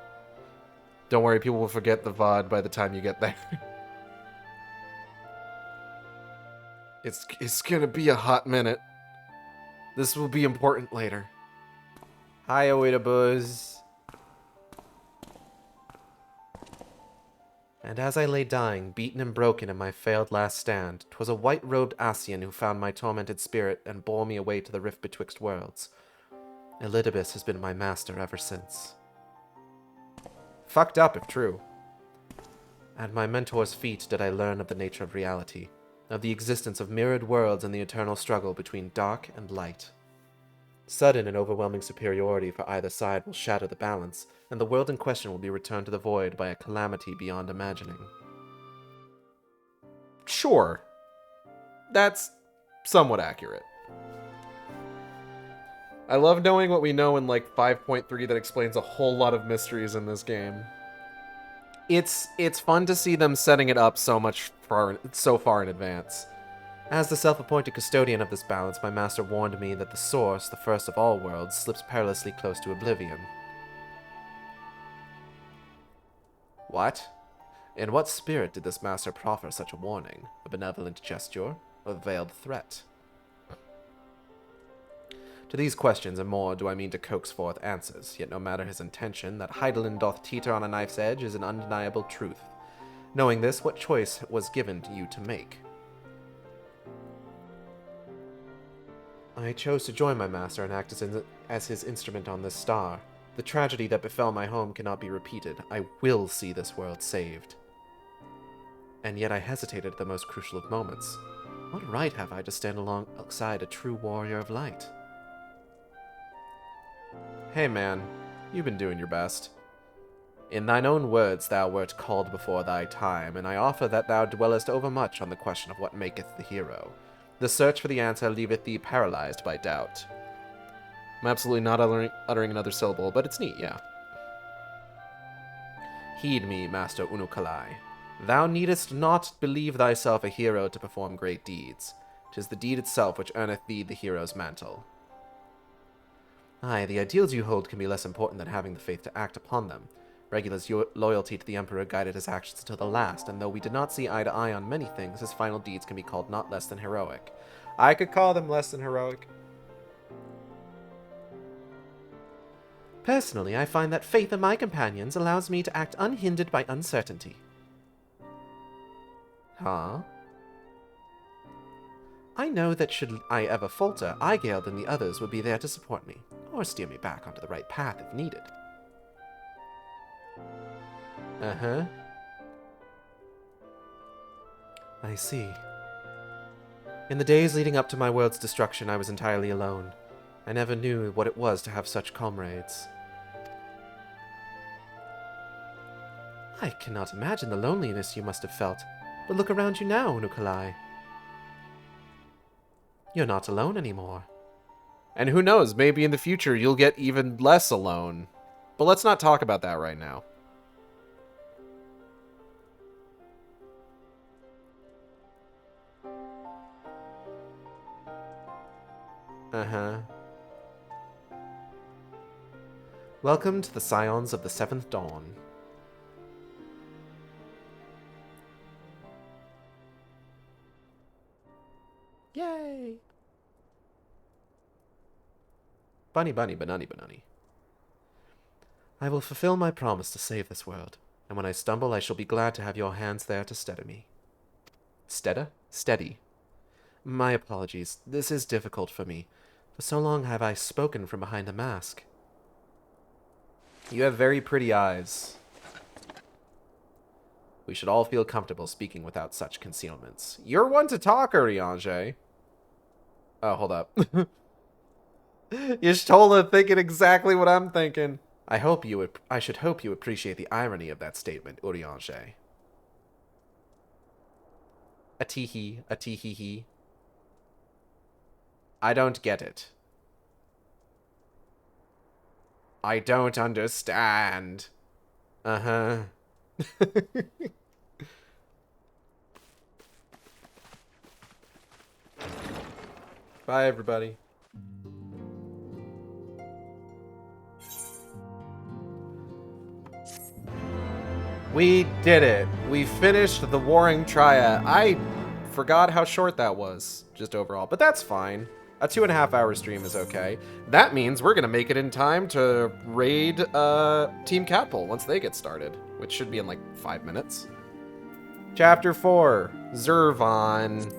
A: Don't worry, people will forget the VOD by the time you get there. It's gonna be a hot minute. This will be important later. Hi, Oedibus. And as I lay dying, beaten and broken in my failed last stand, 'twas a white-robed Asian who found my tormented spirit and bore me away to the rift betwixt worlds. Elidibus has been my master ever since. Fucked up, if true. At my mentor's feet did I learn of the nature of reality, of the existence of mirrored worlds and the eternal struggle between dark and light. Sudden and overwhelming superiority for either side will shatter the balance, and the world in question will be returned to the void by a calamity beyond imagining. Sure. that's somewhat accurate. I love knowing what we know in like 5.3 that explains a whole lot of mysteries in this game. It's fun to see them setting it up so far in advance.
D: As the self-appointed custodian of this balance, my master warned me that the source, the first of all worlds, slips perilously close to oblivion. What? In what spirit did this master proffer such a warning? A benevolent gesture? A veiled threat? To these questions and more do I mean to coax forth answers, yet no matter his intention, that Heidelin doth teeter on a knife's edge is an undeniable truth. Knowing this, what choice was given to you to make? I chose to join my master and act as his instrument on this star. The tragedy that befell my home cannot be repeated. I will see this world saved. And yet I hesitated at the most crucial of moments. What right have I to stand alongside a true warrior of light? Hey man, you've been doing your best. In thine own words thou wert called before thy time, and I offer that thou dwellest overmuch on the question of what maketh the hero. The search for the answer leaveth thee paralyzed by doubt. I'm absolutely not uttering another syllable, but it's neat, yeah. Heed me, Master Unukalai. Thou needest not believe thyself a hero to perform great deeds. 'Tis the deed itself which earneth thee the hero's mantle. Aye, the ideals you hold can be less important than having the faith to act upon them. Regula's loyalty to the Emperor guided his actions until the last, and though we did not see eye to eye on many things, his final deeds can be called not less than heroic. I could call them less than heroic. Personally, I find that faith in my companions allows me to act unhindered by uncertainty. Huh? I know that should I ever falter, Aigeld and the others would be there to support me, or steer me back onto the right path if needed. Uh-huh. I see. In the days leading up to my world's destruction, I was entirely alone. I never knew what it was to have such comrades. I cannot imagine the loneliness you must have felt, but look around you now, Unukalai. You're not alone anymore.
A: And who knows, maybe in the future you'll get even less alone. But let's not talk about that right now.
D: Uh-huh. Welcome to the Scions of the Seventh Dawn. Yay! Bunny bunny banani banani. I will fulfill my promise to save this world, and when I stumble I shall be glad to have your hands there to steady me. Steady. My apologies. This is difficult for me. For so long have I spoken from behind a mask.
A: You have very pretty eyes.
D: We should all feel comfortable speaking without such concealments.
A: You're one to talk, Urianger. Oh, hold up. You're totally thinking exactly what I'm thinking.
D: I should hope you appreciate the irony of that statement, Urianger. A tee-hee. I don't get it. I don't understand. Uh-huh.
A: Bye, everybody. We did it. We finished the Warring Triad. I forgot how short that was, just overall, but that's fine. A 2.5-hour stream is okay. That means we're gonna make it in time to raid Team Catpole once they get started, which should be in like 5 minutes. Chapter 4, Zurvan.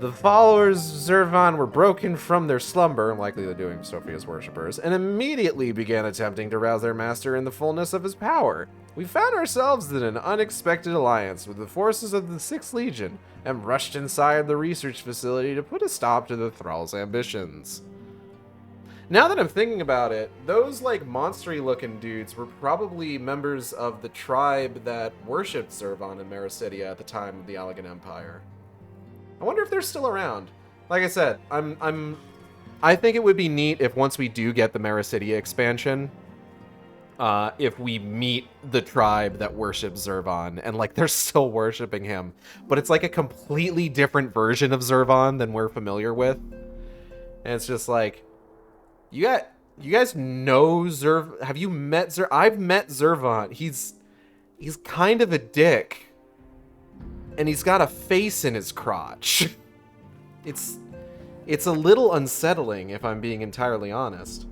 A: The followers of Zurvan were broken from their slumber, likely they're doing Sophia's worshippers, and immediately began attempting to rouse their master in the fullness of his power. We found ourselves in an unexpected alliance with the forces of the 6th Legion, and rushed inside the research facility to put a stop to the Thrall's ambitions. Now that I'm thinking about it, those like monstery looking dudes were probably members of the tribe that worshipped Zurvan and Mericidia at the time of the Allegan Empire. I wonder if they're still around. Like I said, I think it would be neat if once we do get the Mericidia expansion, if we meet the tribe that worships Zurvan, and like they're still worshiping him, but it's like a completely different version of Zurvan than we're familiar with. And it's just like, you guys know Zurvan? Have you met Zurvan? I've met Zurvan. He's kind of a dick. And he's got a face in his crotch. It's a little unsettling, if I'm being entirely honest.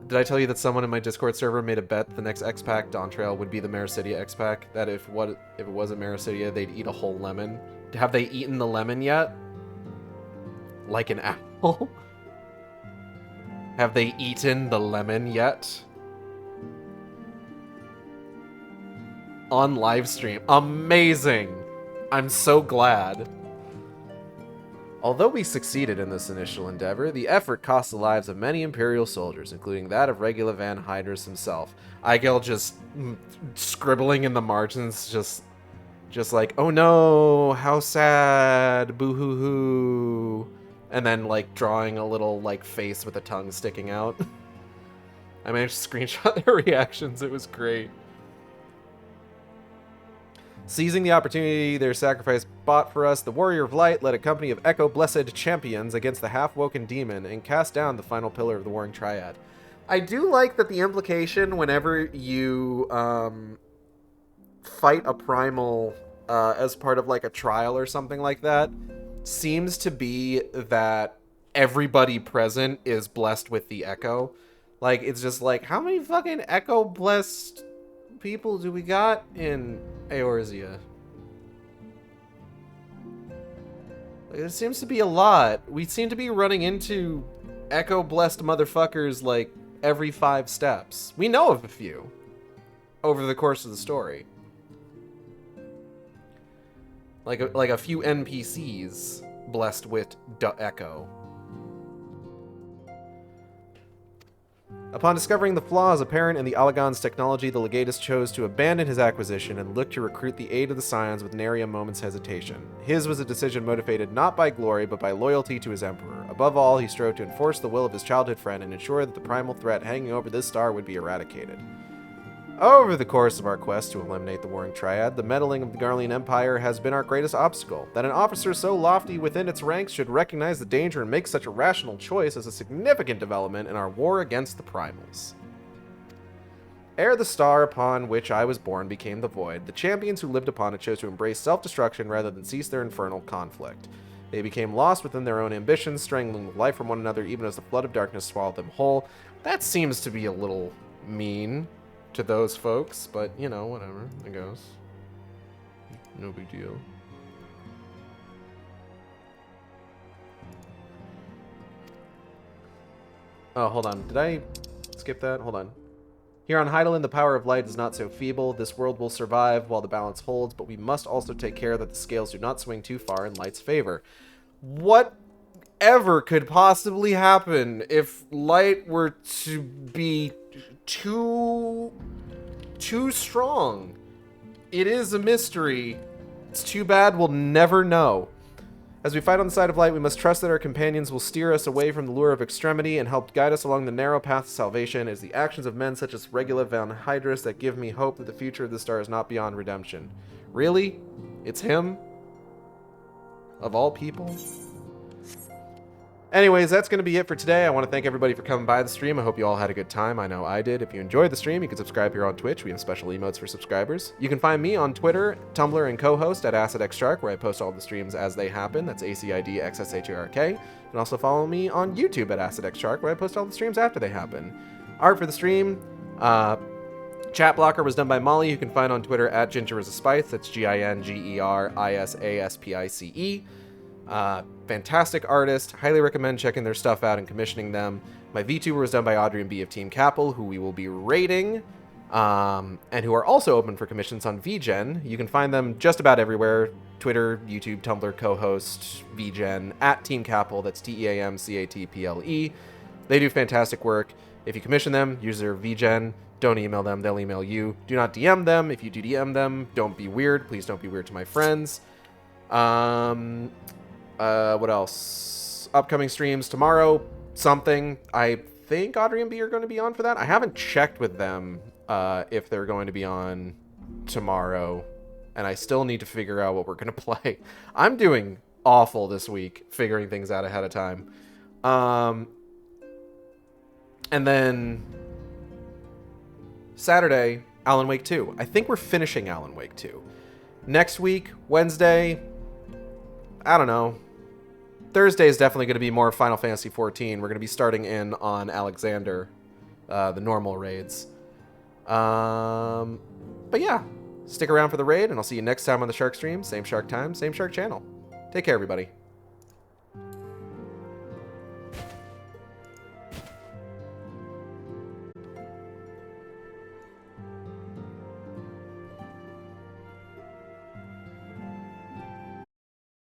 A: Did I tell you that someone in my Discord server made a bet the next X-Pack, Dawn Trail, would be the Mericidia X-Pack? That if it wasn't Mericidia, they'd eat a whole lemon. Have they eaten the lemon yet? Like an apple? Have they eaten the lemon yet? On live stream. Amazing! I'm so glad. Although we succeeded in this initial endeavor, the effort cost the lives of many Imperial soldiers, including that of Regula Van Hydrus himself. Eigel just scribbling in the margins, just like, oh no, how sad, boo-hoo-hoo. And then, like, drawing a little, like, face with a tongue sticking out. I managed to screenshot their reactions, it was great. Seizing the opportunity their sacrifice bought for us, the Warrior of Light led a company of Echo-blessed champions against the half-woken demon and cast down the final pillar of the Warring Triad. I do like that the implication whenever you fight a primal as part of like a trial or something like that seems to be that everybody present is blessed with the Echo. Like, it's just like, how many fucking Echo-blessed people do we got in Eorzea? Like, it seems to be a lot. We seem to be running into Echo-blessed motherfuckers like every 5 steps. We know of a few over the course of the story. Like a few NPCs blessed with Echo. Upon discovering the flaws apparent in the Allagon's technology, the Legatus chose to abandon his acquisition and look to recruit the aid of the Scions with nary a moment's hesitation. His was a decision motivated not by glory, but by loyalty to his Emperor. Above all, he strove to enforce the will of his childhood friend and ensure that the primal threat hanging over this star would be eradicated. Over the course of our quest to eliminate the Warring Triad, the meddling of the Garlean Empire has been our greatest obstacle. That an officer so lofty within its ranks should recognize the danger and make such a rational choice is a significant development in our war against the primals. Ere the star upon which I was born became the void, the champions who lived upon it chose to embrace self-destruction rather than cease their infernal conflict. They became lost within their own ambitions, strangling life from one another even as the flood of darkness swallowed them whole. That seems to be a little mean to those folks, but, you know, whatever, it goes. No big deal. Oh, hold on. Did I skip that? Hold on. Here on Hydaelyn, the power of light is not so feeble. This world will survive while the balance holds, but we must also take care that the scales do not swing too far in light's favor. Whatever could possibly happen if light were to be too strong? It is a mystery. It's too bad we'll never know. As we fight on the side of light, we must trust that our companions will steer us away from the lure of extremity and help guide us along the narrow path to salvation. It is the actions of men such as Regula Van Hydrus that give me hope that the future of the star is not beyond redemption. Really? It's him? Of all people? Anyways, that's going to be it for today. I want to thank everybody for coming by the stream. I hope you all had a good time. I know I did. If you enjoyed the stream, you can subscribe here on Twitch. We have special emotes for subscribers. You can find me on Twitter, Tumblr, and co-host at AcidXShark, where I post all the streams as they happen. That's ACIDXSHARK. You can also follow me on YouTube at AcidXShark, where I post all the streams after they happen. Art for the stream, Chat Blocker was done by Molly, who you can find on Twitter at GingerIsASpice. That's GINGERISASPICE. Fantastic artist. Highly recommend checking their stuff out and commissioning them. My VTuber was done by Audrey and B of Team Capel, who we will be rating and who are also open for commissions on VGen. You can find them just about everywhere: Twitter, YouTube, Tumblr, co-host, VGen, at Team Capel, that's TEAMCATPLE. They do fantastic work. If you commission them, use their VGen. Don't email them, they'll email you. Do not DM them. If you do DM them, don't be weird. Please don't be weird to my friends. What else? Upcoming streams tomorrow, something. I think Audrey and B are going to be on for that. I haven't checked with them if they're going to be on tomorrow, and I still need to figure out what we're going to play. I'm doing awful this week, figuring things out ahead of time. And then Saturday, Alan Wake 2. I think we're finishing Alan Wake 2. Next week, Wednesday, I don't know. Thursday is definitely going to be more Final Fantasy XIV. We're going to be starting in on Alexander, the normal raids. But yeah, stick around for the raid, and I'll see you next time on the Shark Stream. Same Shark time, same Shark channel. Take care, everybody.